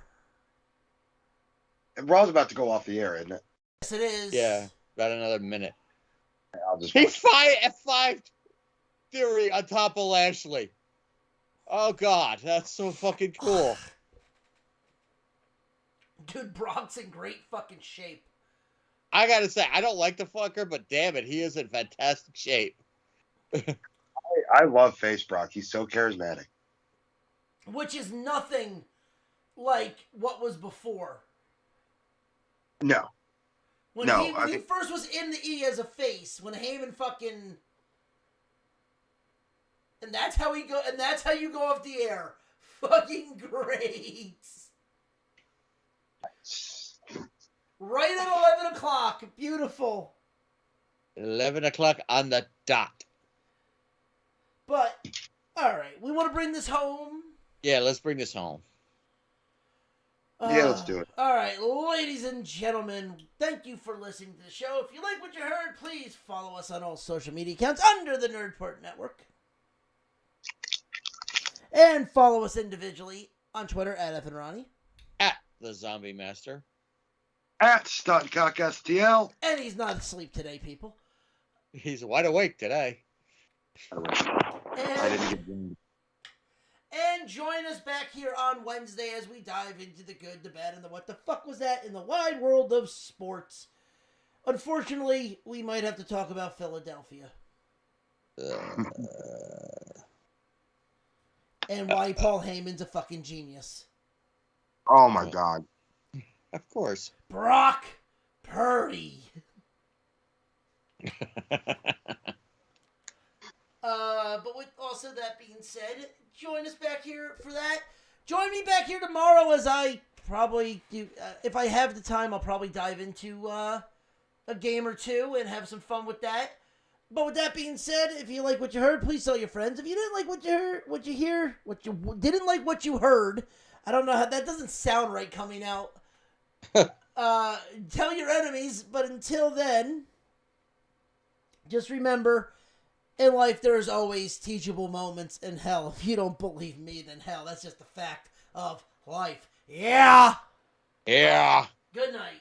And Raw's about to go off the air, isn't it? Yes, it is. Yeah, about another minute. I'll just He F5 Theory on top of Lashley. Oh god, that's so fucking cool. Dude, Brock's in great fucking shape. I gotta say, I don't like the fucker, but damn it, he is in fantastic shape. I love Face Brock. He's so charismatic. Which is nothing like what was before. No. When he first was in the E as a face, when Heyman fucking... And that's how you go off the air. Fucking great. Right at 11 o'clock. Beautiful. 11 o'clock on the dot. But, alright, we want to bring this home. Yeah, let's bring this home. Yeah, let's do it. Alright, ladies and gentlemen, thank you for listening to the show. If you like what you heard, please follow us on all social media accounts under the Nerdport Network. And follow us individually on Twitter at F and Ronnie. At the Zombie Master. At Stuntcock STL. And he's not asleep today, people. He's wide awake today. I didn't get one. And join us back here on Wednesday as we dive into the good, the bad, and the what the fuck was that in the wide world of sports. Unfortunately, we might have to talk about Philadelphia. and why Paul Heyman's a fucking genius. Oh my God. Of course. Brock Purdy. But with also that being said, join us back here for that. Join me back here tomorrow as I probably do. If I have the time, I'll probably dive into a game or two and have some fun with that. But with that being said, if you like what you heard, please tell your friends. If you didn't like what you didn't like what you heard, I don't know how that doesn't sound right coming out. Tell your enemies. But until then, just remember, in life there is always teachable moments. And hell, if you don't believe me, then hell, that's just the fact of life. Yeah. Yeah. Good night.